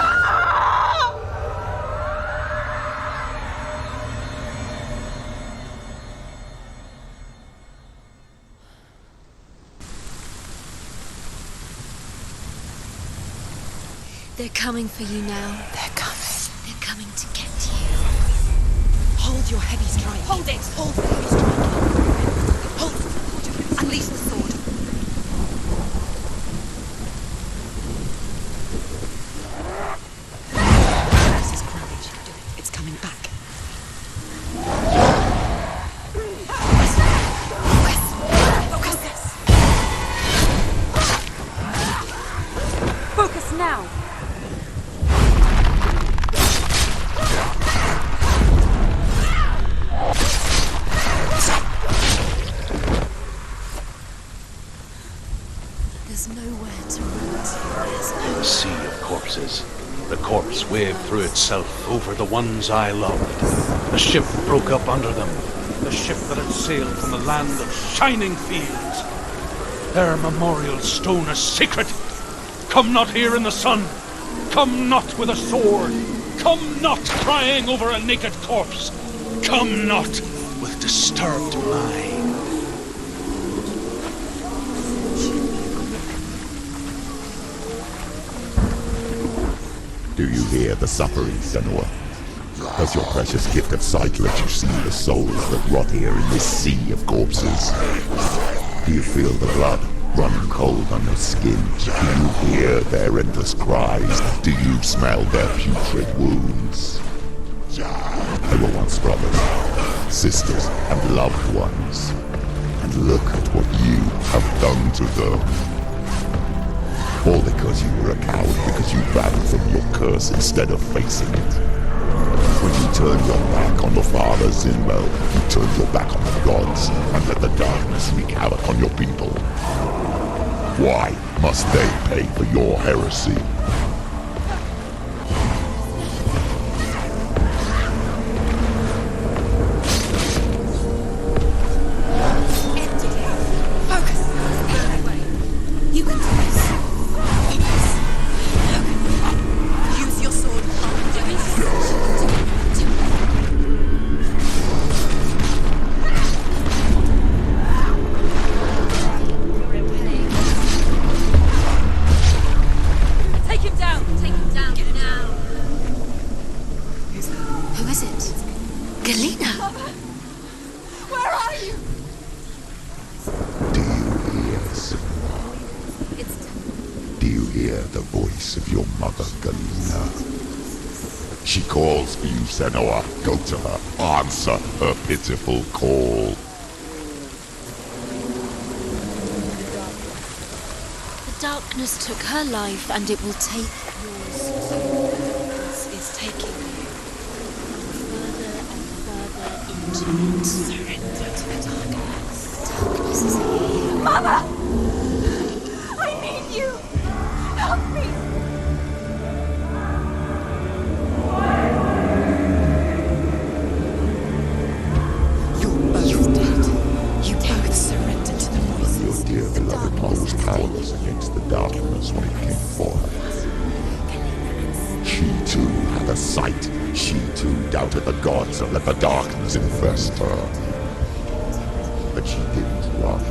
They're coming for you now. They're coming. They're coming to get you. Hold your heavy strike. Hold it! Hold the heavy strike. Hold it! Unleash the sword. This is courage. Do it. It's coming back. Focus now! There's nowhere to run to. There's no... Sea of corpses. The corpse waved through itself over the ones I loved. The ship broke up under them. The ship that had sailed from the land of shining fields. Their memorial stone is sacred. Come not here in the sun. Come not with a sword. Come not crying over a naked corpse. Come not with disturbed mind. Do you hear the suffering, Senua? Does your precious gift of sight let you see the souls that rot here in this sea of corpses? Do you feel the blood running cold on your skin? Do you hear their endless cries? Do you smell their putrid wounds? They were once brothers, sisters, and loved ones. And look at what you have done to them. All because you were a coward, because you ran from your curse instead of facing it. When you turned your back on your father Zinmo, you turned your back on the gods and let the darkness wreak havoc on your people. Why must they pay for your heresy? Senua, go to her. Answer her pitiful call. The darkness took her life, and it will take yours. This is taking you further and further into it. Surrender to the darkness. Darkness is here. Mama! I need you! Help me! Powerless against the darkness when it came for her. She too had a sight. She too doubted the gods and let the darkness infest her. But she didn't run.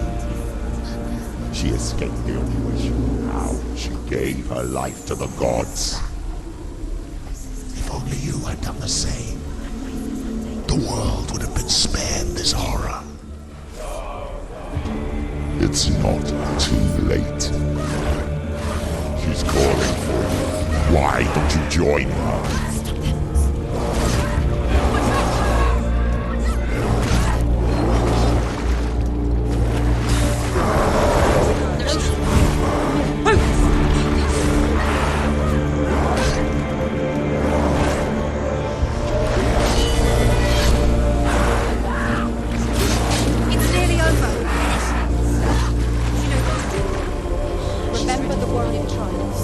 She escaped the only way she knew how. She gave her life to the gods. If only you had done the same, the world would have been spared this horror. It's not too late. She's calling for you. Why don't you join her? Remember the warrior trials.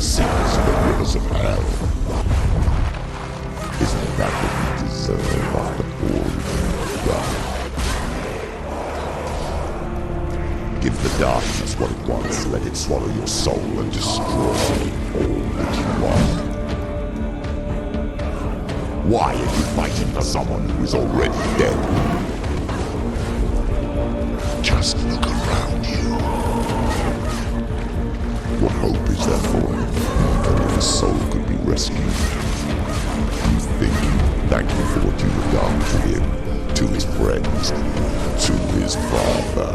seas and the rivers of hell. Isn't that what you deserve after pouring your blood? Give the darkness what it wants, let it swallow your soul and destroy all that you are. Why are you fighting for someone who is already dead? Just look around you. What hope is there for him? Only his soul could be rescued. You think, thank you for what you have done to him, to his friends, to his father.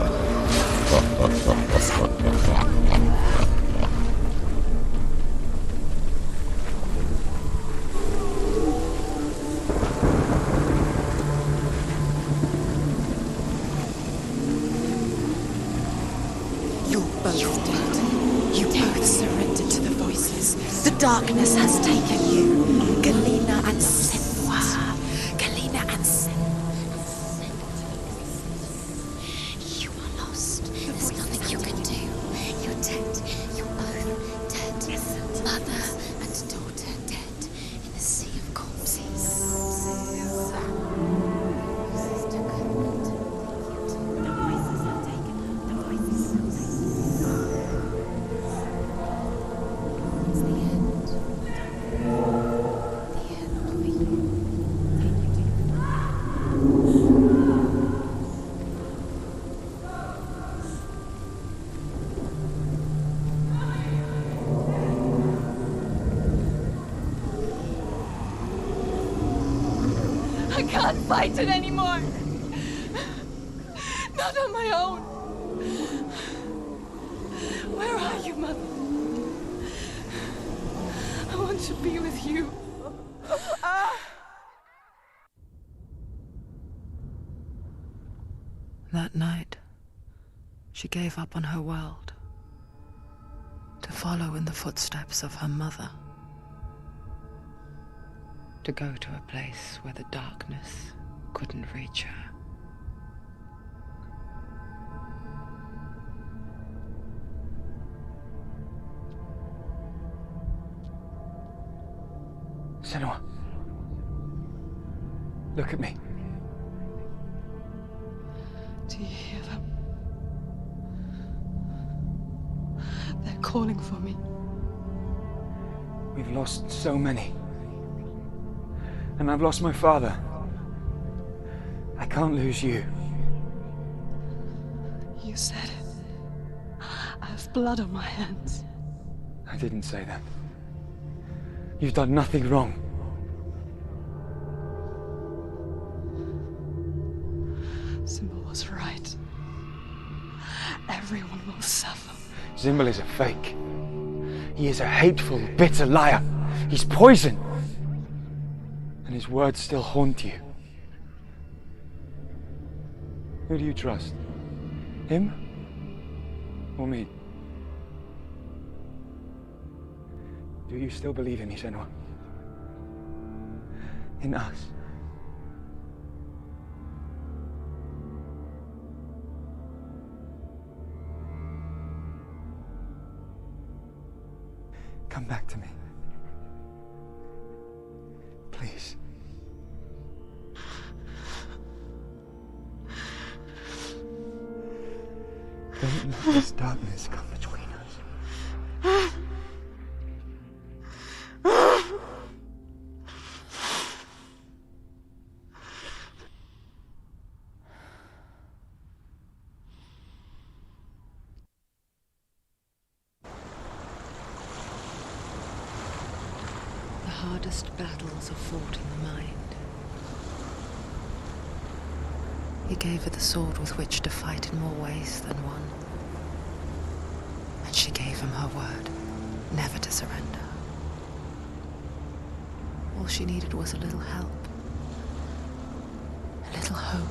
You're both dead. You both surrendered to the voices. The darkness has taken you. Galena and Senua. Galena and Senua. You are lost. There's nothing you can do. You're dead. You're both dead. Mother and daughter dead in the sea of corpses. I can't fight it anymore. Not on my own. Where are you, Mother? I want to be with you. That night, she gave up on her world to follow in the footsteps of her mother, to go to a place where the darkness couldn't reach her. Senua. Look at me. Do you hear them? They're calling for me. We've lost so many. And I've lost my father. I can't lose you. You said it. I have blood on my hands. I didn't say that. You've done nothing wrong. Symbol was right. Everyone will suffer. Zimbel is a fake. He is a hateful, bitter liar. He's poison. And his words still haunt you. Who do you trust? Him? Or me? Do you still believe in me, Senua? In us? Come back to me. Please. Don't let this darkness come between us. The hardest battles are fought in the mind. He gave her the sword with which to fight in more ways than one. And she gave him her word, never to surrender. All she needed was a little help, a little hope.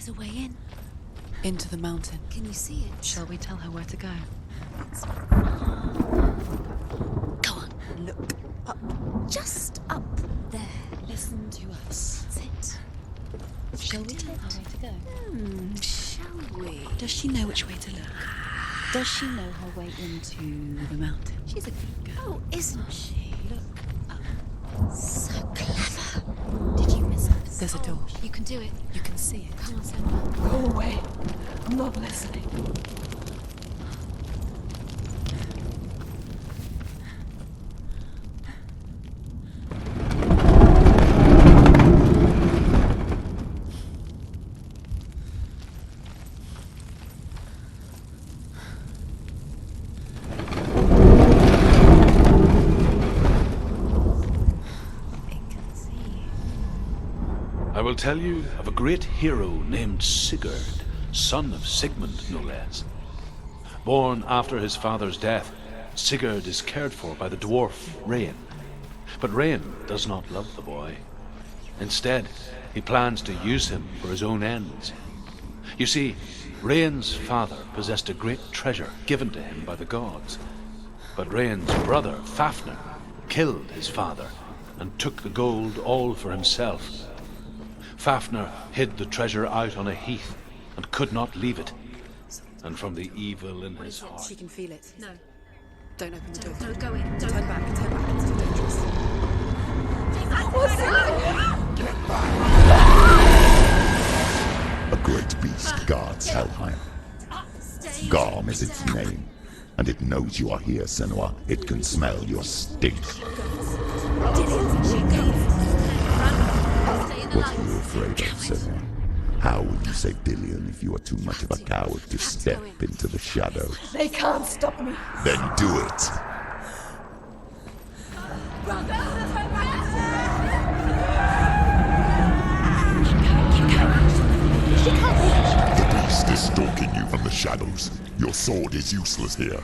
There's a way in. Into the mountain. Can you see it? Shall we tell her where to go? Go on. Look up. Just up there. Listen to us. That's it. Shall we tell her where to go? Shall we? Does she know which way to look? Does she know her way into the mountain? She's a good girl, isn't she? Look up. So clever. Did you miss us? There's a door. You can do it. You can see it. Come on, Senua. Go away. I'm not listening. I will tell you of a great hero named Sigurd, son of Sigmund, no less. Born after his father's death, Sigurd is cared for by the dwarf Rain. But Rain does not love the boy. Instead, he plans to use him for his own ends. You see, Rain's father possessed a great treasure given to him by the gods. But Rain's brother, Fafnir, killed his father and took the gold all for himself. Fafnir hid the treasure out on a heath and could not leave it. And from the evil in his heart... She can feel it. No. Don't open the door. No, go in. Don't. Turn back. Turn back. It's too dangerous. A great beast guards Helheim. Garm is its name, and it knows you are here, Senua. It can smell your stink. What are you afraid of, Senua? How will you save Dillion if you are too much of a coward to step into the shadows? They can't stop me. Then do it! The beast is stalking you from the shadows. Your sword is useless here.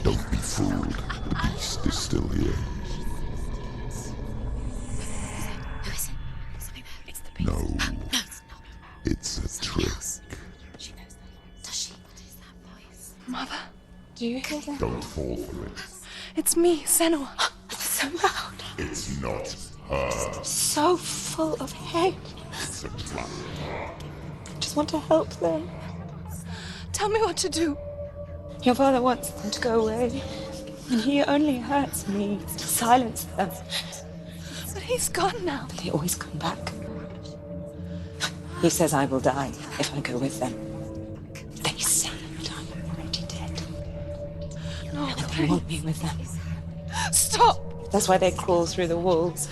Don't be fooled. The beast is still here. Who is it? Something there. It's the beast. No, No, it's not. it's a trick. She knows that. Does she? What is that voice? Mother, do you hear that? Don't fall for it. It's me, Senua. It's so loud. It's not her. So full of hate. It's a trap. I just want to help them. Tell me what to do. Your father wants them to go away. And he only hurts me to silence them. But he's gone now. They always come back. He says I will die if I go with them. They say that I'm already dead. No, they want me with them. Stop! That's why they crawl through the walls.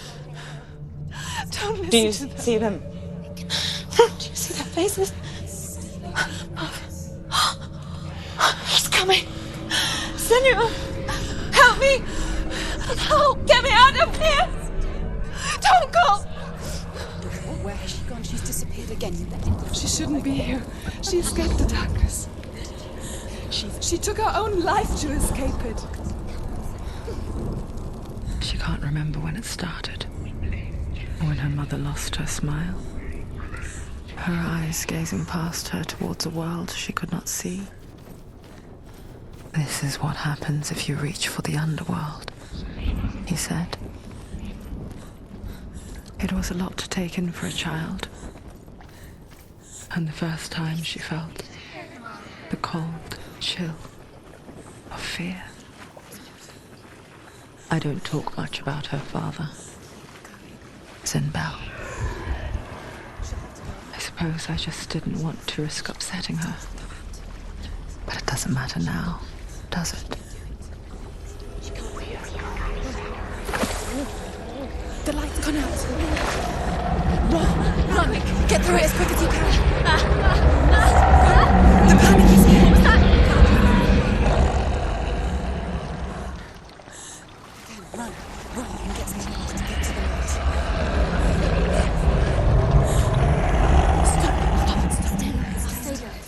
Don't listen. Do you see them? Do you see their faces? He's coming. Senua, help me! Help! Get me out of here! Don't go! Where has she gone? She's disappeared again. She shouldn't be here. She escaped the darkness. She took her own life to escape it. She can't remember when it started. When her mother lost her smile. Her eyes gazing past her towards a world she could not see. This is what happens if you reach for the underworld, he said. It was a lot to take in for a child. And the first time she felt the cold chill of fear. I don't talk much about her father, Zinbel. I suppose I just didn't want to risk upsetting her. But it doesn't matter now, does it? The light's gone out. Run! Run! Get through it as quick as you can. The panic is here. What was that? Run. Run and get some light. Get to the light. Stop. Stay there.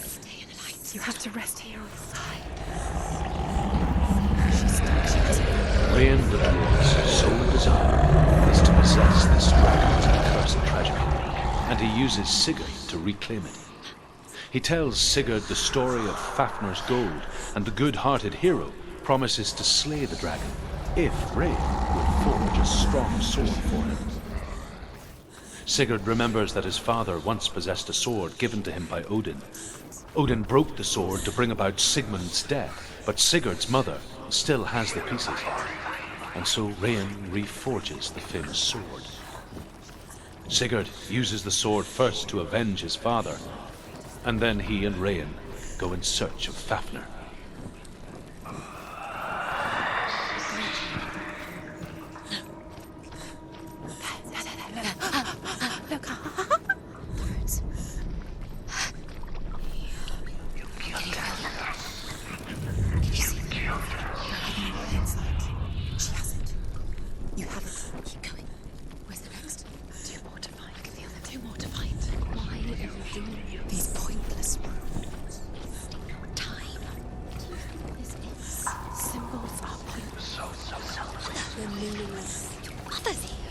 Stay in the light. You have to rest here on the side. She's stuck. She has Rain the Druth's sole desire is to possess this dragon's accursed treasure, and he uses Sigurd to reclaim it. He tells Sigurd the story of Fafnir's gold, and the good-hearted hero promises to slay the dragon if Rain will forge a strong sword for him. Sigurd remembers that his father once possessed a sword given to him by Odin. Odin broke the sword to bring about Sigmund's death, but Sigurd's mother still has the pieces, and so Rain reforges the famous sword. Sigurd uses the sword first to avenge his father, and then he and Rain go in search of Fafnir.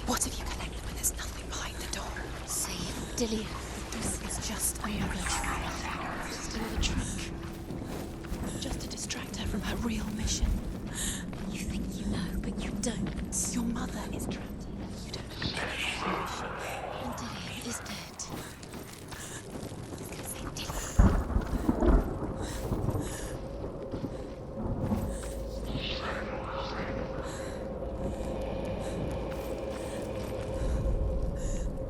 What have you collected when there's nothing behind the door? Say it, Dillian. This is just another trick. Just another trick. Just to distract her from her real mission. You think you know, but you don't. Your mother is trapped here. You don't know anything. And Dillian is dead. I was gonna say Dillian.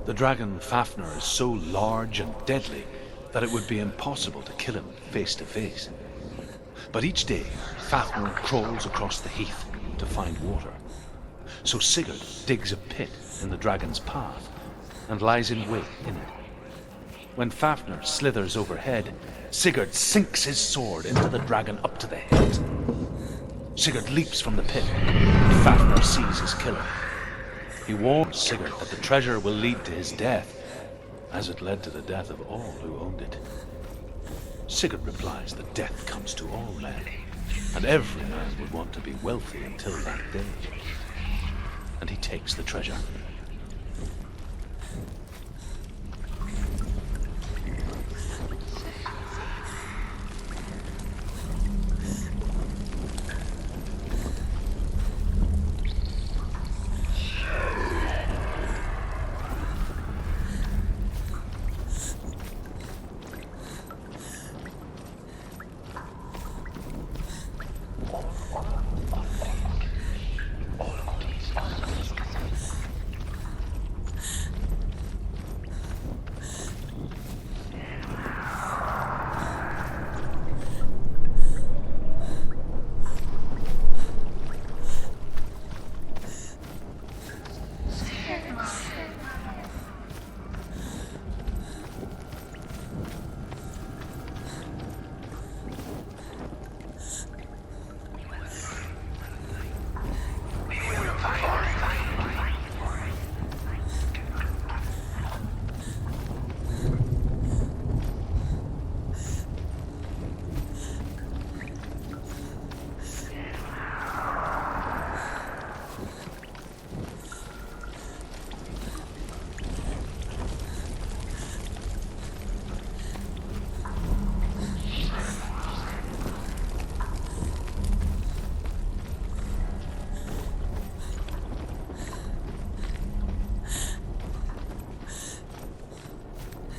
The dragon Fafnir is so large and deadly that it would be impossible to kill him face to face. But each day, Fafnir crawls across the heath to find water. So Sigurd digs a pit in the dragon's path and lies in wait in it. When Fafnir slithers overhead, Sigurd sinks his sword into the dragon up to the hilt. Sigurd leaps from the pit, and Fafnir sees his killer. He warns Sigurd that the treasure will lead to his death, as it led to the death of all who owned it. Sigurd replies that death comes to all men, and every man would want to be wealthy until that day. And he takes the treasure.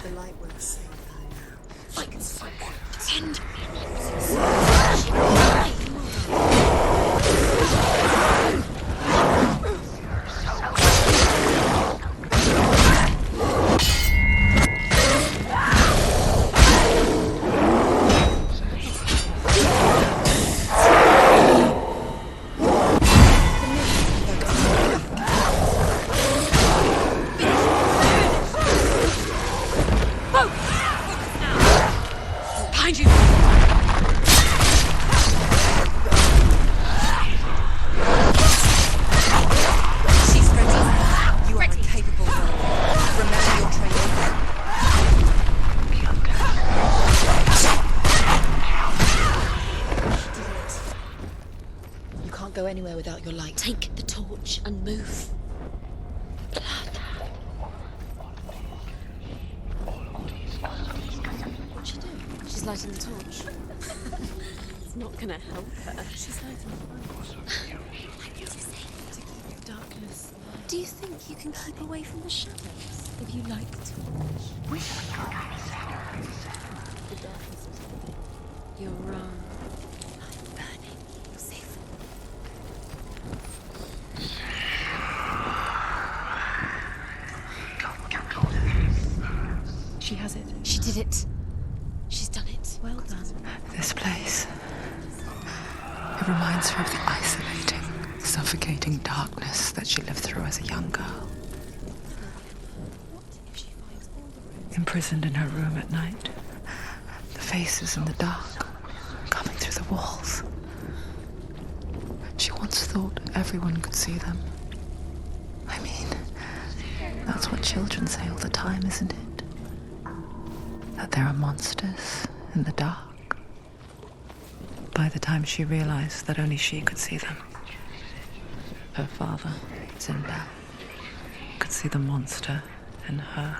The light works so high. I can see it. Behind you! torch and move. What's she doing? She's lighting the torch. It's not gonna help her. She's lighting the fire. To keep darkness. Do you think you can keep away from the shadows if you light the torch? The darkness is coming. You're wrong. I'm burning. You're safe. She has it. She did it. She's done it. Well done. This place. It reminds her of the isolating, suffocating darkness that she lived through as a young girl. Imprisoned in her room at night. The faces in the dark, coming through the walls. She once thought everyone could see them. I mean, that's what children say all the time, isn't it? That there are monsters in the dark. By the time she realized that only she could see them, her father, Sinbad, could see the monster in her.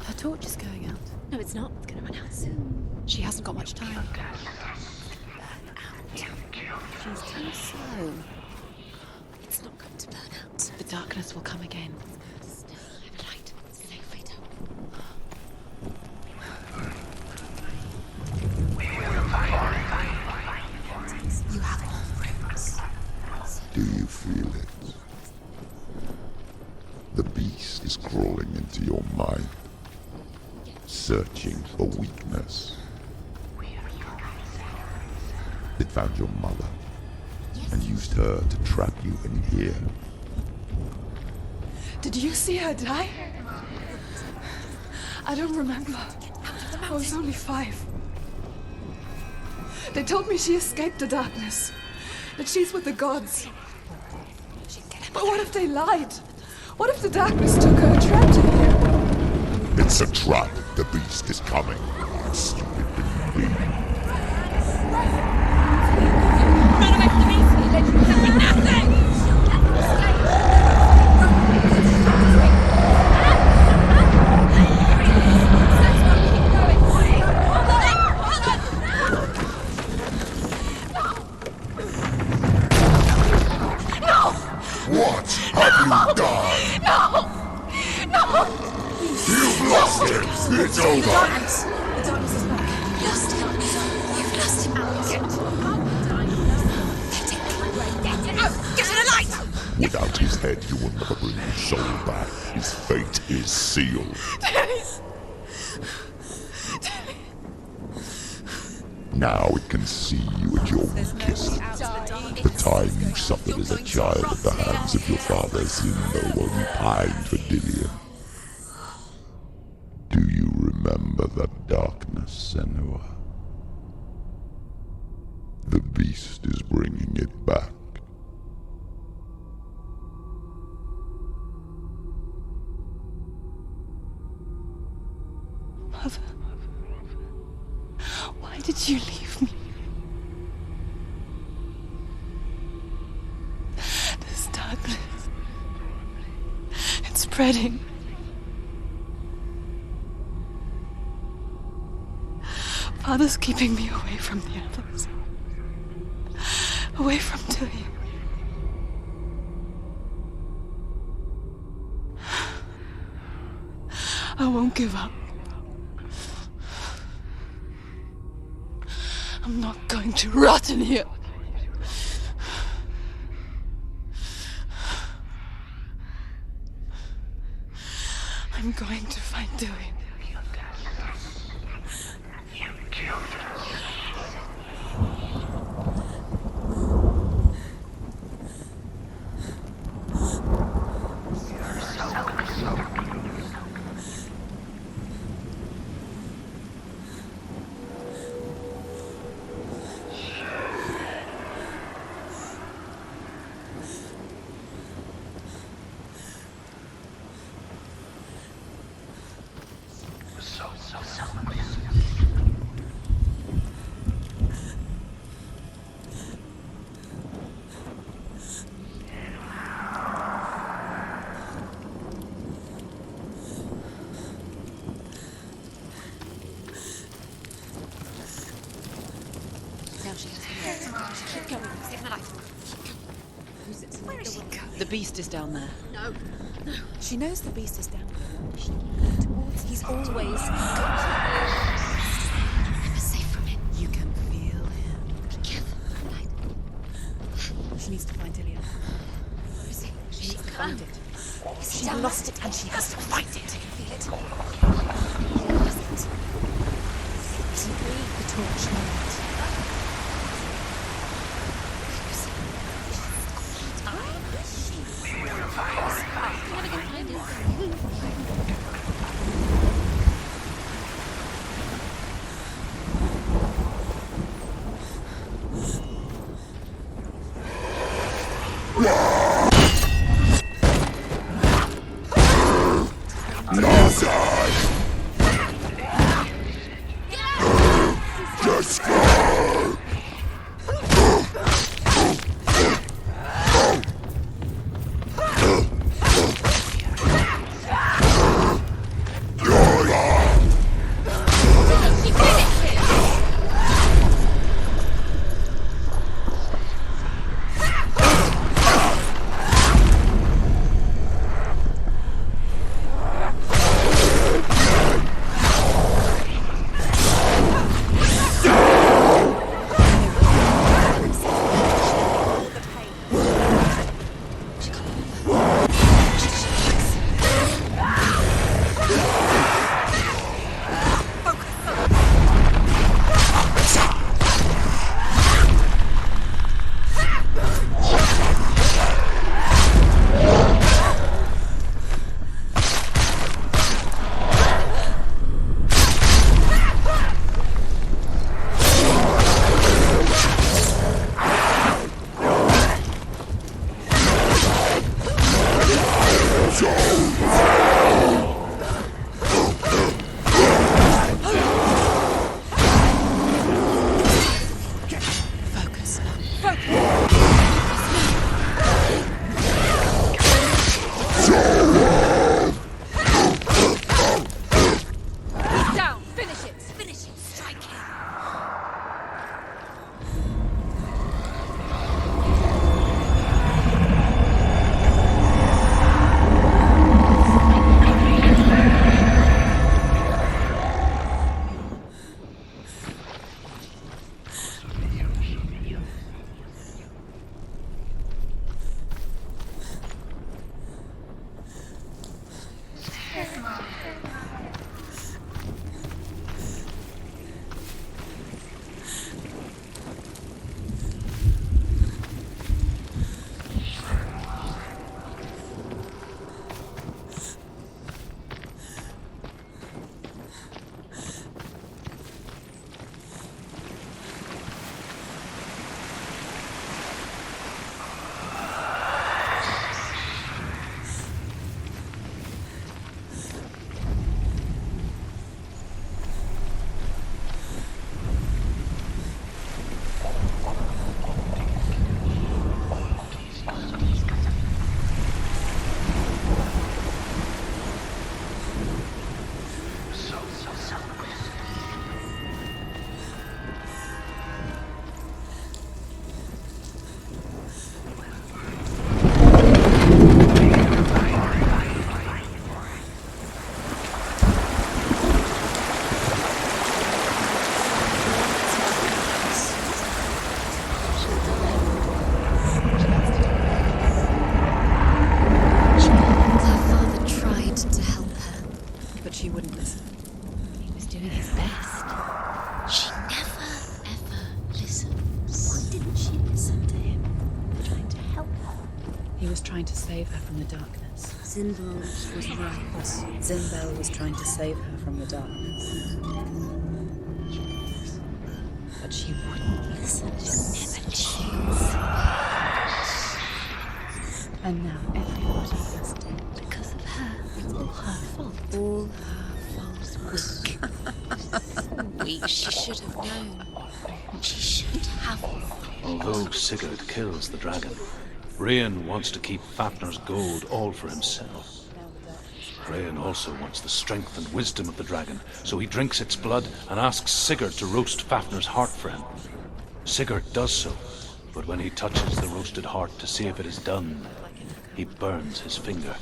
Her torch is going out. No, it's not. It's gonna run out soon. She hasn't got much time. She's too slow. It's not going to burn out. The darkness will come again. Stay. Light. Stay Vito. You have all the rooms. Do you feel it? The beast is crawling into your mind, searching for weakness. It found your mother and used her to trap you in here. Did you see her die? I don't remember. I was only 5. They told me she escaped the darkness, that she's with the gods. But what if they lied? What if the darkness took her and trapped her here? It's a trap. The beast is coming. Stupid baby. Run away from the beast! He led you here for nothing! What have you done? No! You've lost it! It's over! The darkness is back. Lost him. You've lost him. Get to the light! Without his head, you will never bring his soul back. His fate is sealed. Now it can see you at your weakest. The time you suffered as a child at the hands of your father Zindo while you pined for Dillion. Do you remember that darkness, Senua? The beast is bringing it back. Mother, why did you leave me? This darkness, spreading. Father's keeping me away from the others. Away from Tilly. I won't give up. I'm not going to rot in here. I'm going to find Tilly. You killed her. The beast is down there. No. She knows the beast is down there. He's always never safe from him. You can feel him. Together. She needs to find Ilya. Where is he? She needs to find it. She lost it and she has to find it. I can feel it. Isn't the torch moment? from the darkness. Zinval was right. Zinbel was trying to save her from the darkness. But she wouldn't listen. Never choose. And now everybody is dead. Because of her. It's all her fault. All her fault. She should have known. She should have. Although Sigurd kills the dragon, Rain wants to keep Fafnir's gold all for himself. Rain also wants the strength and wisdom of the dragon, so he drinks its blood and asks Sigurd to roast Fafnir's heart for him. Sigurd does so, but when he touches the roasted heart to see if it is done, he burns his finger.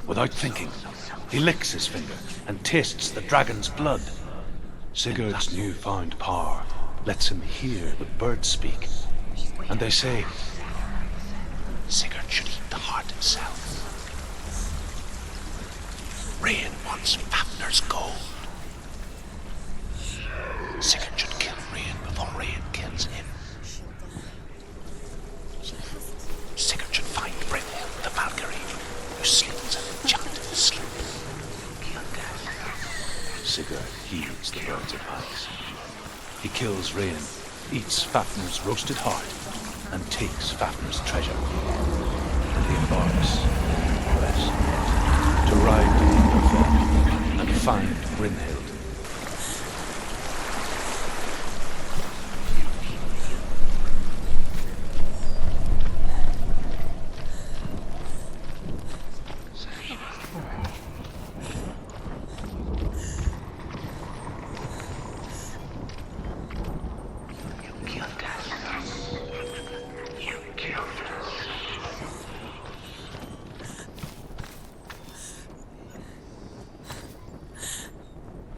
Without thinking, he licks his finger and tastes the dragon's blood. Sigurd's newfound power lets him hear the birds speak, and they say, Sigurd should eat the heart himself. Rain wants Fafnir's gold. Sigurd should kill Rain before Rain kills him. Sigurd should find Brynhild the Valkyrie, who sleeps an enchanted sleep. Sigurd heeds the birds' advice. He kills Rain, eats Fafnir's roasted heart, and takes Fafnir's treasure. And he embarks, west, to ride to Winterfell and find Brynhild.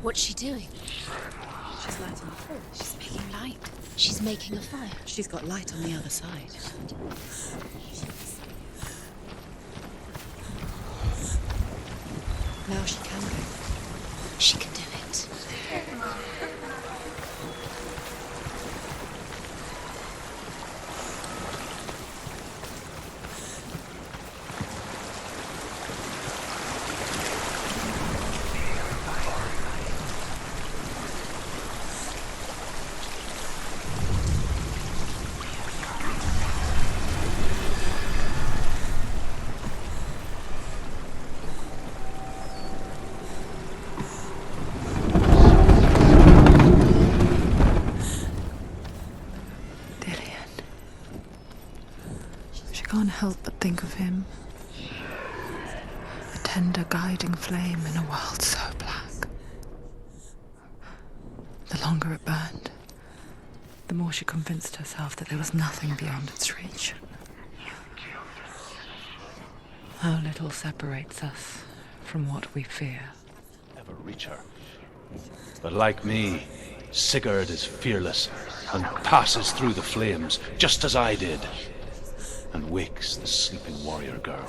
What's she doing? She's lighting a fire. She's making light. She's making a fire. She's got light on the other side. Now she can go. She can do it. Can't help but think of him. A tender guiding flame in a world so black. The longer it burned, the more she convinced herself that there was nothing beyond its reach. How little separates us from what we fear. Never reach her. But like me, Sigurd is fearless and passes through the flames, just as I did, and wakes the sleeping warrior girl.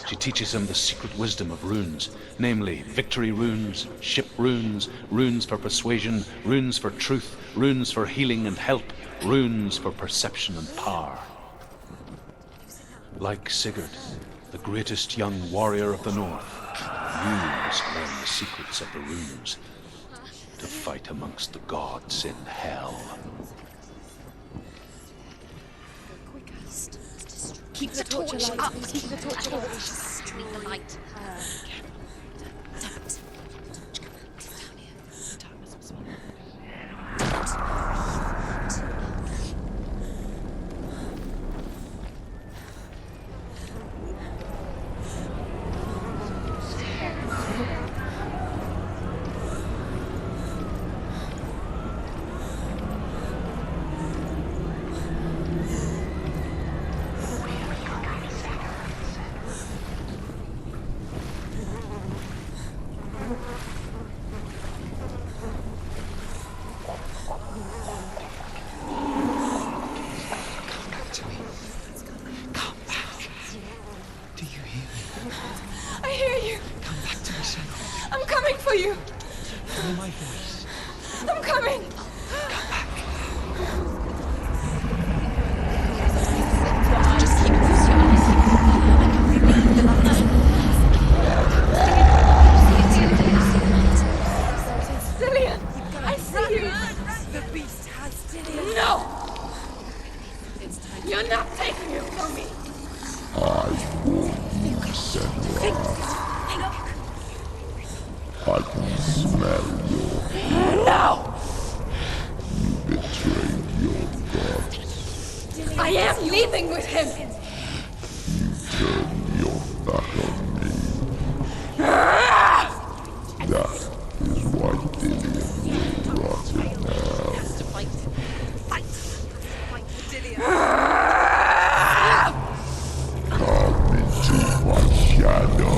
She teaches him the secret wisdom of runes, namely victory runes, ship runes, runes for persuasion, runes for truth, runes for healing and help, runes for perception and power. Like Sigurd, the greatest young warrior of the North, you must learn the secrets of the runes to fight amongst the gods in hell. Keep the torch up. Keep the torch up. Street the light. Don't. Down here. The darkness was one. smell your No! You betrayed your gods. I am leaving with him! Turn your back on me. That is why Dillion will rot in hell. Come into my shadow.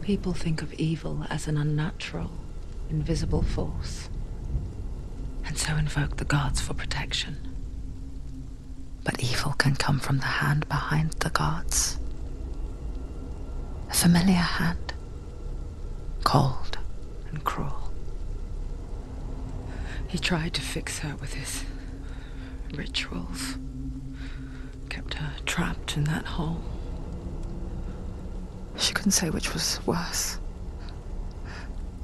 People think of evil as an unnatural, invisible force, and so invoke the gods for protection. But evil can come from the hand behind the gods. A familiar hand, cold and cruel. He tried to fix her with his rituals, kept her trapped in that hole. She couldn't say which was worse.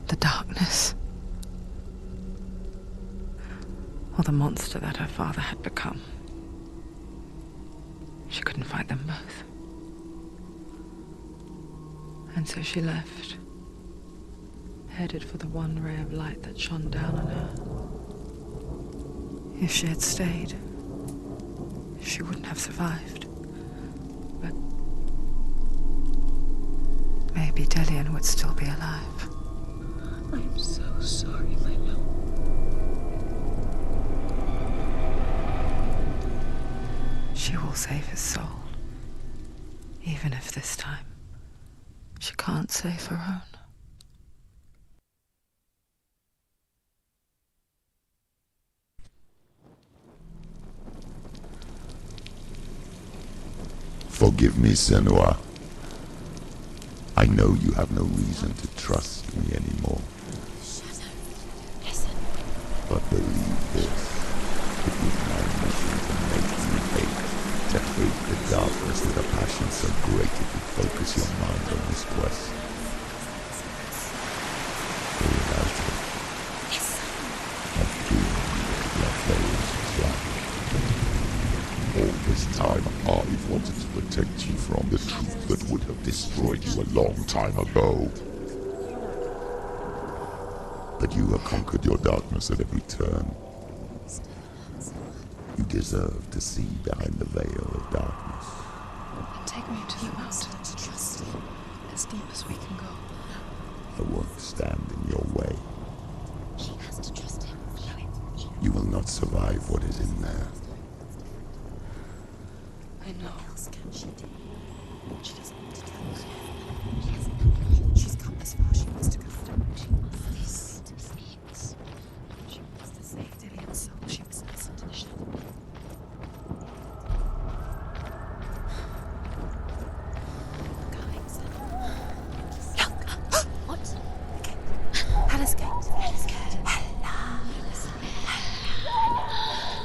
The darkness, or the monster that her father had become. She could couldn't fight them both. And so she left, headed for the one ray of light that shone down on her. If she had stayed, she wouldn't have survived. But maybe Delian would still be alive. I'm so sorry, my love. She will save his soul, even if this time she can't save her own. Forgive me, Senua. I know you have no reason to trust me anymore. Shadow, listen. But believe this, it was my mission to make you hate, to hate the darkness with a passion so great it would focus your mind on this quest. Realize it. Of doing what Valraven's plan. All this time, I've wanted to protect you from the truth that would have destroyed you a long time ago. But you have conquered your darkness at every turn. You deserve to see behind the veil of darkness. Take me to the mountain. As deep as we can go. I won't stand in your way. She has to trust him. You will not survive what is in there. I know. What else can she do? She doesn't want to tell us. She hasn't done it. She's come this far. She wants to go further. She wants this to be it. She wants to save Delian's soul. She must listen to the shadow. Guys. Look! What? Hela's gate. Hela's gate. Hela.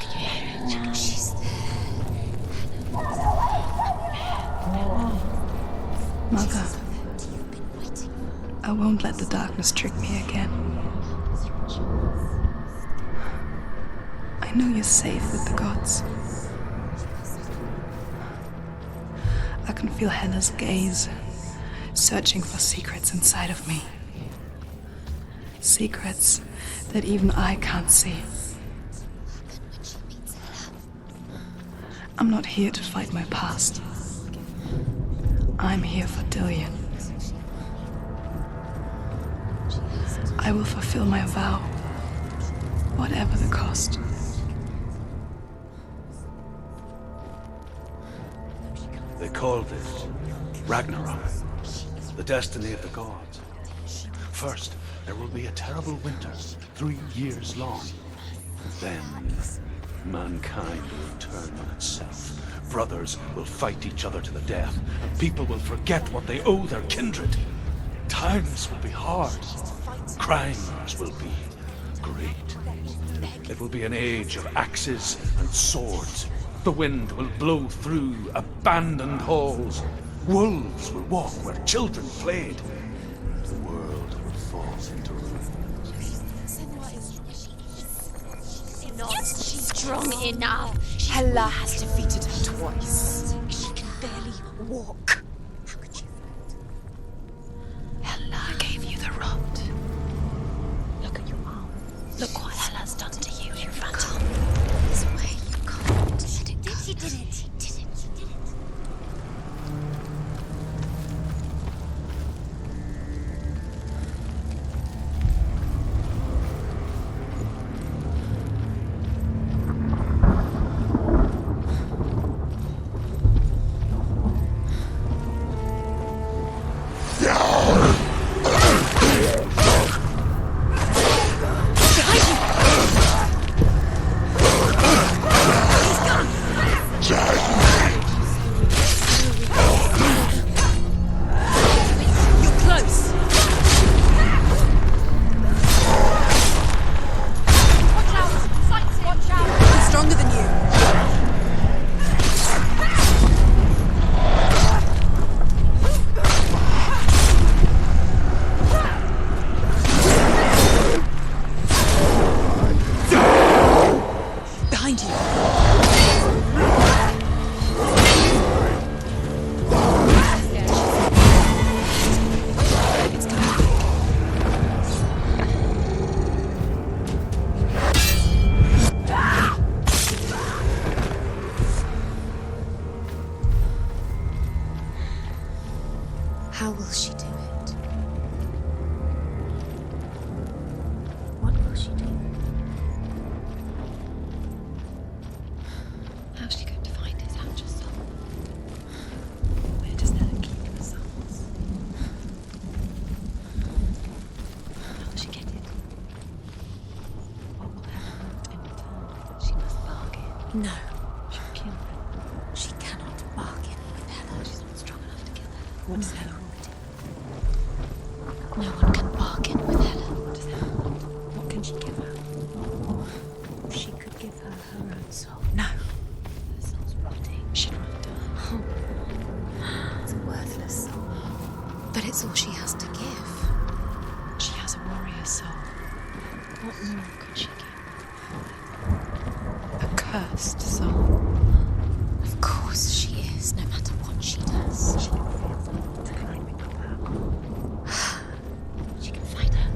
Can you hear it? She's there. Mother, I won't let the darkness trick me again. I know you're safe with the gods. I can feel Hela's gaze, searching for secrets inside of me. Secrets that even I can't see. I'm not here to fight my past. I'm here for Delian. I will fulfill my vow, whatever the cost. They called it Ragnarok, the destiny of the gods. First, there will be a terrible winter, 3 years long. Then, mankind will turn on itself. Brothers will fight each other to the death, and people will forget what they owe their kindred. Times will be hard. Crimes will be great. It will be an age of axes and swords. The wind will blow through abandoned halls. Wolves will walk where children played. The world will fall into ruin. She's strong enough. Hela has defeated her twice. She can barely walk. How could you? Hela gave you the rod. Look at your arm. Look what Hela's done to you in front of you. This way you can't. She did it. She did it. She did it. She did it. No. She'll kill her. She cannot bargain with Hela. She's not strong enough to kill her. What does Hela want to do? No one can bargain with Hela. What does Hela want? What can she give her? She could give her her own soul. No. Her soul's rotting. She'd rather die. It's a worthless soul. But it's all she has to give. She has a warrior soul. What more could she give? A cursed soul. Of course she is, no matter what she does. She can feel the declining of her. She can fight her.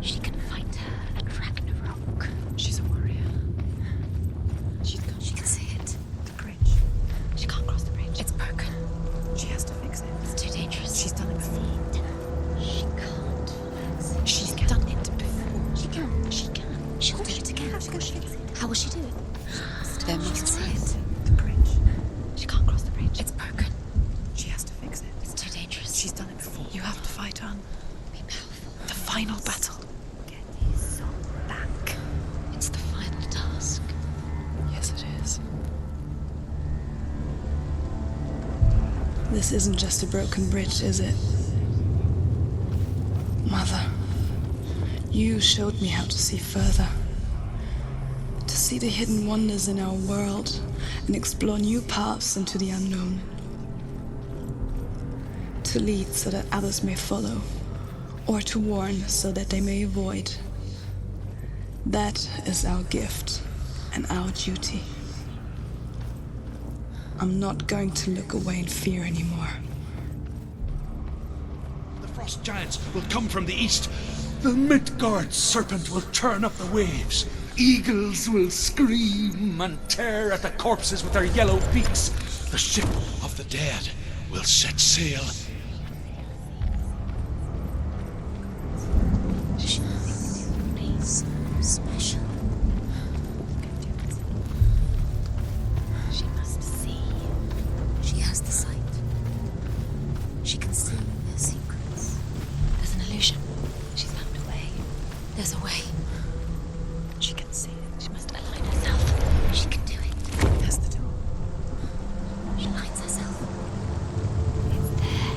She can fight her at Ragnarok. She's a warrior. She can see it. The bridge. She can't cross the bridge. It's broken. She has to fix it. It's too dangerous. She's done it before. She can't fix it. She's done it before. She can. She can. She'll do it again. How will she do it? There must be it. The bridge. She can't cross the bridge. It's broken. She has to fix it. It's too dangerous. She's done it before. You have to fight on. Be powerful. The final battle. Get his soul back. It's the final task. Yes, it is. This isn't just a broken bridge, is it? Mother, you showed me how to see further. To see the hidden wonders in our world and explore new paths into the unknown. To lead so that others may follow, or to warn so that they may avoid. That is our gift and our duty. I'm not going to look away in fear anymore. The frost giants will come from the east. The Midgard serpent will turn up the waves. Eagles will scream and tear at the corpses with their yellow beaks. The ship of the dead will set sail. She will be so special. She must see. She has the sight. She can see their secrets. There's an illusion. She's found a way. There's a way. She can see it. She must align herself. She can do it. There's the door. She aligns herself. It's there.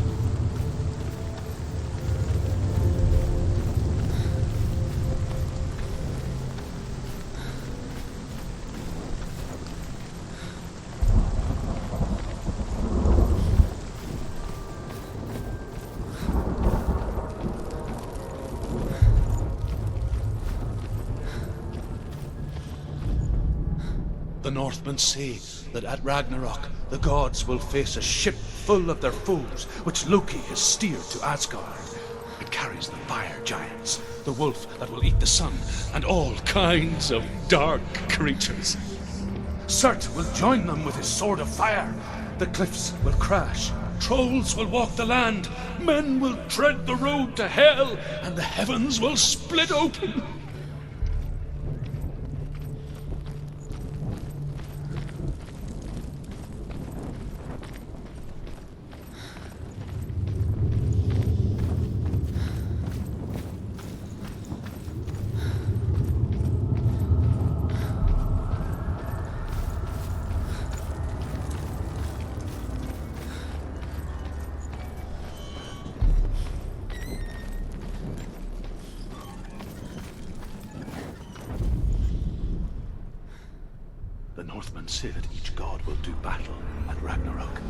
The Northmen say that at Ragnarok, the gods will face a ship full of their foes, which Loki has steered to Asgard. It carries the fire giants, the wolf that will eat the sun, and all kinds of dark creatures. Surt will join them with his sword of fire. The cliffs will crash, trolls will walk the land, men will tread the road to hell, and the heavens will split open. The Northmen say that each god will do battle at Ragnarok.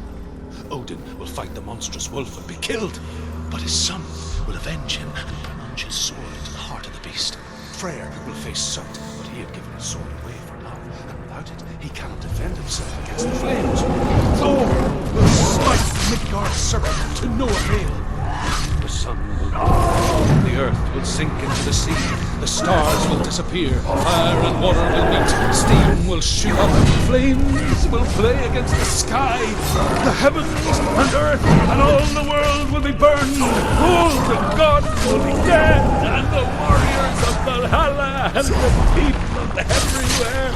Odin will fight the monstrous wolf and be killed, but his son will avenge him and plunge his sword into the heart of the beast. Freyr will face Surt, but he had given his sword away for love, and without it, he cannot defend himself against the flames. Thor will smite the Midgard serpent to no avail. The sun will rise, the earth will sink into the sea, the stars will disappear, fire and water will meet, steam will shoot up, flames will play against the sky, the heavens and earth and all the world will be burned, all the gods will be dead, and the warriors of Valhalla and the people everywhere.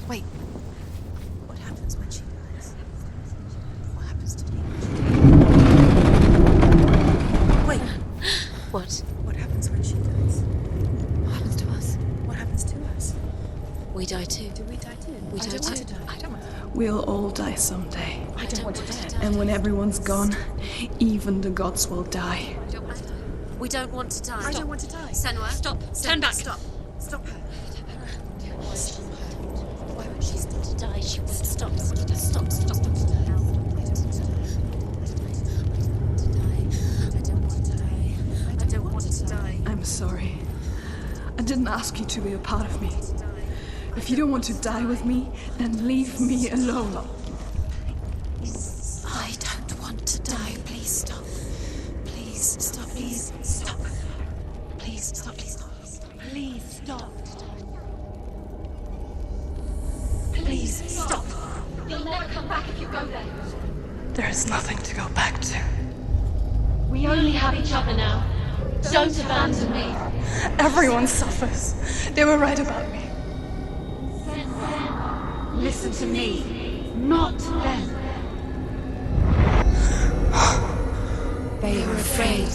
Wait. What happens when she dies? What happens to me? Wait. What? What happens when she dies? What happens to us? What happens to us? We die too. Do we die too? We I die don't too. want to die. I don't want to die. We'll all die someday. I don't want to die. And when everyone's gone, even the gods will die. I don't want to die. We don't want to die. I don't want to die. Senua, stop. Turn back. Stop. Stop her. Stop her. Why would she stop to die? She would stop. Stop. I don't want to die. I'm sorry. I didn't ask you to be a part of me. If you don't want to die with me, then leave me alone. I don't want to die. Please stop. Please stop. Please stop. Please stop. Please stop. Please stop. Please stop. You'll never come back if you go there. There is nothing to go back to. We only have each other now. Don't abandon me. Everyone suffers. They were right about me. Listen to me, not them. They were afraid,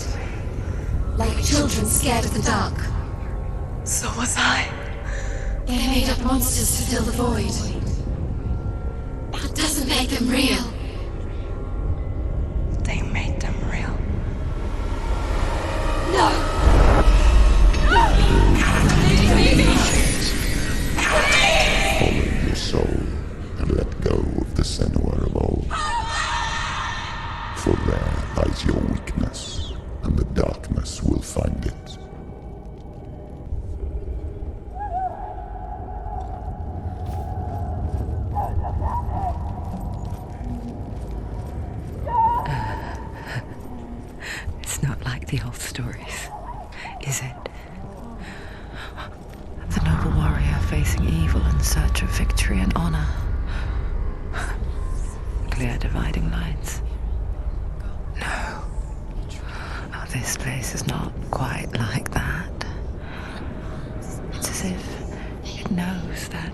like children scared of the dark. So was I. They made up monsters to fill the void. That doesn't make them real. They made them real. No! Follow your soul and let go of the Senua of old. For there lies your weakness, and the darkness will find it. It's not like the old stories, is it? The noble warrior facing evil in search of victory and honor. Clear dividing lines. No. Oh, this place is not quite like that. It's as if it knows that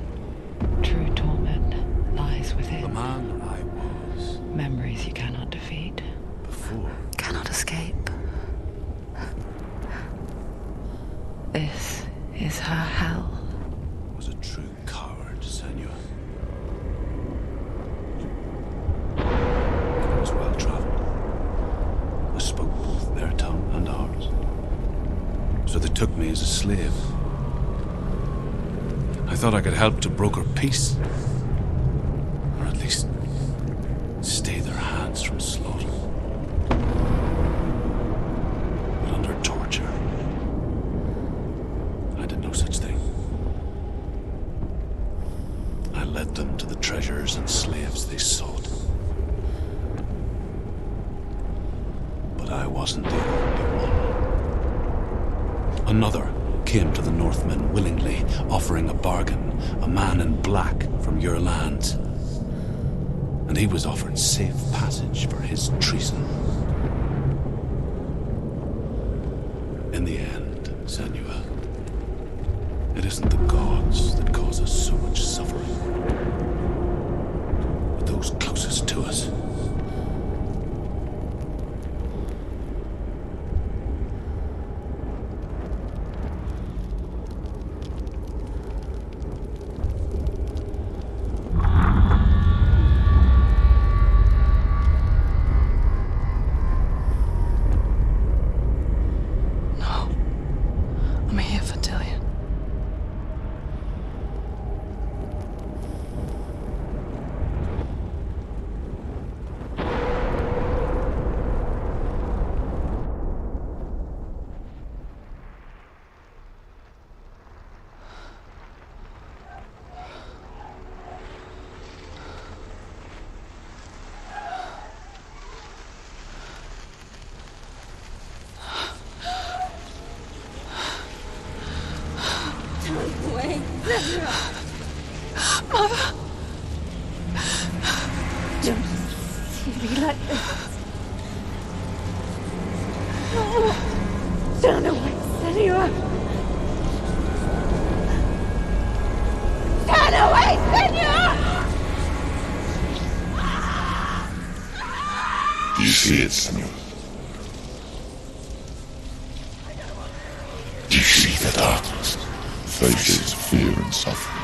true torment lies The within. man I was Memories you cannot defeat, before. cannot escape. This is her hell. Was a true coward, Senua. I was well traveled. I spoke both their tongue and ours. So they took me as a slave. I thought I could help to broker peace. Or at least stay their hands from slaughter. But under torture, I did no such thing. I led them to the treasures and slaves they sought. But I wasn't the only one. Another came to the Northmen willingly, offering a bargain, a man in black from your lands. And he was offered safe passage for his treason. In the end, Senua, it isn't the gods that cause us so much suffering, but those closest to us. No. I'm here for Dillian. Mother! Don't see me like this. Turn away, Senua! Turn away, Senua! see it, Senua? Do you see the darkness? Faces of fear and suffering.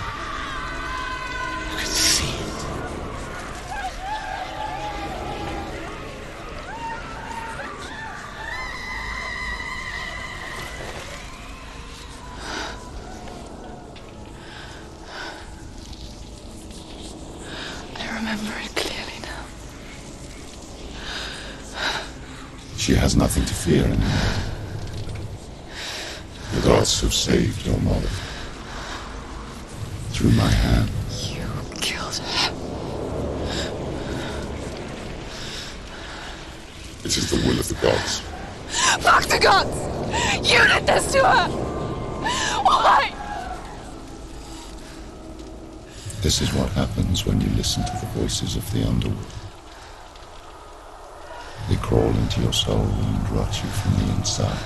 You can see it. I remember it clearly now. She has nothing to fear anymore. The gods have saved your mother. Through my hands. You killed her. It is the will of the gods. Fuck the gods! You did this to her! Why? This is what happens when you listen to the voices of the underworld. They crawl into your soul and rot you from the inside.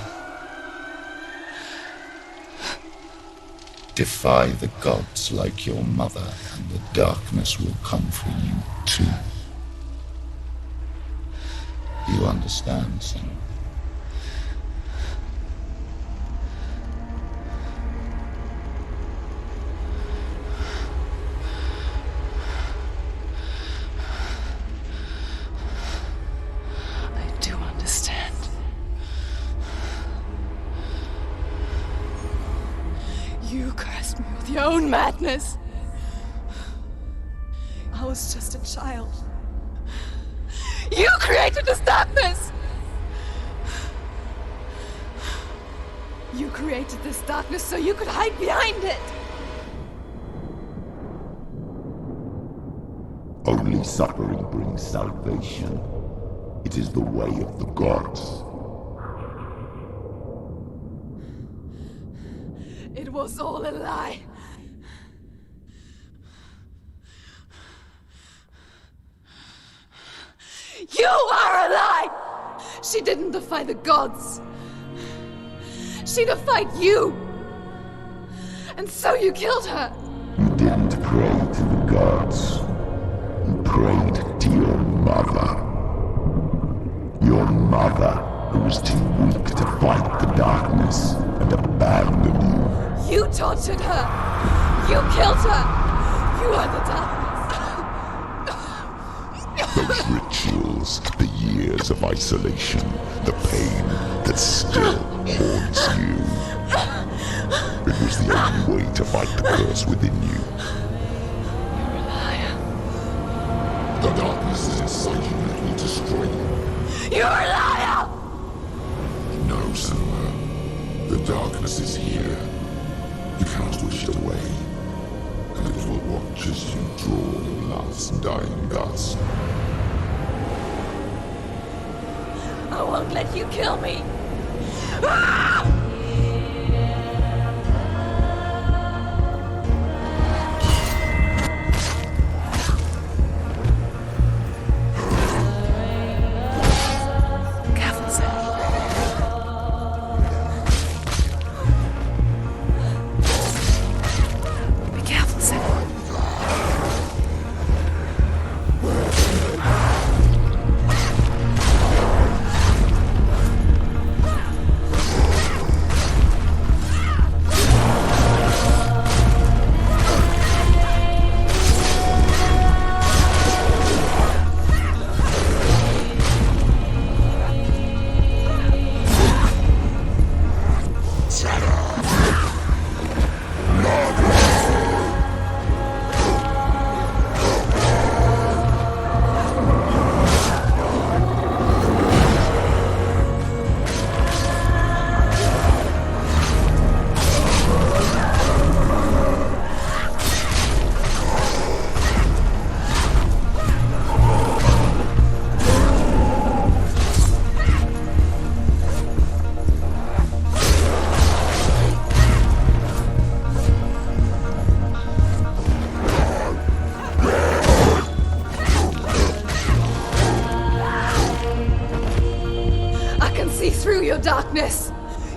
Defy the gods like your mother, and the darkness will come for you too. You understand, son? I do understand. You cursed me with your own madness. I was just a child. You created this darkness! You created this darkness so you could hide behind it! Only suffering brings salvation. It is the way of the gods. It was all a lie. You are a lie! She didn't defy the gods. She defied you! And so you killed her! You didn't pray to the gods. You prayed to your mother. Your mother, who was too weak to fight the darkness and abandoned you. You tortured her! You killed her! You are the darkness! Those rituals, the years of isolation, the pain that still haunts you. It was the only way to fight the curse within you. You're a liar. The darkness is inside you and it will destroy you. You're a liar! No, Senua. The darkness is here. You cannot wish it away. And it will watch as you draw your last dying gasp. I won't let you kill me! Ah! Darkness!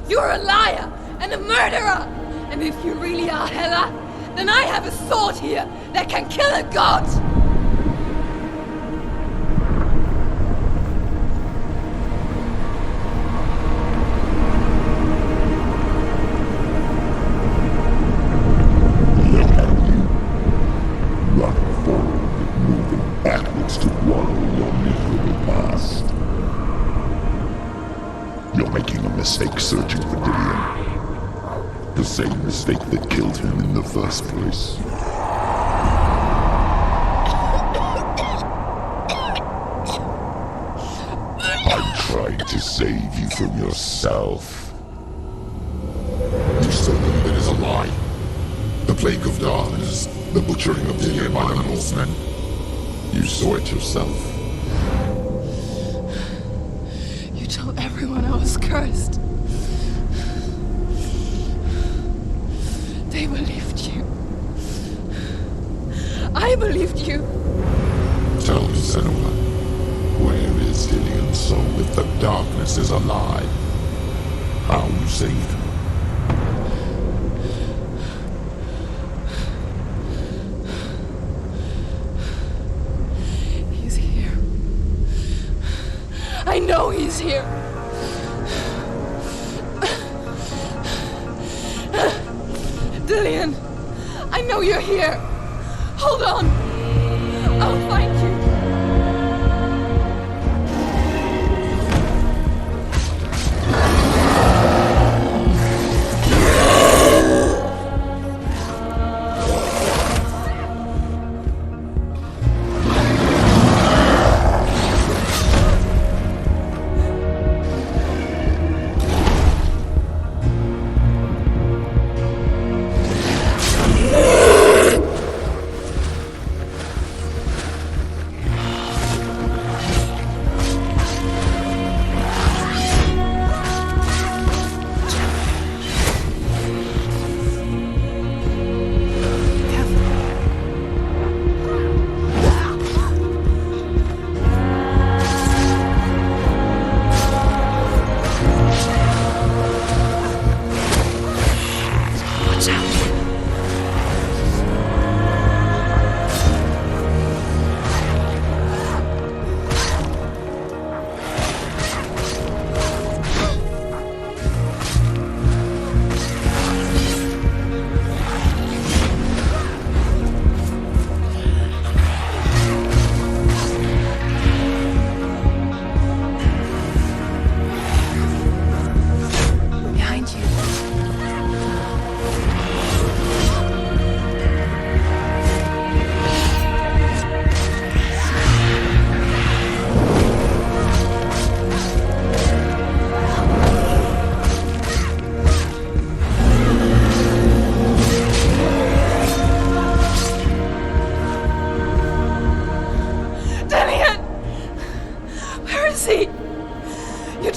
You're a liar and a murderer! And if you really are Hela, then I have a sword here that can kill a god! mistake searching for Dillion. The same mistake that killed him in the first place. I'm trying to save you from yourself. You still believe it is a lie? The plague of darkness, the butchering of Dillion by the Northmen. You saw it yourself. You told everyone I was cursed. They believed you. I believed you. Tell me, Senua, where is Dillion's soul if the darkness is alive? How you saved him? He's here. I know he's here. Dillion, I know you're here. Hold on. I'll find you.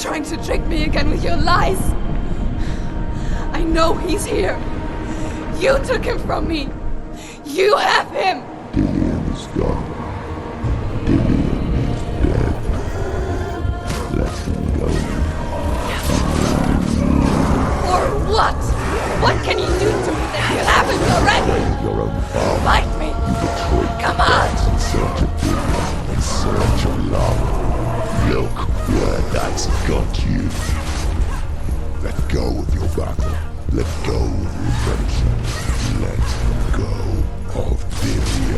Trying to trick me again with your lies. I know he's here. You took him from me. You have him. Dillion is gone. Dillion is dead. Let him go. Or what? What can you do to me that you haven't already? Your own father. Fight me. You betrayed Come on. in search of Dillion, in search of love. Look where that's got you. Let go of your battle. Let go of your redemption. Let go of Dillion.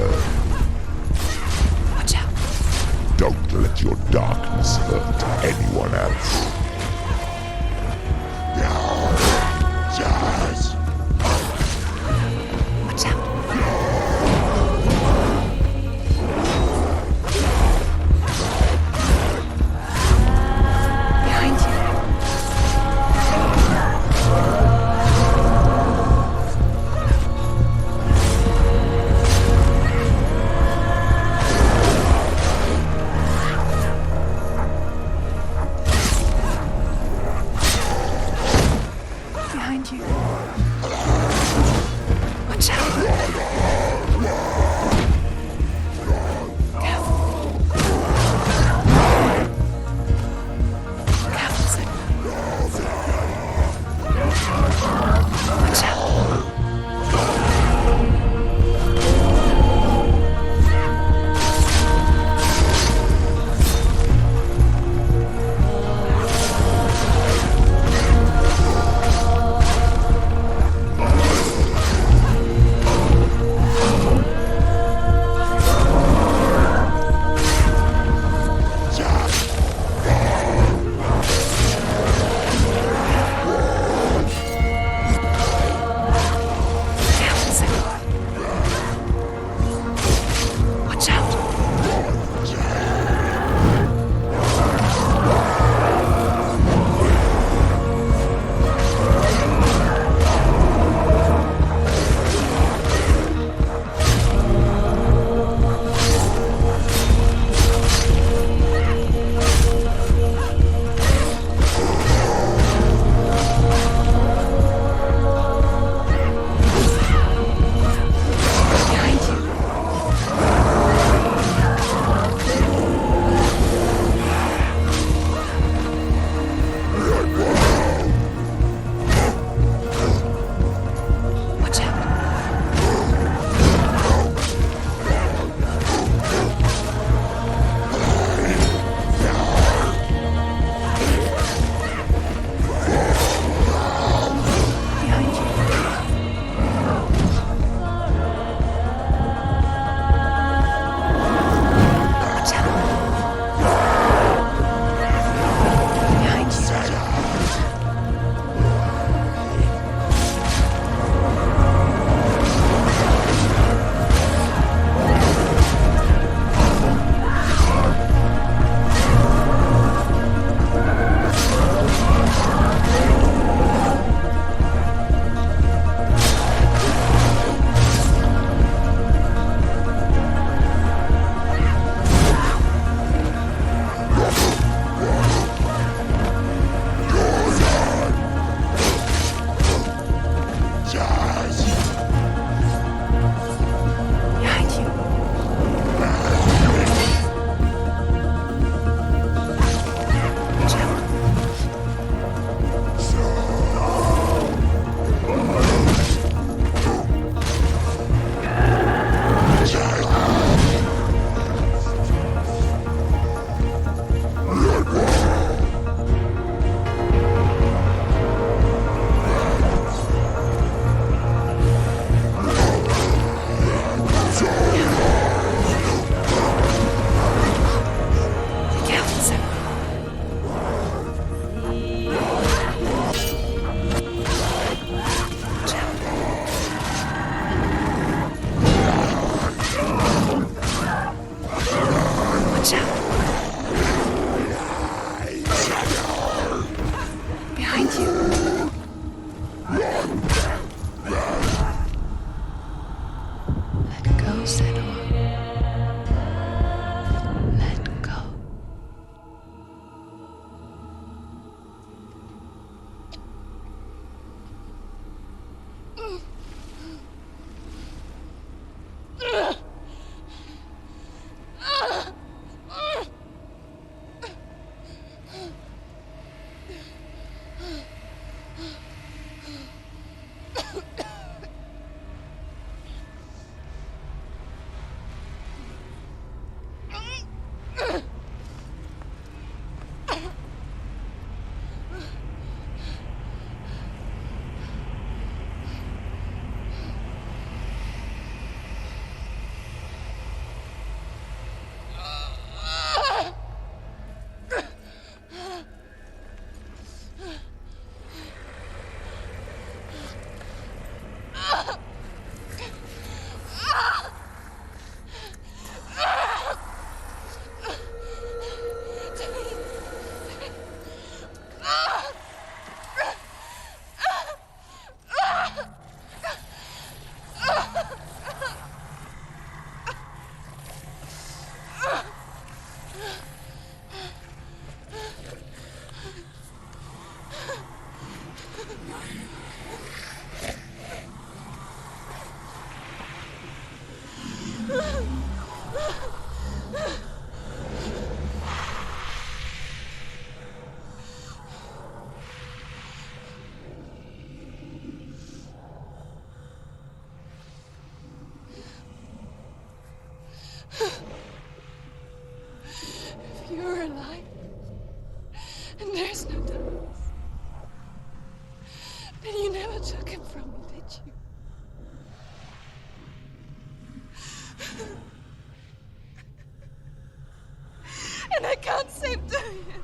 And I can't save doing it.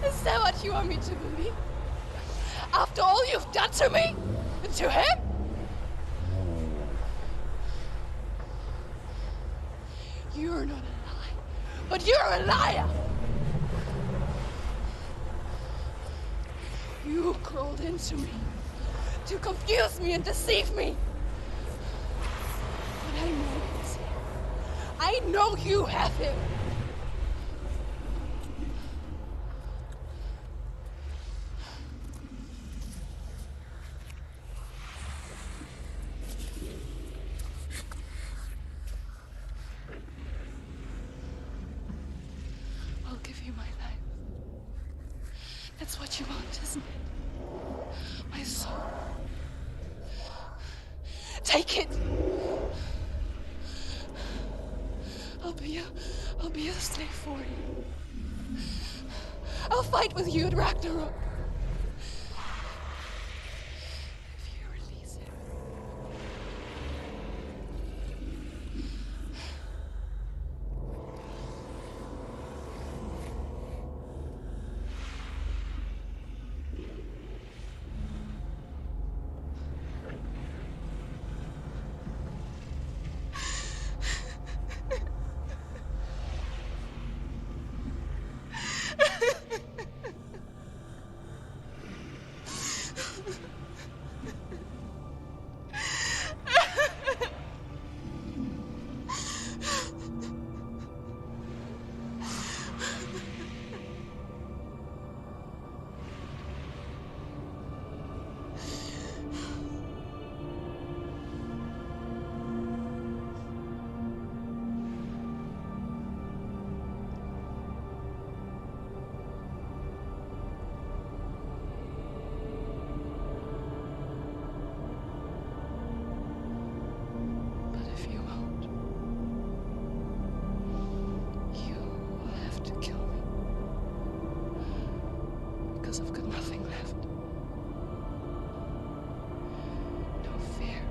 Is that what you want me to believe? After all you've done to me? And to him? You're not a lie, but you're a liar! You crawled into me to confuse me and deceive me. But I know he's here. I know you have him. I'll give you my life. That's what you want, isn't it? My soul. Take it. I'll be a slave for you. I'll fight with you at Ragnarok. If you release him. I've got nothing left. No fear.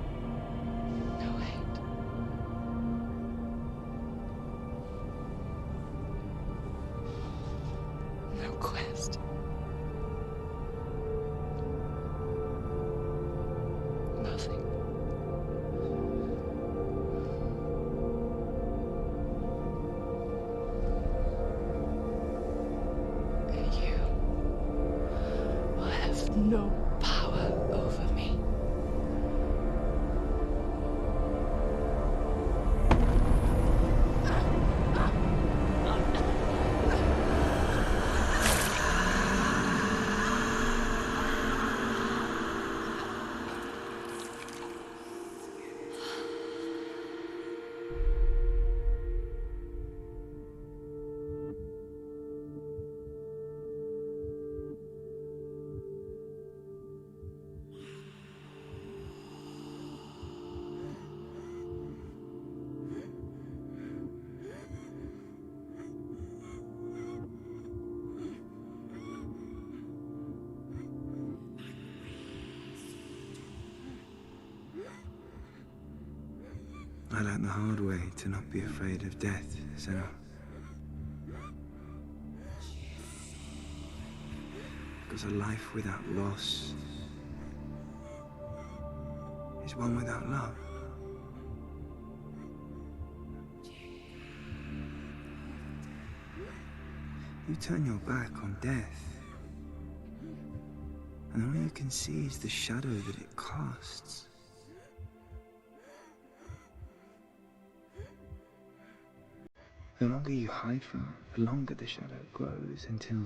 No hate. No quest. Nothing. And you will have no power over me. I learned the hard way to not be afraid of death, Senua. Because a life without loss is one without love. You turn your back on death, and all you can see is the shadow that it casts. The longer you hide from it, the longer the shadow grows until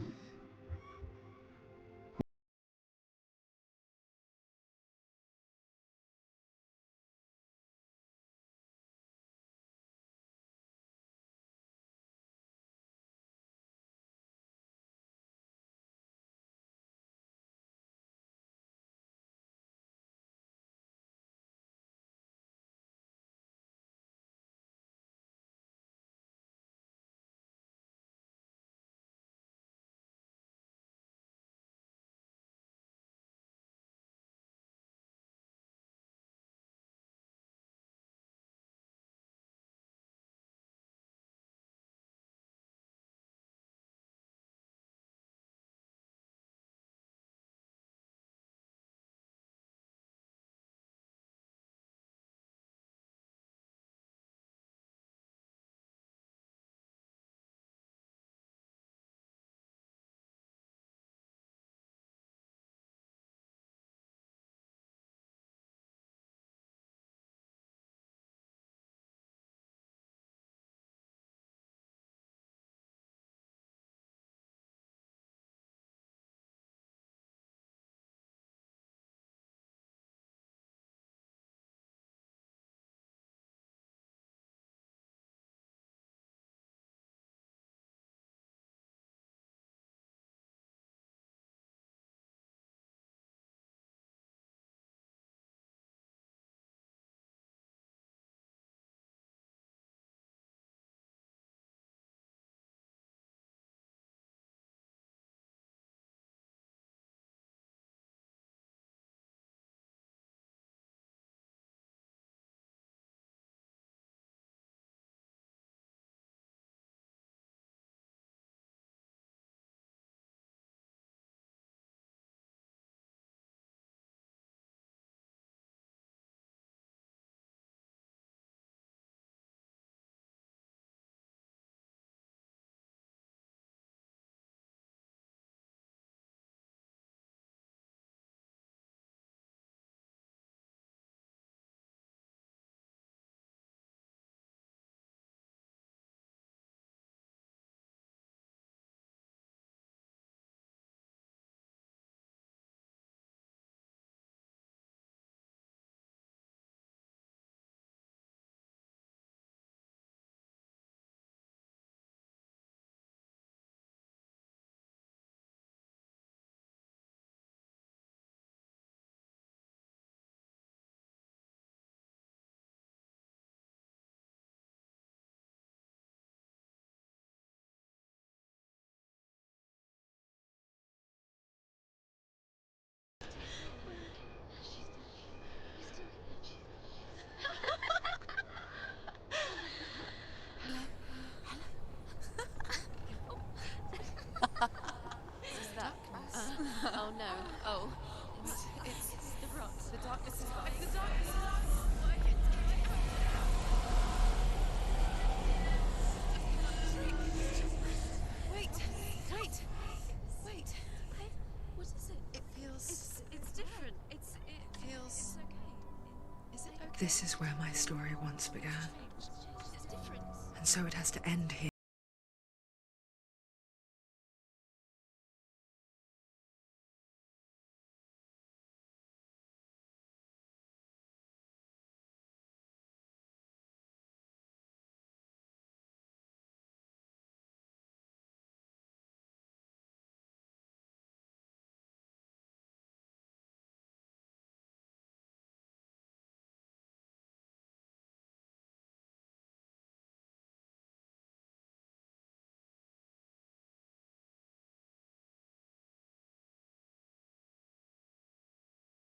This is where my story once began. And so it has to end here.